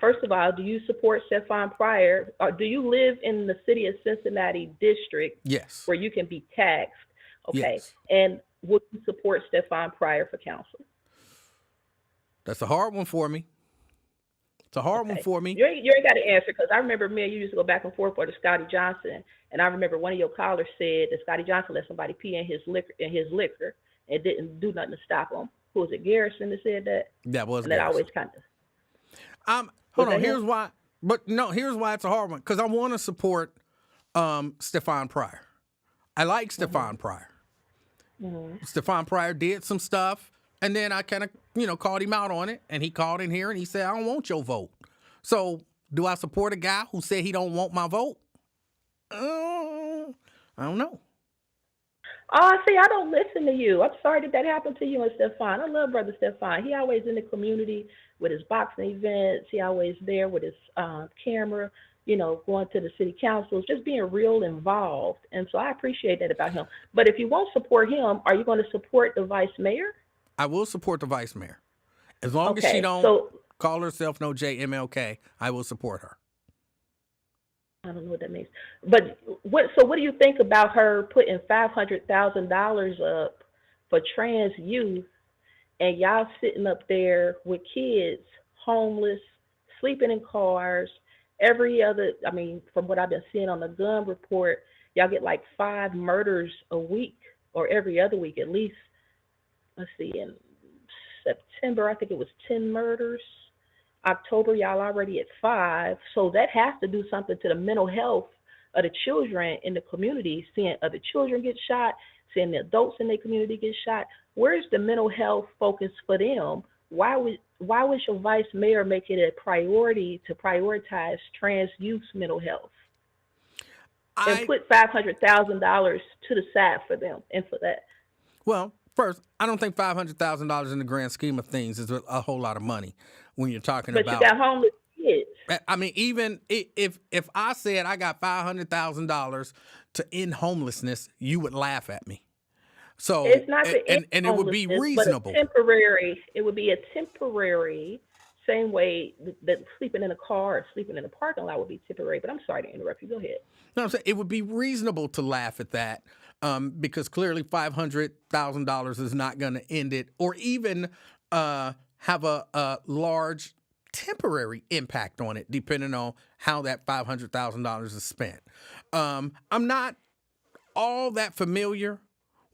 First of all, do you support Stephen Pryor? Or do you live in the city of Cincinnati district? Yes. Where you can be taxed? Okay. Yes. And would you support Stephen Pryor for council? That's a hard one for me. It's a hard one for me. You ain't got to answer, because I remember me and you used to go back and forth for the Scotty Johnson, and I remember one of your callers said that Scotty Johnson let somebody pee in his liquor and didn't do nothing to stop him. Who was it, Garrison, that said that? That was. And that always kind of. Hold on. Here's why. But no, here's why it's a hard one. Because I want to support Stephen Pryor. I like Stephen Pryor. Mm-hmm. Stephen Pryor did some stuff. And then I kind of, called him out on it, and he called in here and he said, I don't want your vote. So do I support a guy who said he don't want my vote? I don't know. Oh, see, I don't listen to you. I'm sorry that happened to you and Stephen. I love Brother Stephen. He always in the community with his boxing events. He always there with his camera, going to the city councils, just being real involved. And so I appreciate that about him. But if you won't support him, are you going to support the vice mayor? I will support the vice mayor. As long as she Okay, don't so call herself no JMLK, I will support her. I don't know what that means. But what do you think about her putting $500,000 up for trans youth, and y'all sitting up there with kids, homeless, sleeping in cars, from what I've been seeing on the gun report, y'all get like 5 murders a week or every other week at least. Let's see, in September, I think it was 10 murders. October, y'all already at 5. So that has to do something to the mental health of the children in the community, seeing other children get shot, seeing the adults in their community get shot. Where's the mental health focus for them? Why would your vice mayor make it a priority to prioritize trans youth's mental health and put $500,000 to the side for them and for that? Well, first, I don't think $500,000 in the grand scheme of things is a whole lot of money when you're talking about. But you got homeless kids. I mean, even if I said I got $500,000 to end homelessness, you would laugh at me. So it's not to end and it would be reasonable. But temporary. It would be a temporary, same way that sleeping in a car or sleeping in a parking lot would be temporary. But I'm sorry to interrupt you. Go ahead. No, I'm saying it would be reasonable to laugh at that. Because clearly $500,000 is not going to end it or even have a large temporary impact on it, depending on how that $500,000 is spent. I'm not all that familiar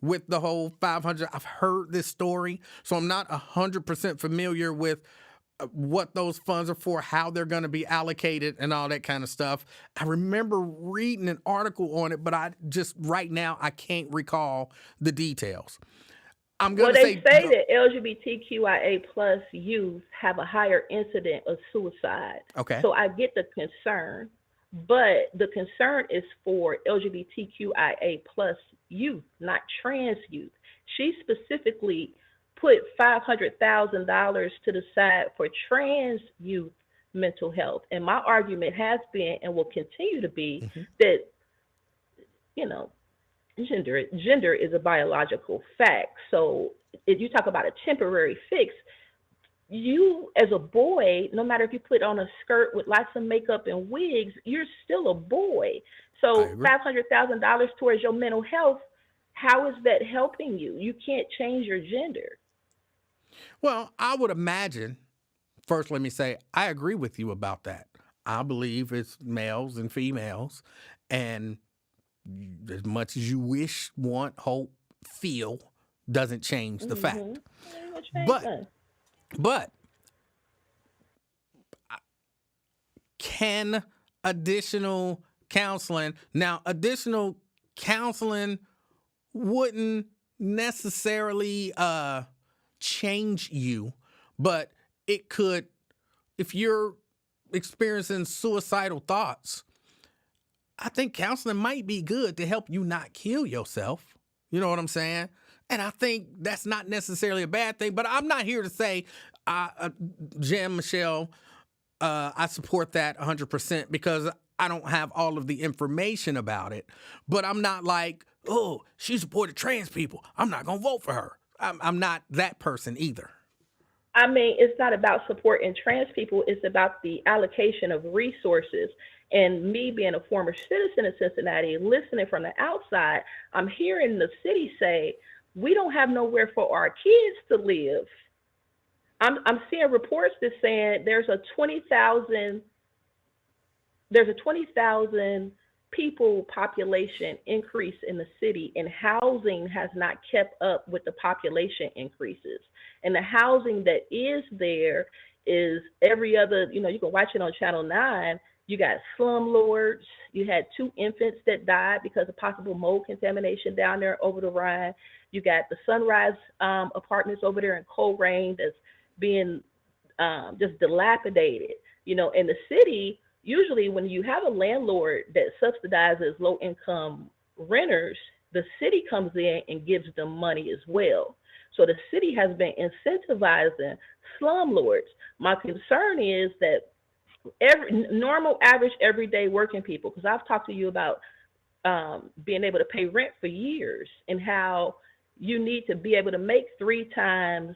with the whole 500. I've heard this story, so I'm not 100% familiar with what those funds are for, how they're going to be allocated and all that kind of stuff. I remember reading an article on it, but right now I can't recall the details. They say that LGBTQIA plus youth have a higher incident of suicide. Okay. So I get the concern, but the concern is for LGBTQIA plus youth, not trans youth. She specifically put $500,000 to the side for trans youth mental health. And my argument has been and will continue to be that, gender is a biological fact. So if you talk about a temporary fix, you as a boy, no matter if you put on a skirt with lots of makeup and wigs, you're still a boy. So $500,000 towards your mental health, how is that helping you? You can't change your gender. Well, I would imagine, first let me say, I agree with you about that. I believe it's males and females, and as much as you wish, want, hope, feel, doesn't change the fact. But can additional counseling wouldn't necessarily change you, but it could, if you're experiencing suicidal thoughts, I think counseling might be good to help you not kill yourself. You know what I'm saying? And I think that's not necessarily a bad thing, but I'm not here to say, Jen, Michelle, I support that 100% because I don't have all of the information about it, but I'm not like, oh, she supported trans people, I'm not going to vote for her. I'm not that person either. I mean, it's not about supporting trans people. It's about the allocation of resources. And me being a former citizen of Cincinnati, listening from the outside, I'm hearing the city say, we don't have nowhere for our kids to live. I'm seeing reports that saying there's a 20,000 people population increase in the city, and housing has not kept up with the population increases. And the housing that is there is every other, you can watch it on Channel 9. You got slumlords. You had 2 infants that died because of possible mold contamination down there over the Rhine. You got the Sunrise apartments over there in Coleraine that's being just dilapidated. In the city, usually when you have a landlord that subsidizes low-income renters, the city comes in and gives them money as well. So the city has been incentivizing slumlords. My concern is that normal, average, everyday working people. Because I've talked to you about being able to pay rent for years and how you need to be able to make 3 times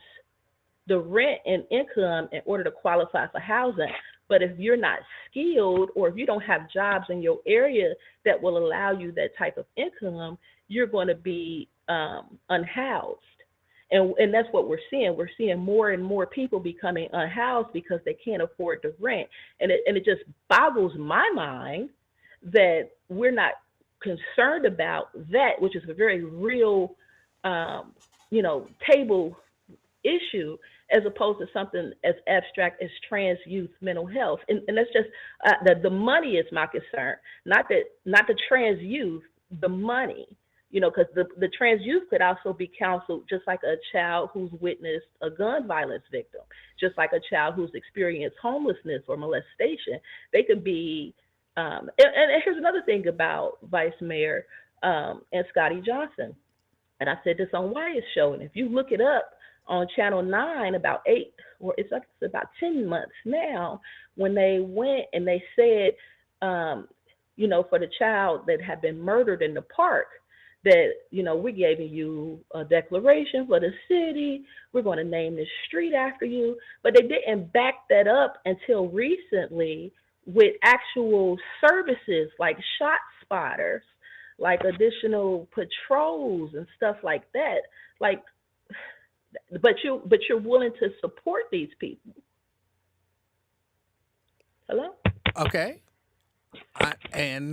the rent and income in order to qualify for housing. But if you're not skilled or if you don't have jobs in your area that will allow you that type of income, you're going to be unhoused. And that's what we're seeing. We're seeing more and more people becoming unhoused because they can't afford the rent. And it just boggles my mind that we're not concerned about that, which is a very real, table issue, as opposed to something as abstract as trans youth mental health. And that's just the money is my concern, not the trans youth, the money. Because the trans youth could also be counseled just like a child who's witnessed a gun violence victim, just like a child who's experienced homelessness or molestation. They could be, and here's another thing about Vice Mayor and Scotty Johnson. And I said this on Wyatt's show, and if you look it up on Channel 9 about 10 months now, when they went and they said, for the child that had been murdered in the park, that, we're giving you a declaration for the city. We're going to name this street after you. But they didn't back that up until recently with actual services like shot spotters, like additional patrols and stuff like that. But you're willing to support these people. Hello? Okay. I'm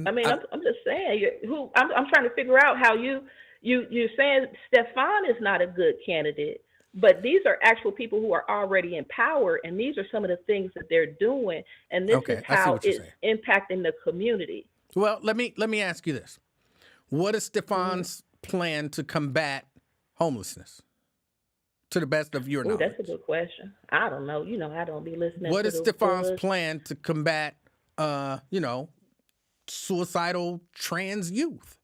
just saying. I'm trying to figure out how you're saying Stefan is not a good candidate, but these are actual people who are already in power, and these are some of the things that they're doing, and this is how it's impacting the community. Well, let me ask you this: what is Stefan's plan to combat homelessness? To the best of your knowledge. That's a good question. I don't know. I don't be listening. What is Stefan's plan to combat, suicidal trans youth?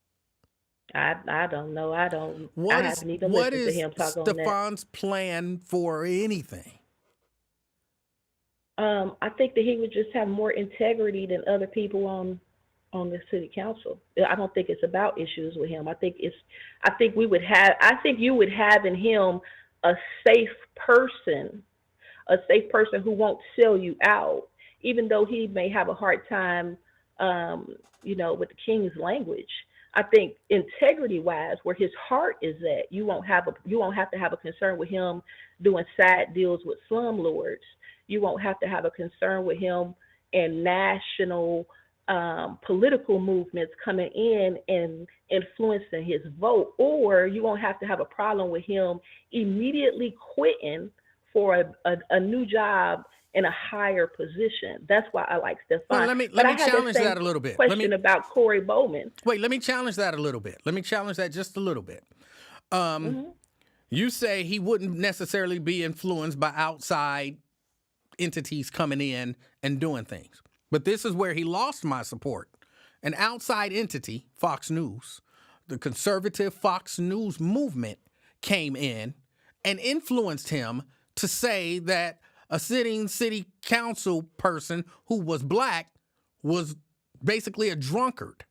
I don't know. I haven't even what listened to him talk on that. What is Stefan's plan for anything? I think that he would just have more integrity than other people on the city council. I don't think it's about issues with him. I think you would have in him a safe person who won't sell you out, even though he may have a hard time, with the king's language. I think integrity-wise, where his heart is at, you won't have to have a concern with him doing side deals with slumlords. You won't have to have a concern with him and national political movements coming in and influencing his vote, or you won't have to have a problem with him immediately quitting for a new job in a higher position. That's why I like Stefan. Well, let me challenge that a little bit. Question about Corey Bowman. Wait, let me challenge that a little bit. Let me challenge that just a little bit. You say he wouldn't necessarily be influenced by outside entities coming in and doing things. But this is where he lost my support. An outside entity, Fox News, the conservative Fox News movement, came in and influenced him to say that a sitting city council person who was black was basically a drunkard.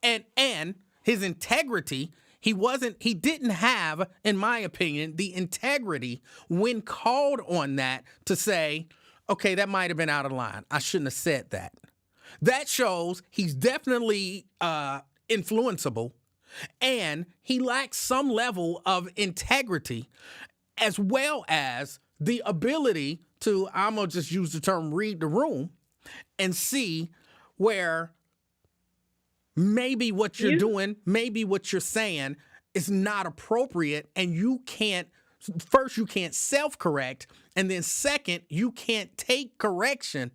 And his integrity, he didn't have, in my opinion, the integrity when called on that to say, okay, that might have been out of line. I shouldn't have said that. That shows he's definitely influenceable, and he lacks some level of integrity, as well as the ability to, I'm going to just use the term, read the room and see where maybe what you're doing, maybe what you're saying is not appropriate, and you can't self-correct, and then second, you can't take correction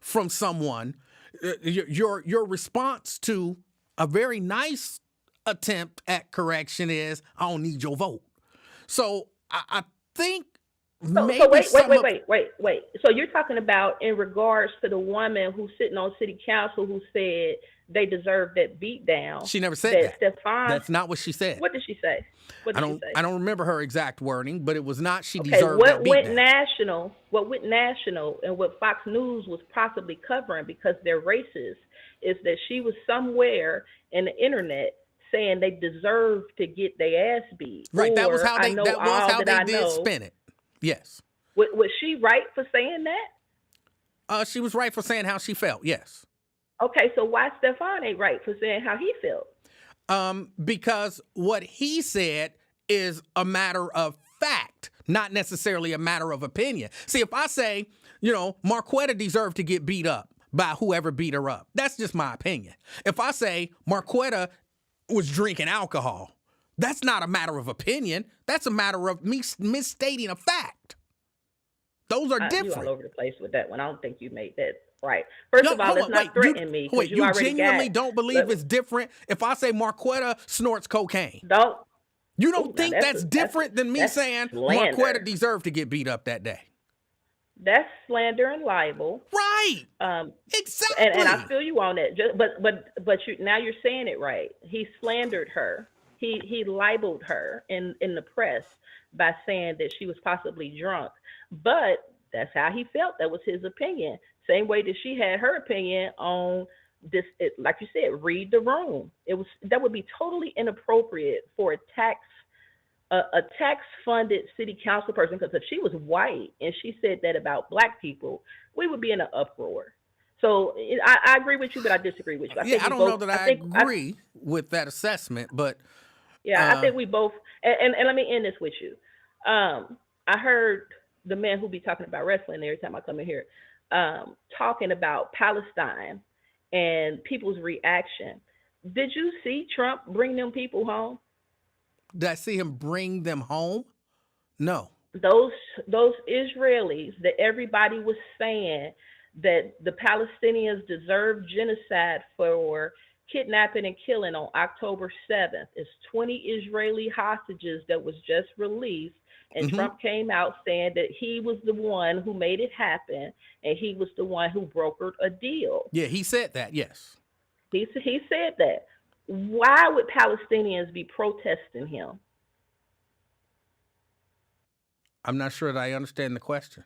from someone. Your response to a very nice attempt at correction is, I don't need your vote. So I think So maybe some of wait. So you're talking about in regards to the woman who's sitting on city council who said they deserve that beat down. she never said That that. Stefan, That's not what she said. what did she say? What I did she don't say? I don't remember her exact wording, but it was not she Okay, deserved that what beat went down. national? What went national, and what Fox News was possibly covering because they're racist, is that she was somewhere in the internet saying they deserve to get their ass beat, Right. or I know That was all how that they I did know. spin it. Yes. Was she right for saying that? She was right for saying how she felt. Yes. Okay, so why Stefan ain't right for saying how he felt? Because what he said is a matter of fact, not necessarily a matter of opinion. See, if I say, Marquetta deserved to get beat up by whoever beat her up, that's just my opinion. If I say Marquetta was drinking alcohol, that's not a matter of opinion. That's a matter of me misstating a fact. Those are different. You all over the place with that one. I don't think you made that right. First of all, let's not threaten me because you already genuinely got. don't believe it's different if I say Marquetta snorts cocaine? You don't think that's different than me saying slander. Marquetta deserved to get beat up that day? That's slander and libel. Right. Exactly. And I feel you on that. But now you're saying it right. He slandered her. He libeled her in the press by saying that she was possibly drunk. But that's how he felt. That was his opinion. Same way that she had her opinion on this. Like you said, read the room. That would be totally inappropriate for a tax-funded city council person, because if she was white and she said that about black people, we would be in an uproar. So I agree with you, but I disagree with you. I don't know that I agree with that assessment, but I think we both. And let me end this with you. I heard the man who be talking about wrestling every time I come in here, talking about Palestine and people's reaction. Did you see Trump bring them people home? Did I see him bring them home? No. Those Israelis that everybody was saying that the Palestinians deserve genocide for kidnapping and killing on October 7th. It's 20 Israeli hostages that was just released, and Trump came out saying that he was the one who made it happen, and he was the one who brokered a deal. Yeah, he said that, yes. He said that. Why would Palestinians be protesting him? I'm not sure that I understand the question.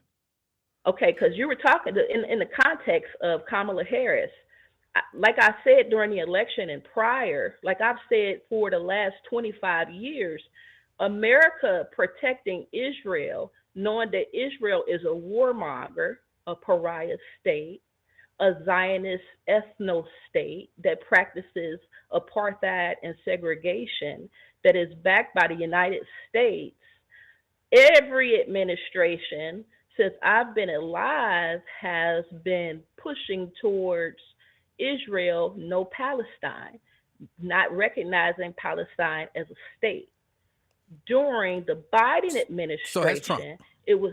Okay, because you were talking in the context of Kamala Harris. Like I said during the election and prior, like I've said for the last 25 years, America protecting Israel, knowing that Israel is a warmonger, a pariah state, a Zionist ethno state that practices apartheid and segregation, that is backed by the United States. Every administration since I've been alive has been pushing towards Israel, no Palestine, not recognizing Palestine as a state. During the Biden administration, it was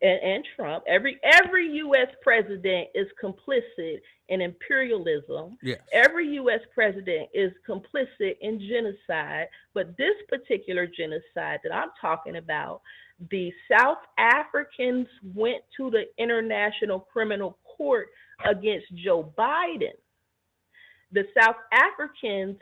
and Trump. Every U.S. president is complicit in imperialism. Yes. Every U.S. president is complicit in genocide. But this particular genocide that I'm talking about, the South Africans went to the International Criminal Court against Joe Biden. The South Africans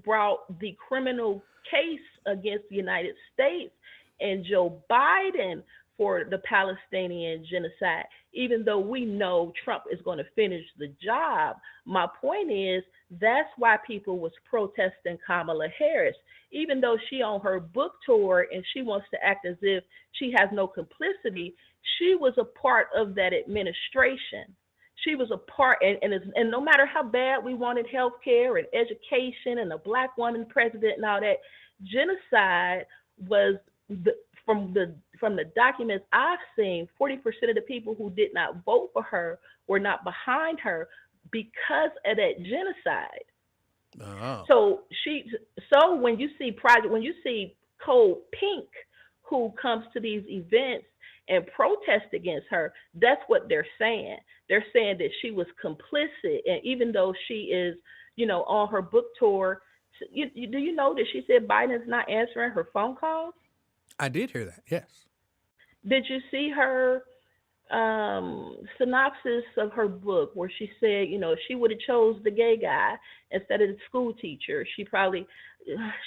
brought the criminal case against the United States and Joe Biden for the Palestinian genocide, even though we know Trump is going to finish the job. My point is, that's why people was protesting Kamala Harris, even though she on her book tour and she wants to act as if she has no complicity. She was a part of that administration. She was a part, and no matter how bad we wanted health care and education and a black woman president and all that, genocide was from the documents I've seen, 40% of the people who did not vote for her were not behind her because of that genocide. Oh. So when you see Code Pink, who comes to these events and protest against her, that's what they're saying. They're saying that she was complicit, and even though she is, on her book tour, do you know that she said Biden's not answering her phone calls? I did hear that. Yes. Did you see her synopsis of her book where she said, if she would have chose the gay guy instead of the school teacher, she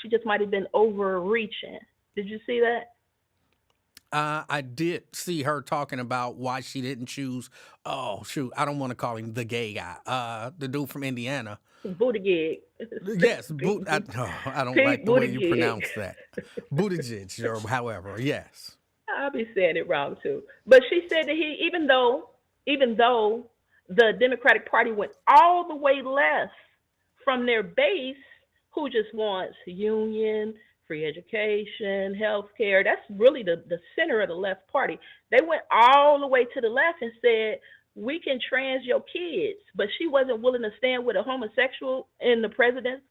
just might have been overreaching. Did you see that? I did see her talking about why she didn't choose. Oh shoot, I don't want to call him the gay guy. The dude from Indiana. Buttigieg. Yes, Pete, I don't like Pete the way you Buttigieg. pronounce that. Buttigieg, or however. Yes. I'll be saying it wrong too. But she said that even though the Democratic Party went all the way left from their base, who just wants union, free education, health care. That's really the center of the left party. They went all the way to the left and said, we can trans your kids. But she wasn't willing to stand with a homosexual in the president's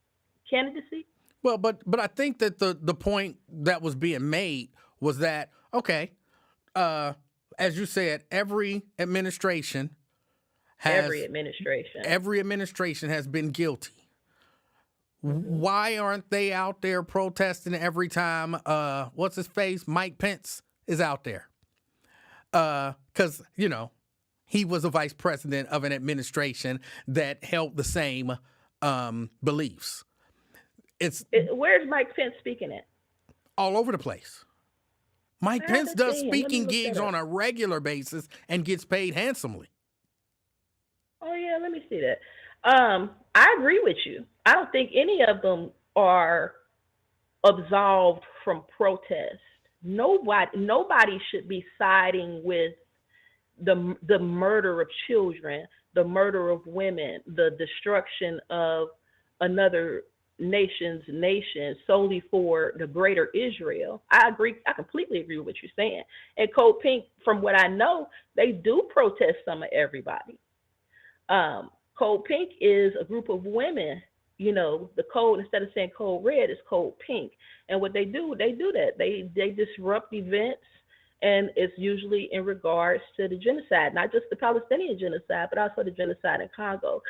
candidacy. Well, but I think that the point that was being made was that, okay, as you said, every administration has been guilty. Why aren't they out there protesting every time what's his face, Mike Pence, is out there? Because he was a vice president of an administration that held the same beliefs. Where's Mike Pence speaking at? All over the place. Mike Pence does speaking gigs on a regular basis and gets paid handsomely. Oh yeah, let me see that. I agree with you. I don't think any of them are absolved from protest. Nobody should be siding with the murder of children, the murder of women, the destruction of another nation's nation solely for the greater Israel. I agree. I completely agree with what you're saying. And Code Pink, from what I know, they do protest some of everybody. Code Pink is a group of women. The code, instead of saying Code Red, is Code Pink. And what they do that. They disrupt events, and it's usually in regards to the genocide, not just the Palestinian genocide, but also the genocide in Congo.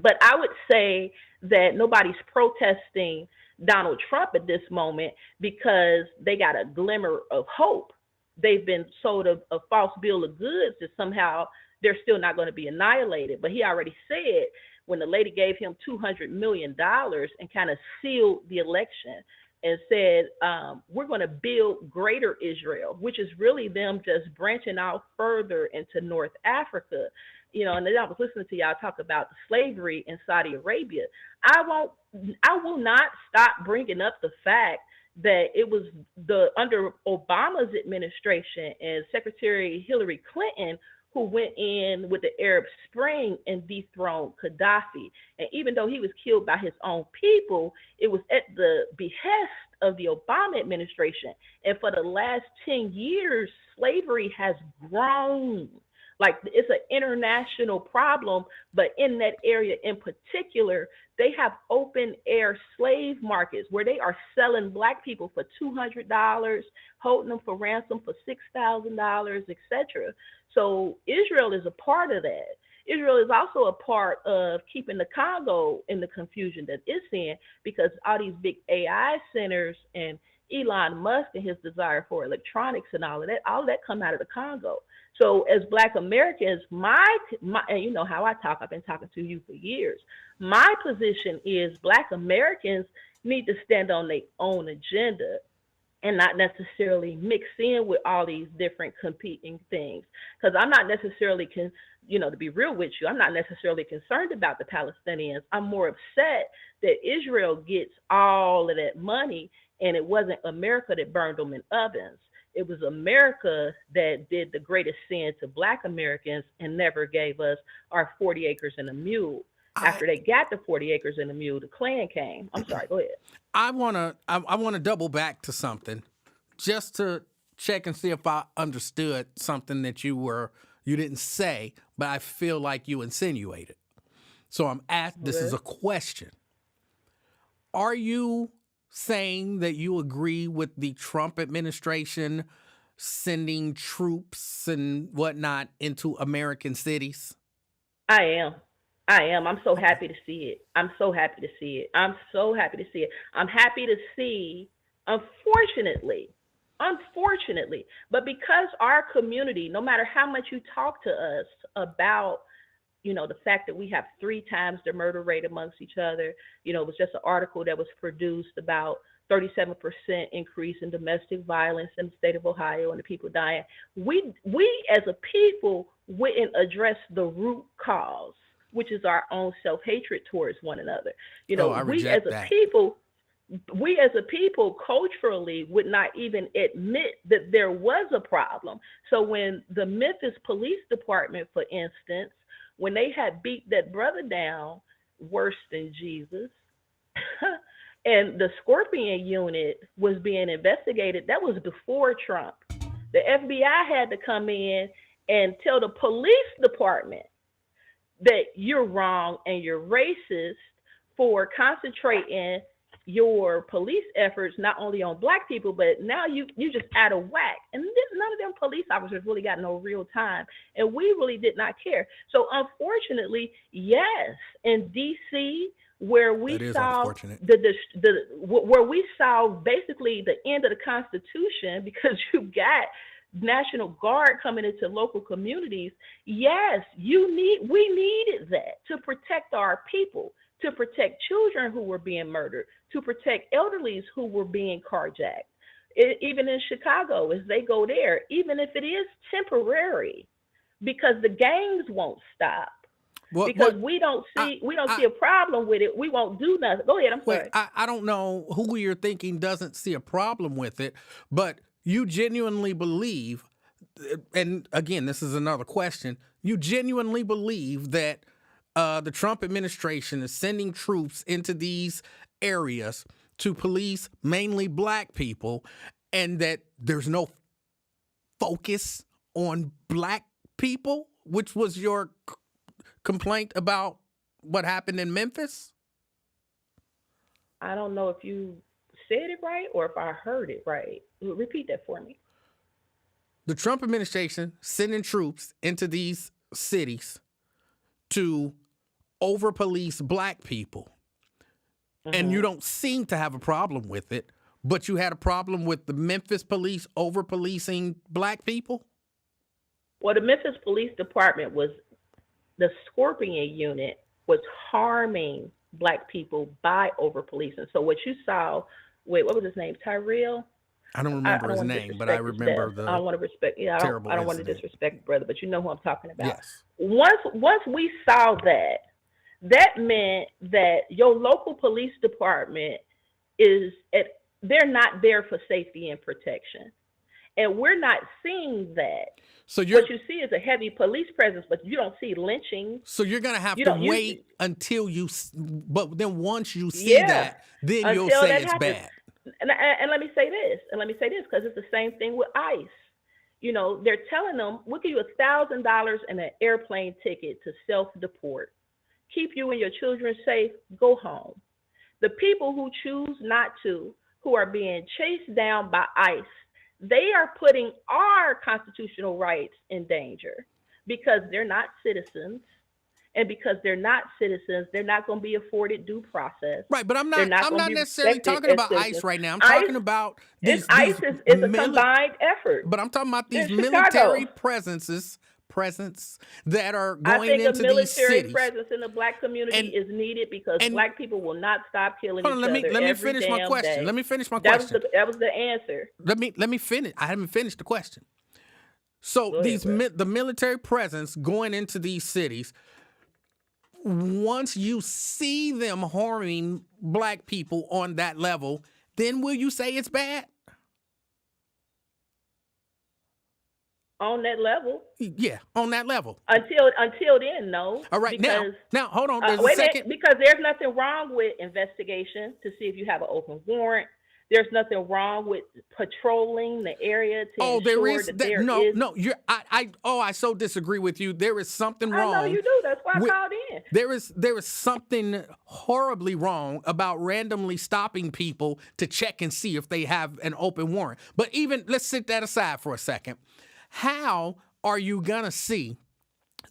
But I would say that nobody's protesting Donald Trump at this moment because they got a glimmer of hope. They've been sold a false bill of goods that somehow they're still not going to be annihilated. But he already said, when the lady gave him $200 million and kind of sealed the election and said, we're going to build greater Israel, which is really them just branching out further into North Africa. And then I was listening to y'all talk about the slavery in Saudi Arabia. I will not stop bringing up the fact that it was under Obama's administration and Secretary Hillary Clinton who went in with the Arab Spring and dethroned Gaddafi. And even though he was killed by his own people, it was at the behest of the Obama administration. And for the last 10 years, slavery has grown. Like, it's an international problem, but in that area in particular, they have open air slave markets where they are selling Black people for $200, holding them for ransom for $6,000, etc. So Israel is a part of that. Israel is also a part of keeping the Congo in the confusion that it's in, because all these big AI centers and Elon Musk and his desire for electronics and all of that come out of the Congo. So as Black Americans, my and you know how I talk, I've been talking to you for years. My position is Black Americans need to stand on their own agenda and not necessarily mix in with all these different competing things. Because I'm not necessarily, to be real with you, I'm not necessarily concerned about the Palestinians. I'm more upset that Israel gets all of that money, and it wasn't America that burned them in ovens. It was America that did the greatest sin to Black Americans and never gave us our 40 acres and a mule. After they got the 40 acres and a mule, the Klan came. I'm sorry, go ahead. I wanna double back to something just to check and see if I understood something that you didn't say, but I feel like you insinuated. So this is a question. Are you saying that you agree with the Trump administration sending troops and whatnot into American cities? I am. I'm so happy to see it. I'm happy to see, unfortunately, unfortunately. But because our community, no matter how much you talk to us about, the fact that we have 3 times the murder rate amongst each other, it was just an article that was produced about 37% increase in domestic violence in the state of Ohio and the people dying. We as a people wouldn't address the root cause, which is our own self-hatred towards one another. I We as reject a that. people culturally would not even admit that there was a problem. So when the Memphis Police Department, for instance, when they had beat that brother down worse than Jesus, and the Scorpion unit was being investigated, that was before Trump. The FBI had to come in and tell the police department that you're wrong and you're racist for concentrating your police efforts not only on black people, but now you just out of whack. And none of them police officers really got no real time, and we really did not care. So unfortunately, yes, in DC, where we That is saw unfortunate. where we saw basically the end of the Constitution, because you got National Guard coming into local communities. Yes, we needed that to protect our people, to protect children who were being murdered, to protect elderlies who were being carjacked. Even in Chicago, as they go there, even if it is temporary, because the gangs won't stop. Because we don't see a problem with it, we won't do nothing. Go ahead, I'm sorry. I don't know who you're thinking doesn't see a problem with it, but you genuinely believe, and again, this is another question, you genuinely believe that the Trump administration is sending troops into these areas to police mainly black people, and that there's no focus on black people, which was your complaint about what happened in Memphis? I don't know if you said it right or if I heard it right. Repeat that for me. The Trump administration sending troops into these cities to over-police black people. And you don't seem to have a problem with it, but you had a problem with the Memphis police over-policing black people? Well, the Memphis Police Department the Scorpion unit was harming black people by over-policing. So what you saw, what was his name, Tyrell? I don't remember his name, but I remember the I don't want to respect. Yeah, I don't want to disrespect brother, but you know who I'm talking about. Yes. Once we saw that meant that your local police department they're not there for safety and protection, and we're not seeing that. So what you see is a heavy police presence, but you don't see lynching. So you're gonna have to wait until but then once you see that, then you'll say it's bad. And let me say this, because it's the same thing with ICE. They're telling them, we'll give you $1,000 and an airplane ticket to self-deport. Keep you and your children safe, go home. The people who choose not to, who are being chased down by ICE, they are putting our constitutional rights in danger because they're not citizens. And because they're not citizens, they're not going to be afforded due process. Right, but I'm not necessarily talking about ICE right now. I'm talking about these ICE is a combined effort. But I'm talking about these military presence that are going into these cities. I think a military presence in the black community is needed because black people will not stop killing each other. Let me finish my question. Let me finish my question. That was the answer. Let me finish. I haven't finished the question. So the military presence going into these cities, once you see them harming black people on that level, then will you say it's bad? On that level? Yeah, on that level. Until then, no. All right, now hold on. There's a second. Because there's nothing wrong with investigation to see if you have an open warrant. There's nothing wrong with patrolling the area to ensure that there is. No. I so disagree with you. There is something wrong. I know you do. That's why I called in. There is something horribly wrong about randomly stopping people to check and see if they have an open warrant. But even let's set that aside for a second. How are you gonna see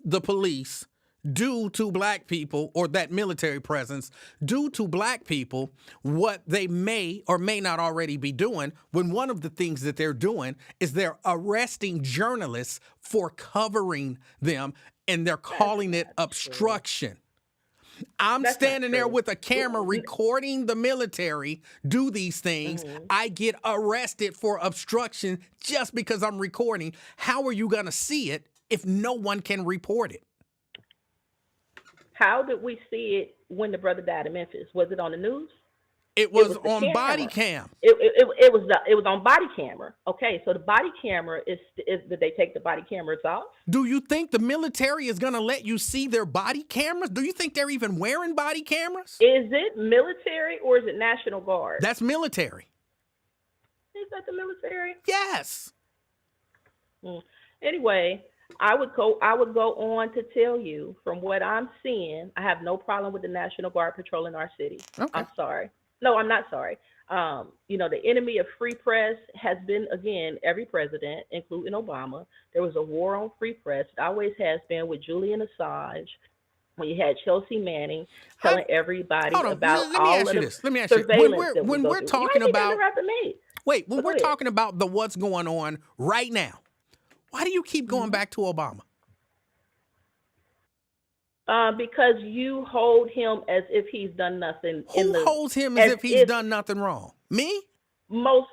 the police do to black people, or that military presence do to black people what they may or may not already be doing, when one of the things that they're doing is they're arresting journalists for covering them, and they're calling it obstruction. I'm That's standing not there true. with a camera recording the military do these things. I get arrested for obstruction just because I'm recording. How are you going to see it if no one can report it? How did we see it when the brother died in Memphis? Was it on the news? It was the on body camera. cam. It was on body camera. Okay, so the body camera is did they take the body cameras off? Do you think the military is going to let you see their body cameras? Do you think they're even wearing body cameras? Is it military or is it National Guard? That's military. Is that the military? Yes. Anyway, I would go on to tell you, from what I'm seeing, I have no problem with the National Guard patrolling our city. Okay. I'm sorry. No, I'm not sorry. The enemy of free press has been, again, every president, including Obama. There was a war on free press. It always has been, with Julian Assange, when you had Chelsea Manning telling everybody about all of the Let me ask you surveillance this. When we're talking about, me? when we're talking about the what's going on right now, why do you keep going back to Obama? Because you hold him as if he's done nothing. Who holds him as if he's done nothing wrong? Me? Most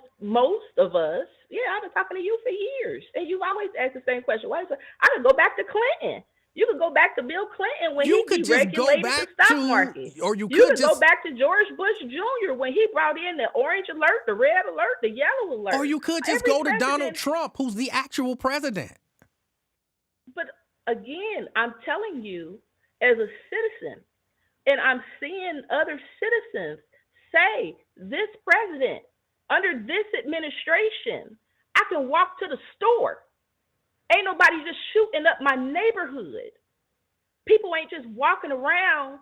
of us. Yeah, I've been talking to you for years, and you've always asked the same question. Why? I could go back to Clinton. You could go back to Bill Clinton when he deregulated the stock market. Or you could just go back to George Bush Jr. when he brought in the orange alert, the red alert, the yellow alert. Or you could just go to Donald Trump, who's the actual president. But again, I'm telling you, as a citizen, and I'm seeing other citizens say, this president, under this administration, I can walk to the store. Ain't nobody just shooting up my neighborhood. People ain't just walking around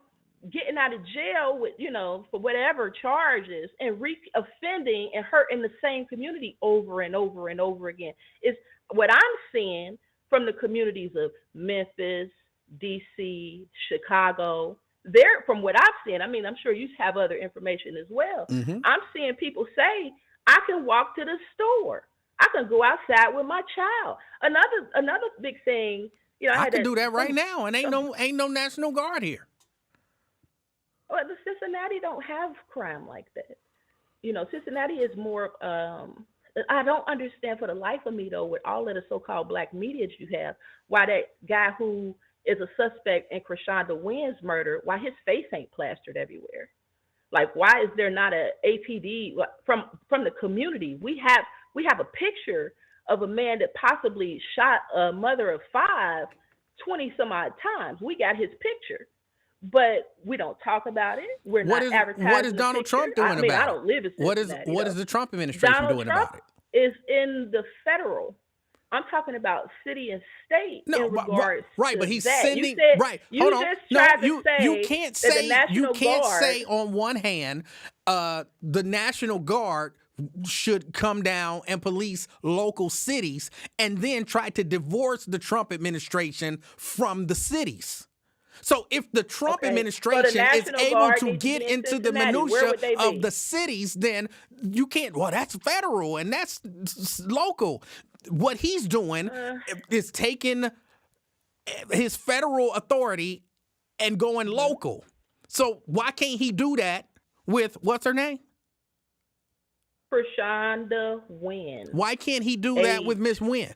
getting out of jail with, for whatever charges, and offending and hurting the same community over and over and over again. Is what I'm seeing from the communities of Memphis, DC, Chicago. They're, from what I've seen, I mean, I'm sure you have other information as well. I'm seeing people say, I can walk to the store. I can go outside with my child. Another big thing, I can do that right now, and ain't no National Guard here. Well, the Cincinnati don't have crime like that. Cincinnati is more. I don't understand for the life of me, though, with all of the so-called black media you have, why that guy who is a suspect in Krishonda Wynn's murder, why his face ain't plastered everywhere. Like, why is there not a APD from the community? We have a picture of a man that possibly shot a mother of 5 20 some odd times. We got his picture, but we don't talk about it. We're not advertising. What is Donald Trump doing about it? I don't live in Cincinnati. What is the Trump administration doing about it? Is in the federal. I'm talking about city and state in regards to but he's that. sending You hold said, on. You can't say Guard, on one hand the National Guard should come down and police local cities, and then try to divorce the Trump administration from the cities. So if the Trump administration is able to get into the minutia of the cities, then you can't. Well, that's federal and that's local. What he's doing is taking his federal authority and going local. So why can't he do that with, what's her name? Krishonda Wynn. Why can't he do that with Miss Wynn?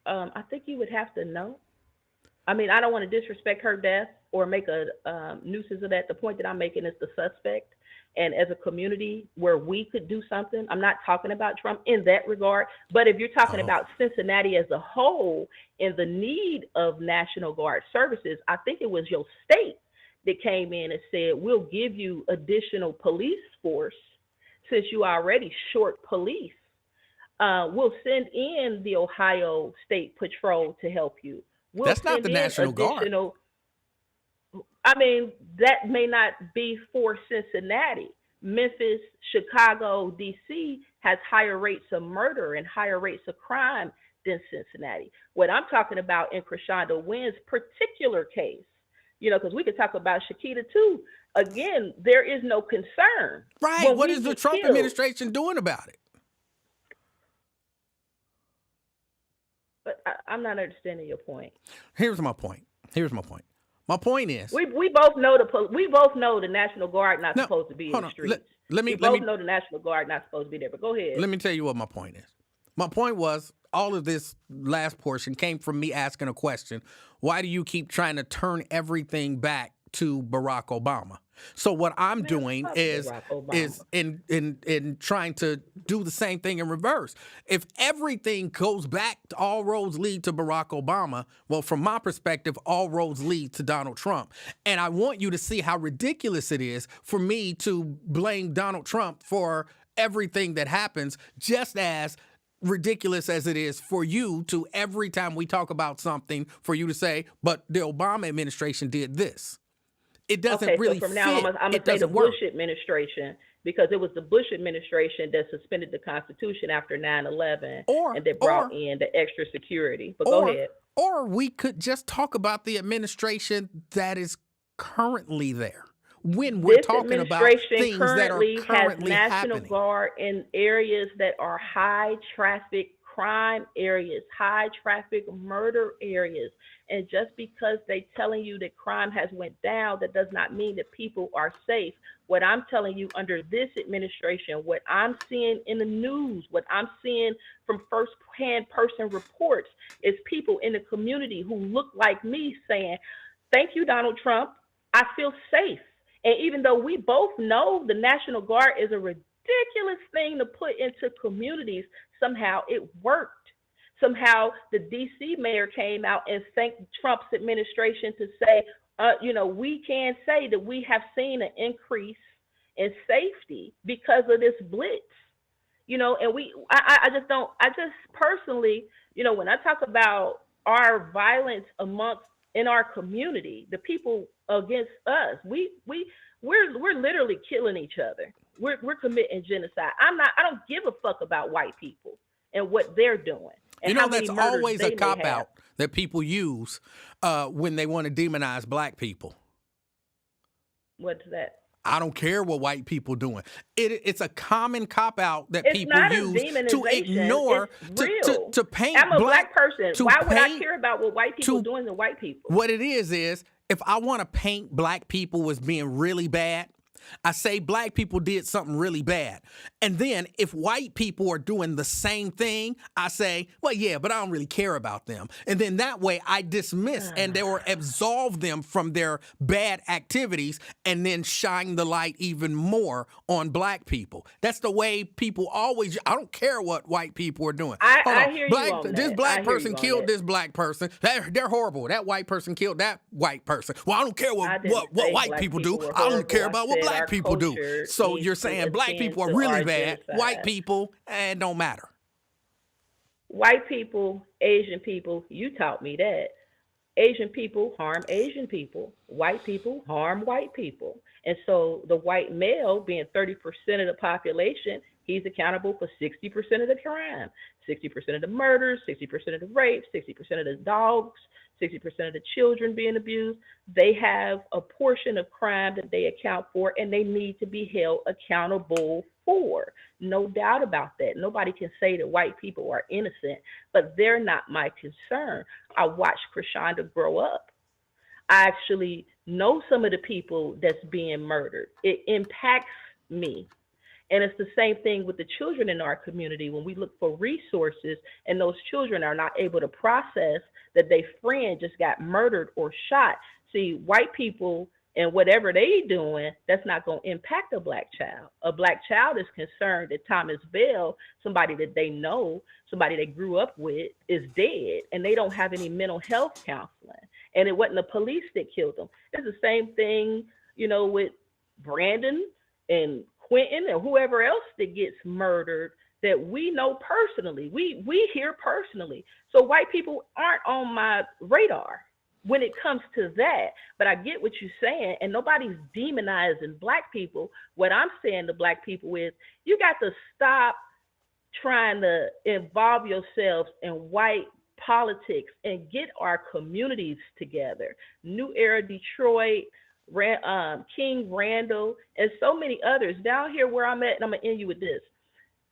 I think you would have to know. I mean, I don't want to disrespect her death or make a nuisance of that. The point that I'm making is the suspect. And as a community where we could do something, I'm not talking about Trump in that regard, but if you're talking about Cincinnati as a whole and the need of National Guard services, I think it was your state that came in and said, we'll give you additional police force since you already short police. We'll send in the Ohio State Patrol to help you. That's not the National Guard. I mean, that may not be for Cincinnati. Memphis, Chicago, DC has higher rates of murder and higher rates of crime than Cincinnati. What I'm talking about in Krishonda Wynn's particular case, because we could talk about Shakita too. Again, there is no concern. Right. When What we is the get Trump killed, administration doing about it? but I'm not understanding your point. Here's my point. My point is, We both know the National Guard not supposed to be in the streets. We both know the National Guard not supposed to be there. But go ahead. Let me tell you what my point is. My point was, all of this last portion came from me asking a question. Why do you keep trying to turn everything back to Barack Obama? So what I'm doing is in trying to do the same thing in reverse. If everything goes back, all roads lead to Barack Obama. Well, from my perspective, all roads lead to Donald Trump. And I want you to see how ridiculous it is for me to blame Donald Trump for everything that happens, just as ridiculous as it is for you to, every time we talk about something, for you to say, but the Obama administration did this. It doesn't really so from now fit. I'm going to say the Bush administration, because it was the Bush administration that suspended the Constitution after 9/11 and that brought in the extra security. But go ahead. Or we could just talk about the administration that is currently there. When we're talking about things that are currently has National happening. Guard in areas that are high traffic crime areas, high traffic murder areas. And just because they telling you that crime has went down, that does not mean that people are safe. What I'm telling you under this administration, what I'm seeing in the news, what I'm seeing from first-hand person reports is people in the community who look like me saying, thank you, Donald Trump. I feel safe. And even though we both know the National Guard is a ridiculous thing to put into communities, somehow it worked. Somehow the D.C. mayor came out and thanked Trump's administration to say, we can say that we have seen an increase in safety because of this blitz. And I just personally, when I talk about our violence in our community, the people against us, we're literally killing each other. We're committing genocide. I don't give a fuck about white people and what they're doing. And that's always a cop-out that people use when they want to demonize black people. What's that? I don't care what white people doing. It's a common cop-out that people use to ignore, to paint. I'm a black person. Why would I care about what white people doing to white people? What it is if I want to paint black people as being really bad, I say black people did something really bad. And then if white people are doing the same thing, I say, well, yeah, but I don't really care about them. And then that way I dismiss or absolve them from their bad activities and then shine the light even more on black people. That's the way people always, I don't care what white people are doing. I hear you on that. This black person killed this black person. They're horrible. That white person killed that white person. Well, I don't care what white people do. I don't care about what black people do. So you're saying black people are really bad, white people, and don't matter. White people, Asian people, you taught me that. Asian people harm Asian people. White people harm white people. And so the white male, being 30% of the population, he's accountable for 60% of the crime, 60% of the murders, 60% of the rapes, 60% of the dogs, 60% of the children being abused. They have a portion of crime that they account for, and they need to be held accountable for. No doubt about that. Nobody can say that white people are innocent, but they're not my concern. I watched Krishonda grow up. I actually know some of the people that's being murdered. It impacts me. And it's the same thing with the children in our community. When we look for resources and those children are not able to process that their friend just got murdered or shot. See, white people and whatever they doing, that's not going to impact a black child. A black child is concerned that Thomas Bell, somebody that they know, somebody they grew up with, is dead, and they don't have any mental health counseling. And it wasn't the police that killed them. It's the same thing, with Brandon and Quentin or whoever else that gets murdered that we know personally. We hear personally. So white people aren't on my radar when it comes to that. But I get what you're saying, and nobody's demonizing black people. What I'm saying to black people is, you got to stop trying to involve yourselves in white politics and get our communities together. New Era Detroit, King Randall, and so many others. Down here where I'm at, and I'm going to end you with this.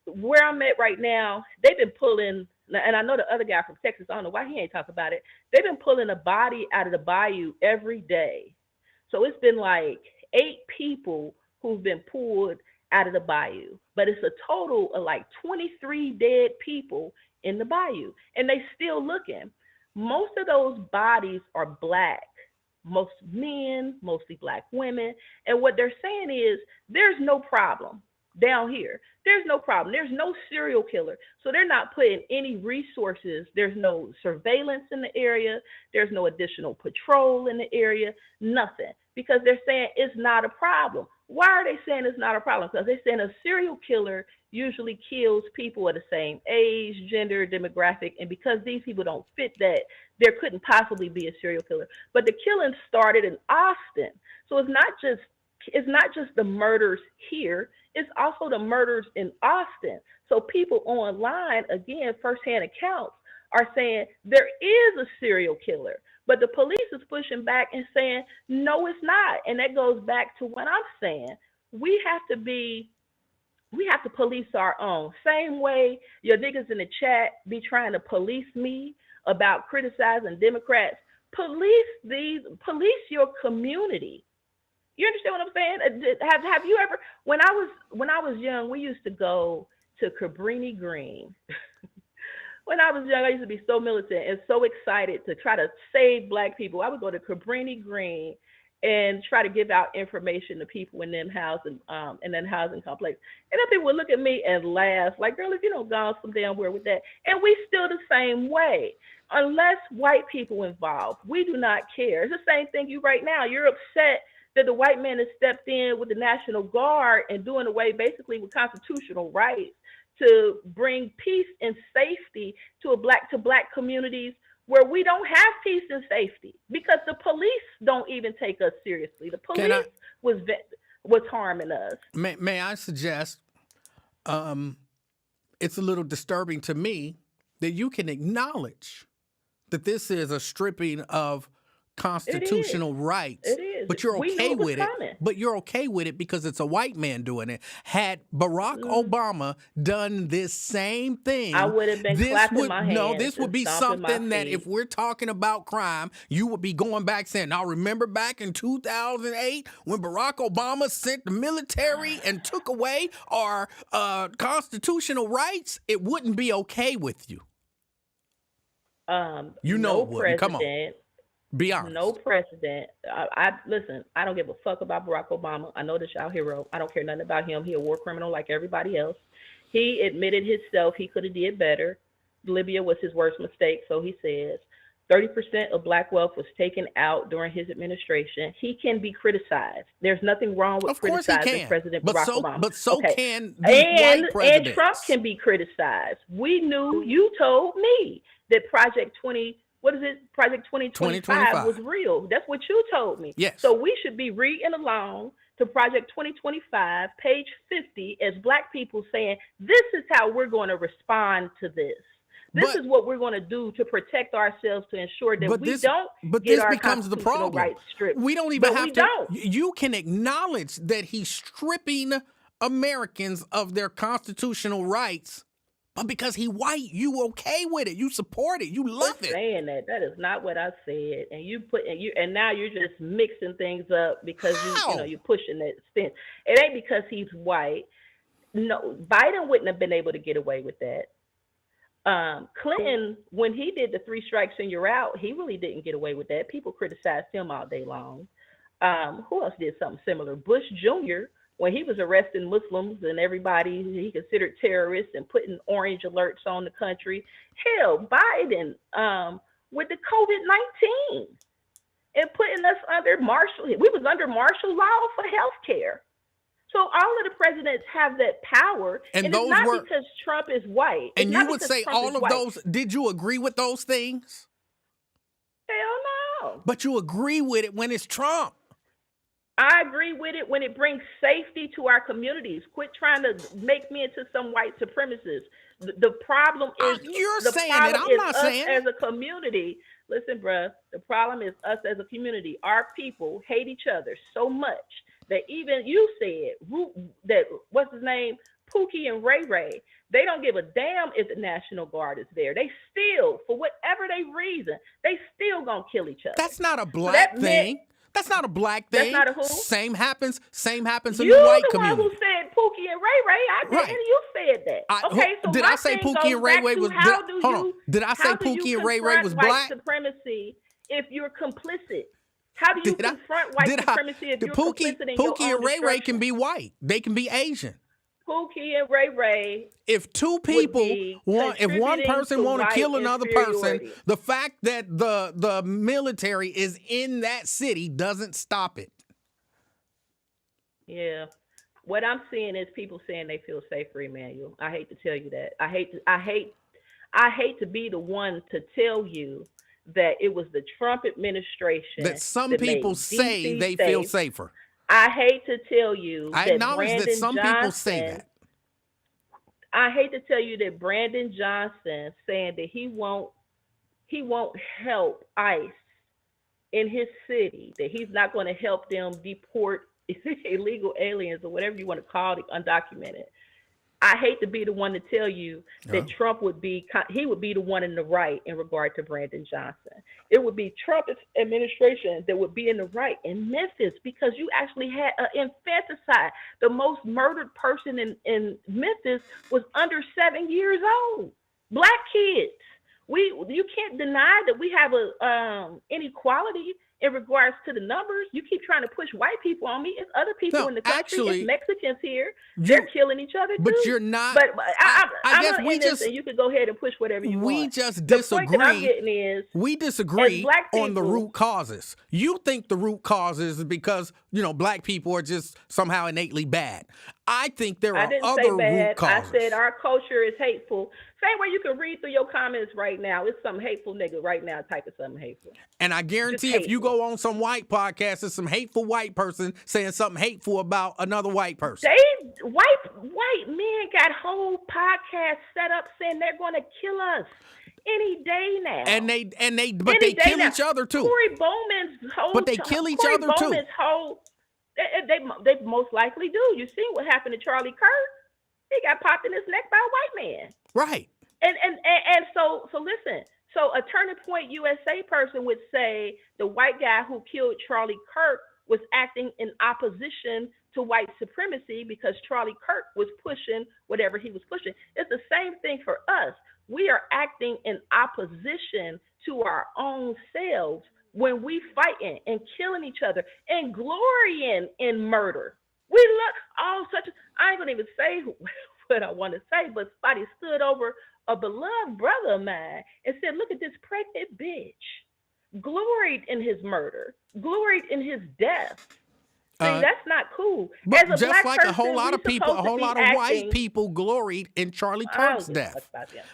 Where I'm at right now, they've been pulling, and I know the other guy from Texas, I don't know why he ain't talking about it. They've been pulling a body out of the bayou every day. So it's been like 8 people who've been pulled out of the bayou, but it's a total of like 23 dead people in the bayou, and they still looking. Most of those bodies are black, most men, mostly black women, and what they're saying is there's no problem down here. There's no problem. There's no serial killer, so they're not putting any resources. There's no surveillance in the area. There's no additional patrol in the area, nothing, because they're saying it's not a problem. Why are they saying it's not a problem? Because they're saying a serial killer usually kills people of the same age, gender, demographic, and because these people don't fit that, there couldn't possibly be a serial killer. But the killing started in Austin, so it's not just the murders here, it's also the murders in Austin. So people online, again, firsthand accounts, are saying there is a serial killer, but the police is pushing back and saying, no, it's not. And that goes back to what I'm saying. We have to police our own. Same way your niggas in the chat be trying to police me about criticizing Democrats. Police your community. You understand what I'm saying? Have you ever, when I was young, we used to go to Cabrini Green. When I was young, I used to be so militant and so excited to try to save black people. I would go to Cabrini Green and try to give out information to people in them housing complex. And then people would look at me and laugh, like, girl, if you don't go some damn where with that. And we still the same way. Unless white people involved, we do not care. It's the same thing you right now. You're upset that the white man has stepped in with the National Guard and doing away basically with constitutional rights to bring peace and safety to black communities where we don't have peace and safety because the police don't even take us seriously. The police was harming us. May I suggest, it's a little disturbing to me that you can acknowledge that this is a stripping of constitutional rights. It is. But you're okay with it. But you're okay with it because it's a white man doing it. Had Barack Obama done this same thing, I would have been clapping my hands. No, this would be something that if we're talking about crime, you would be going back saying, now remember back in 2008 when Barack Obama sent the military and took away our constitutional rights? It wouldn't be okay with you. You know it wouldn't. Come on. Be honest. No precedent. Listen, I don't give a fuck about Barack Obama. I know this y'all hero. I don't care nothing about him. He a war criminal like everybody else. He admitted himself he could have did better. Libya was his worst mistake, so he says. 30% of black wealth was taken out during his administration. He can be criticized. There's nothing wrong with criticizing President Barack Obama. But so can the white presidents. And Trump can be criticized. We knew, you told me that Project 2025 was real. That's what you told me. Yes. So we should be reading along to Project 2025, page 50, as black people saying, this is how we're going to respond to this. This is what we're going to do to protect ourselves to ensure that we don't get our constitutional rights stripped. We don't even have to. You can acknowledge that he's stripping Americans of their constitutional rights. But because he white, you okay with it. You support it. You love it. Saying that is not what I said. And now you're just mixing things up because you're pushing that stance. It ain't because he's white. No, Biden wouldn't have been able to get away with that. Clinton, when he did the 3 strikes and you're out, he really didn't get away with that. People criticized him all day long. Who else did something similar? Bush Jr., when he was arresting Muslims and everybody he considered terrorists and putting orange alerts on the country. Hell, Biden with the COVID-19 and putting us under we was under martial law for healthcare. So all of the presidents have that power, and it's not because Trump is white. And you would say all of those, did you agree with those things? Hell no. But you agree with it when it's Trump. I agree with it when it brings safety to our communities. Quit trying to make me into some white supremacist. The problem is You're saying it. I'm not us saying as it. a community. Listen, bruh, the problem is us as a community. Our people hate each other so much that even you said that what's his name, Pookie and Ray Ray. They don't give a damn if the National Guard is there. They still, for whatever they reason, they still gonna kill each other. That's not a So black that meant thing. That's not a black that's thing. not a who? Same happens in You the white the one who community. said Pookie and Ray Ray. I didn't. Right. You said that. Okay, so Did my I say thing Pookie goes and Ray back Ray to was how do hold on. you Did I say how do you Pookie and Ray Ray confront was white black? supremacy if you're complicit? How do you Did I- confront white did I- supremacy if the you're Pookie complicit in your Pookie own and Ray Ray destruction? can be white. They can be Asian. Pookie and Ray Ray If two would people be want, if one contributing person to want to white kill another person, inferiority. the fact that the military is in that city doesn't stop it. Yeah. What I'm seeing is people saying they feel safer, Emmanuel. I hate to tell you that. I hate to be the one to tell you that it was the Trump administration That some that people made say DC they safe. feel safer. I hate to tell you I that acknowledge Brandon that some Johnson, people say that. I hate to tell you that Brandon Johnson saying that he won't help ICE in his city, that he's not going to help them deport illegal aliens or whatever you want to call it, undocumented. I hate to be the one to tell you that Trump would be the one in the right in regard to Brandon Johnson. It would be Trump's administration that would be in the right in Memphis because you actually had an infanticide. The most murdered person in Memphis was under 7 years old. Black kids. You can't deny that we have a inequality in regards to the numbers. You keep trying to push white people on me. It's other people in the country. Actually, it's Mexicans here. They're killing each other but too. you're not. But I I'm guess gonna we end this, just and you can go ahead and push whatever you want. we just The point that I'm disagree. getting is, We disagree as black on the people- root causes. You think the root causes is because black people are just somehow innately bad. I think there I are didn't other say root bad. causes. I said our culture is hateful. Same way you can read through your comments right now. It's some hateful nigga right now typing something hateful. And I guarantee if you go on some white podcast, there's some hateful white person saying something hateful about another white person. White men got whole podcasts set up saying they're going to kill us any day now. But they kill each other too. Corey Bowman's whole. But they kill each Corey other Bowman's too. Whole. They most likely do. You see what happened to Charlie Kirk? He got popped in his neck by a white man. Right. And so listen. So a Turning Point USA person would say the white guy who killed Charlie Kirk was acting in opposition to white supremacy because Charlie Kirk was pushing whatever he was pushing. It's the same thing for us. We are acting in opposition to our own selves when we fighting and killing each other and glorying in murder. We look I ain't gonna even say what I want to say, but somebody stood over a beloved brother of mine and said, look at this pregnant bitch. Gloried in his murder, gloried in his death. See, that's not cool. But As a just black like person, a whole lot of people, a whole lot of white people gloried in Charlie Kirk's death.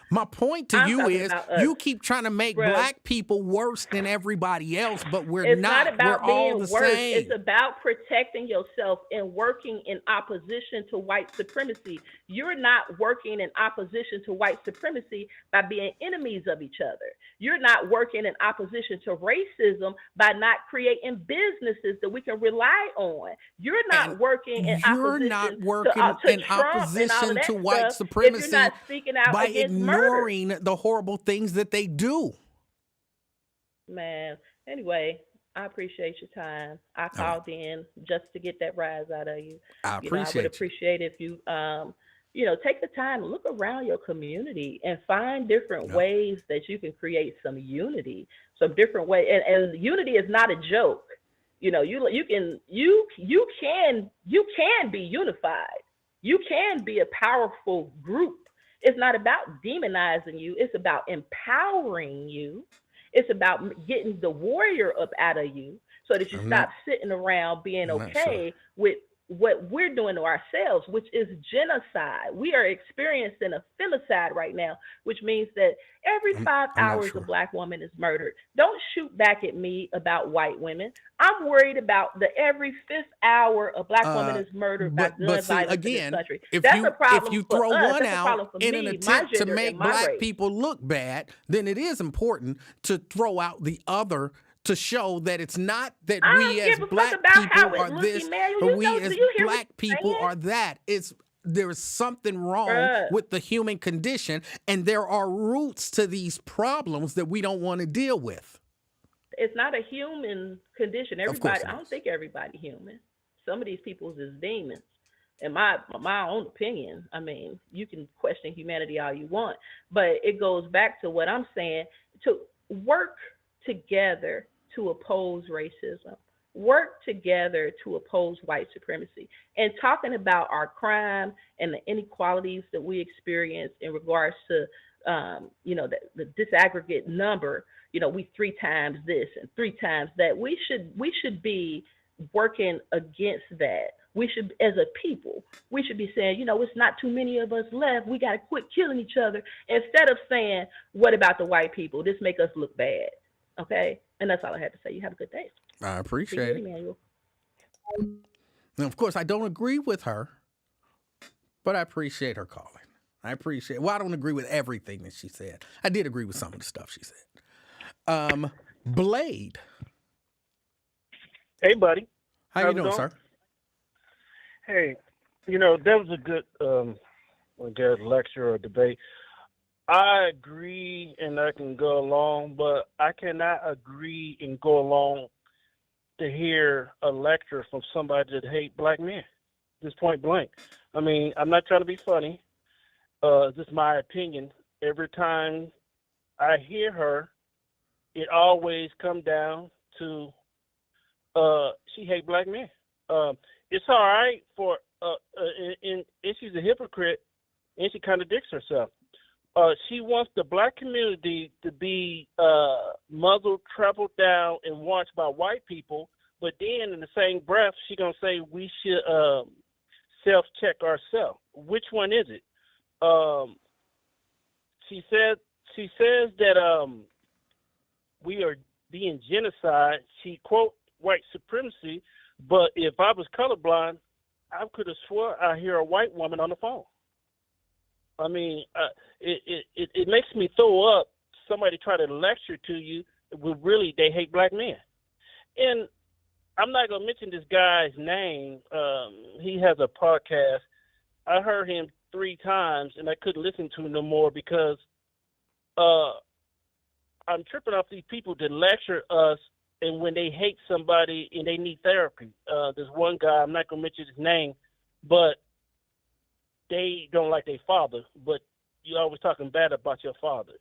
My point to you is you keep trying to make black people worse than everybody else, but it's not about we're being all the worse. same. It's about protecting yourself and working in opposition to white supremacy. You're not working in opposition to white supremacy by being enemies of each other. You're not working in opposition to racism by not creating businesses that we can rely on. You're not working in opposition to white supremacy not speaking out by against ignoring murder. the horrible things that they do. Man, anyway, I appreciate your time. I called in just to get that rise out of you. I would appreciate if you take the time to look around your community and find different ways that you can create some unity, some different ways. And unity is not a joke. You can be unified. You can be a powerful group. It's not about demonizing you. It's about empowering you. It's about getting the warrior up out of you so that you stop sitting around being okay with what we're doing to ourselves, which is genocide. We are experiencing a femicide right now, which means that every five I'm not hours a sure. black woman is murdered. Don't shoot back at me about white women. I'm worried about the every fifth hour a black woman Uh, is murdered by but gun see violence in this again, country. if That's a if problem you for throw us. one That's a out problem for in an me, my attempt to gender, and make my black race. people look bad, then it is important to throw out the other to show that it's not that I we don't as give a fuck black about how people it are looks, this Emmanuel. or You we know, do as you hear what black you're people saying? are that. It's there is something wrong Bruh, with the human condition, and there are roots to these problems that we don't want to deal with. it's not a human condition. Of course Everybody, it I don't is. think everybody human. Some of these people's is demons. In my own opinion, I mean, you can question humanity all you want, but it goes back to what I'm saying: to work together to oppose racism, work together to oppose white supremacy, and talking about our crime and the inequalities that we experience in regards to, the disaggregate number. We three times this and three times that. We should be working against that. We should, as a people, we should be saying, it's not too many of us left. We got to quit killing each other instead of saying, what about the white people? This make us look bad. Okay? And that's all I had to say. You have a good day. I Be appreciate good, it. Emmanuel. And of course, I don't agree with her, but I appreciate her calling. Well, I don't agree with everything that she said. I did agree with some of the stuff she said. Blade, Hey, buddy. how you How's it doing, going? sir? Hey, that was a good, I guess, lecture or debate. I agree and I can go along, but I cannot agree and go along to hear a lecture from somebody that hate black men. Just point blank. I mean, I'm not trying to be funny. This is my opinion. Every time I hear her, it always come down to she hate black men. It's all right for and she's a hypocrite and she contradicts herself. She wants the black community to be muzzled, trampled down, and watched by white people. But then, in the same breath, she gonna say we should self-check ourselves. Which one is it? She says that we are being genocide. She quote white supremacy, but if I was colorblind, I could have swore I hear a white woman on the phone. I mean, it makes me throw up. Somebody try to lecture to you when really they hate black men. And I'm not gonna mention this guy's name. He has a podcast. I heard him 3 times, and I couldn't listen to him no more because I'm tripping off these people that lecture us, and when they hate somebody and they need therapy. There's one guy, I'm not gonna mention his name, but they don't like their father, but you're always talking bad about your father.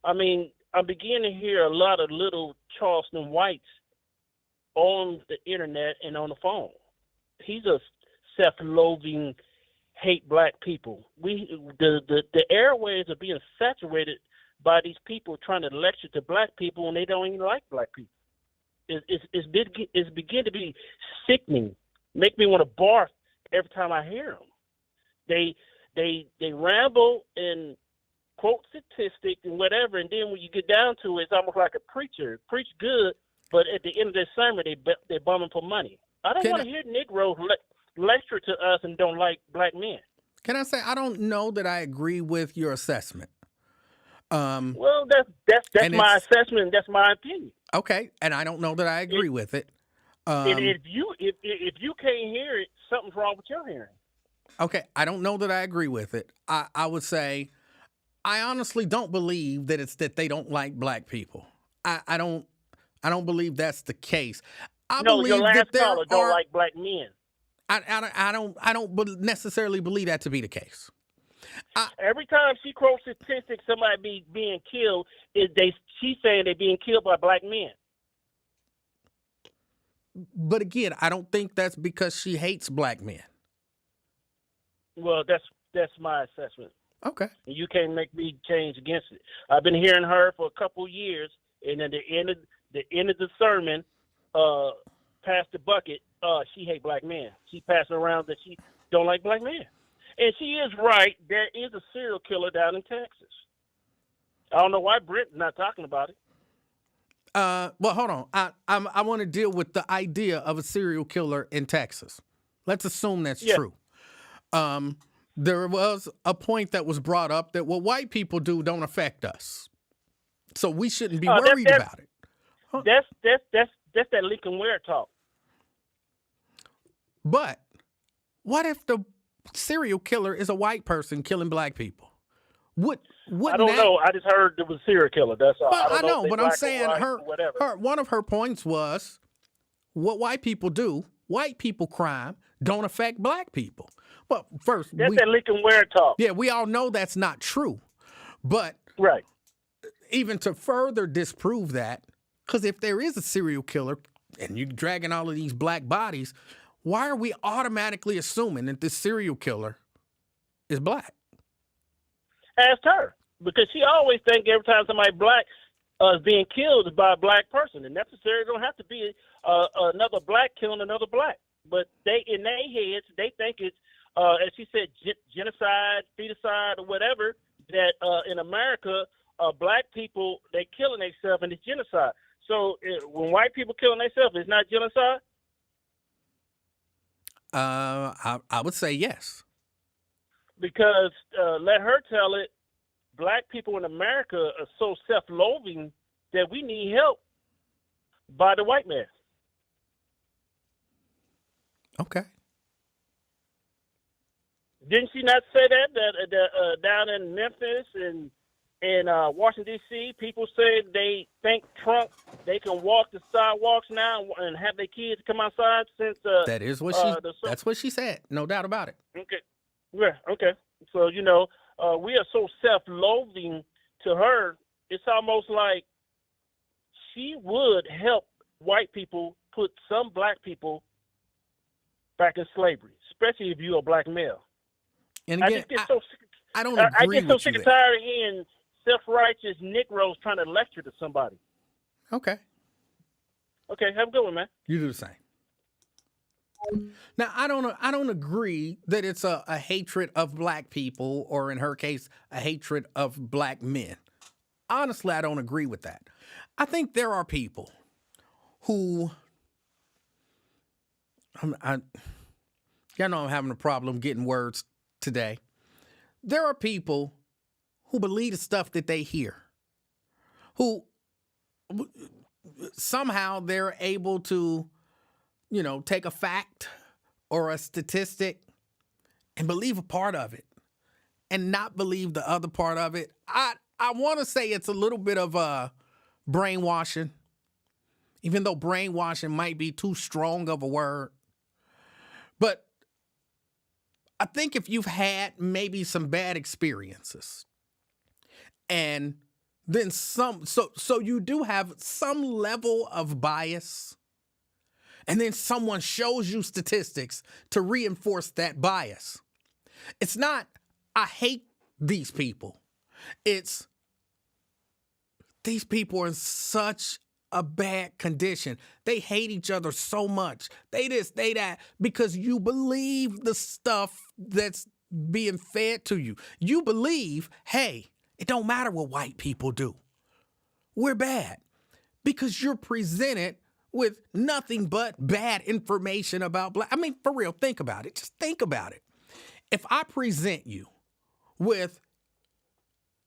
I mean, I'm beginning to hear a lot of little Charleston whites on the internet and on the phone. He's a self-loathing, hate black people. The airways are being saturated by these people trying to lecture to black people, and they don't even like black people. It's begin to be sickening. Make me want to barf every time I hear them. They ramble and quote statistics and whatever, and then when you get down to it, it's almost like a preacher. Preach good, but at the end of their sermon, they're bumming for money. I don't want to hear Negroes lecture to us and don't like black men. Can I say I don't know that I agree with your assessment? Well, that's my assessment. That's my opinion. Okay, and I don't know that I agree with it. And if you can't hear it, something's wrong with your hearing. Okay, I don't know that I agree with it. I would say I honestly don't believe that it's that they don't like black people. I don't believe that's the case. I believe your last that there caller don't like black men. I don't necessarily believe that to be the case. Every time she quotes statistics, somebody being killed, she's saying they're being killed by black men. But again, I don't think that's because she hates black men. Well, that's my assessment. Okay. And you can't make me change against it. I've been hearing her for a couple of years, and at the end of the sermon, passed the bucket. She hate black men. She passed around that she don't like black men, and she is right. There is a serial killer down in Texas. I don't know why Brent's not talking about it. Well, hold on. I want to deal with the idea of a serial killer in Texas. Let's assume that's true. There was a point that was brought up that what white people do don't affect us, so we shouldn't be worried about it. Huh? That's that Lincoln Ware talk. But what if the serial killer is a white person killing black people? I don't know. I just heard there was a serial killer. That's all. But I know, but I'm black or saying white her or whatever. one of her points was what white people do, white people crime don't affect black people. Well, first, That's that Lincoln Ware talk. yeah, we all know that's not true. But Right. even to further disprove that, because if there is a serial killer and you're dragging all of these black bodies, why are we automatically assuming that this serial killer is black? Ask her, because she always think every time somebody black is being killed is by a black person, and necessarily don't have to be another black killing another black. But they, in their heads, they think it's, as she said, genocide, feticide, or whatever. That in America, black people, they killing themselves and it's genocide. So when white people killing themselves, it's not genocide. I would say yes. Because let her tell it, black people in America are so self-loathing that we need help by the white man. Okay. Didn't she not say that down in Memphis and Washington, D.C., people say they think Trump, they can walk the sidewalks now and have their kids come outside since... that is what that's what she said. No doubt about it. Okay. Yeah, okay. So, we are so self-loathing to her, it's almost like she would help white people put some black people back in slavery, especially if you're a black male. And again, I just get so sick. I don't agree I get so with sick you and there. tired of hearing self-righteous Negroes trying to lecture to somebody. Okay. Okay, have a good one, man. You do the same. Now, I don't agree that it's a hatred of black people, or in her case, a hatred of black men. Honestly, I don't agree with that. I think there are people who, y'all know I'm having a problem getting words today. There are people who believe the stuff that they hear, who somehow they're able to, take a fact or a statistic and believe a part of it and not believe the other part of it. I want to say it's a little bit of brainwashing, even though brainwashing might be too strong of a word. But I think if you've had maybe some bad experiences and then some, so you do have some level of bias, and then someone shows you statistics to reinforce that bias. It's not, I hate these people. It's, these people are in such a bad condition. They hate each other so much. They this, they that, because you believe the stuff that's being fed to you. You believe, hey, it don't matter what white people do. We're bad. Because you're presented with nothing but bad information about black. I mean, for real, think about it. Just think about it. If I present you with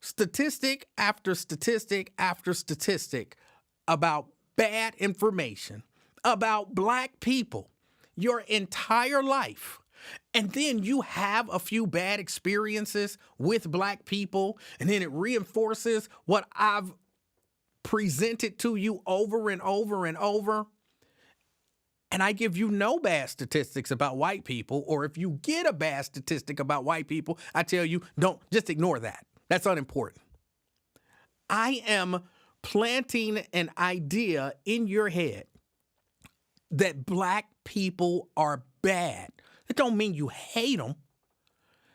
statistic after statistic after statistic about bad information about black people your entire life, and then you have a few bad experiences with black people, and then it reinforces what I've presented to you over and over and over, and I give you no bad statistics about white people, or if you get a bad statistic about white people, I tell you, don't, just ignore that. That's unimportant. I am planting an idea in your head that black people are bad. It don't mean you hate them.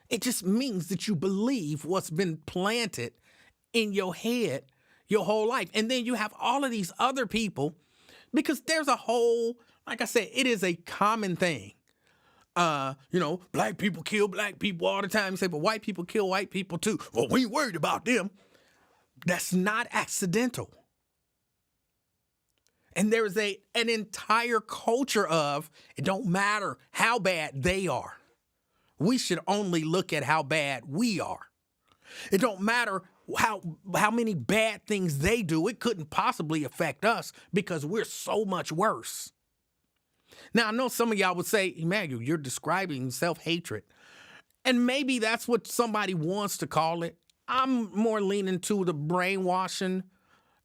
It just means that you believe what's been planted in your head your whole life. And then you have all of these other people, because there's a whole, Like I said, it is a common thing. Black people kill black people all the time. You say, but white people kill white people too. Well, we ain't worried about them. That's not accidental. And there's an entire culture of, it don't matter how bad they are. We should only look at how bad we are. It don't matter how many bad things they do. It couldn't possibly affect us because we're so much worse. Now, I know some of y'all would say, Emanuel, you're describing self-hatred. And maybe that's what somebody wants to call it. I'm more leaning to the brainwashing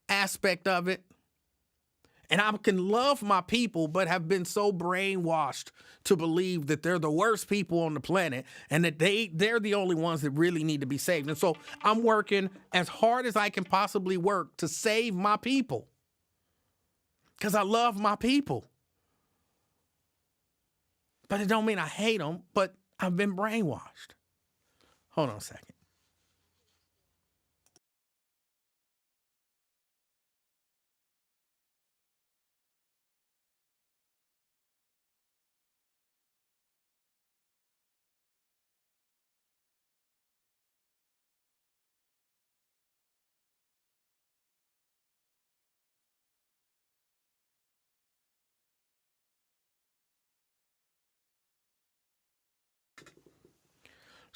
aspect of it. And I can love my people, but have been so brainwashed to believe that they're the worst people on the planet and that they're the only ones that really need to be saved. And so I'm working as hard as I can possibly work to save my people because I love my people. But it don't mean I hate them, but I've been brainwashed. Hold on a second.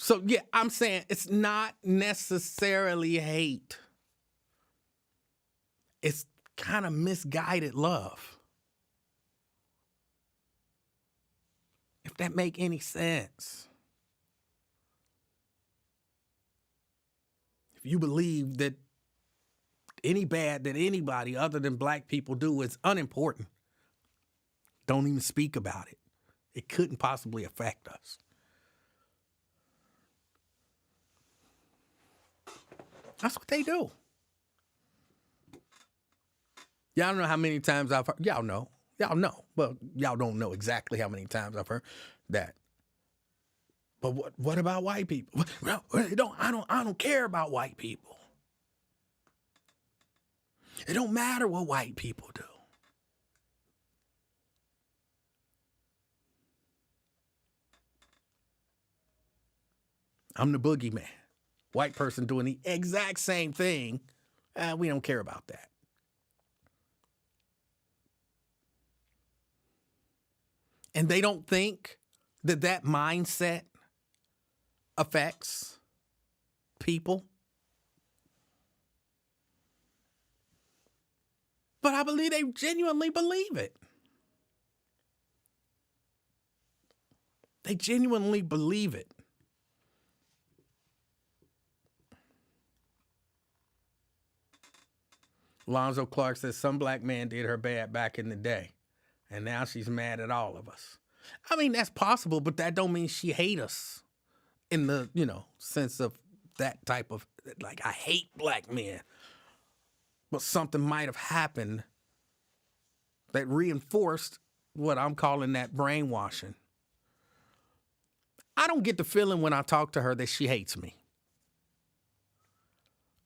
So, yeah, I'm saying it's not necessarily hate. It's kind of misguided love. If that make any sense. If you believe that any bad that anybody other than black people do is unimportant, don't even speak about it. It couldn't possibly affect us. That's what they do. Y'all know how many times I've heard, y'all know, but y'all don't know exactly how many times I've heard that. But what about white people? Well, I don't care about white people. It don't matter what white people do. I'm the boogeyman. White person doing the exact same thing. We don't care about that. And they don't think that mindset affects people. But I believe they genuinely believe it. They genuinely believe it. Lonzo Clark says some black man did her bad back in the day, and now she's mad at all of us. I mean, that's possible, but that don't mean she hate us in the, sense of that type of, like, I hate black men. But something might have happened that reinforced what I'm calling that brainwashing. I don't get the feeling when I talk to her that she hates me.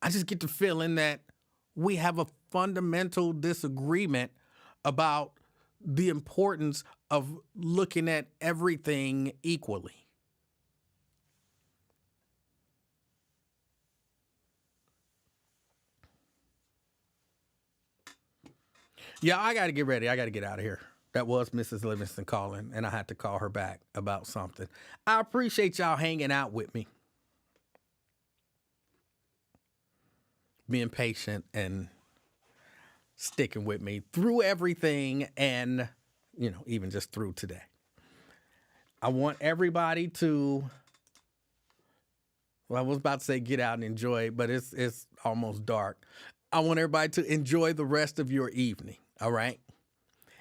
I just get the feeling that we have a fundamental disagreement about the importance of looking at everything equally. Yeah, I got to get ready. I got to get out of here. That was Mrs. Livingston calling, and I had to call her back about something. I appreciate y'all hanging out with me, being patient and sticking with me through everything and, even just through today. I want everybody to, well, I was about to say get out and enjoy, but it's almost dark. I want everybody to enjoy the rest of your evening, all right?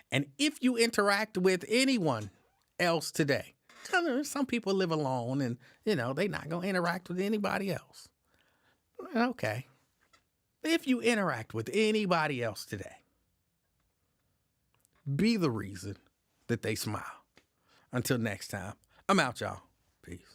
And if you interact with anyone else today, some people live alone and, they're not going to interact with anybody else. Okay. If you interact with anybody else today, be the reason that they smile. Until next time, I'm out, y'all. Peace.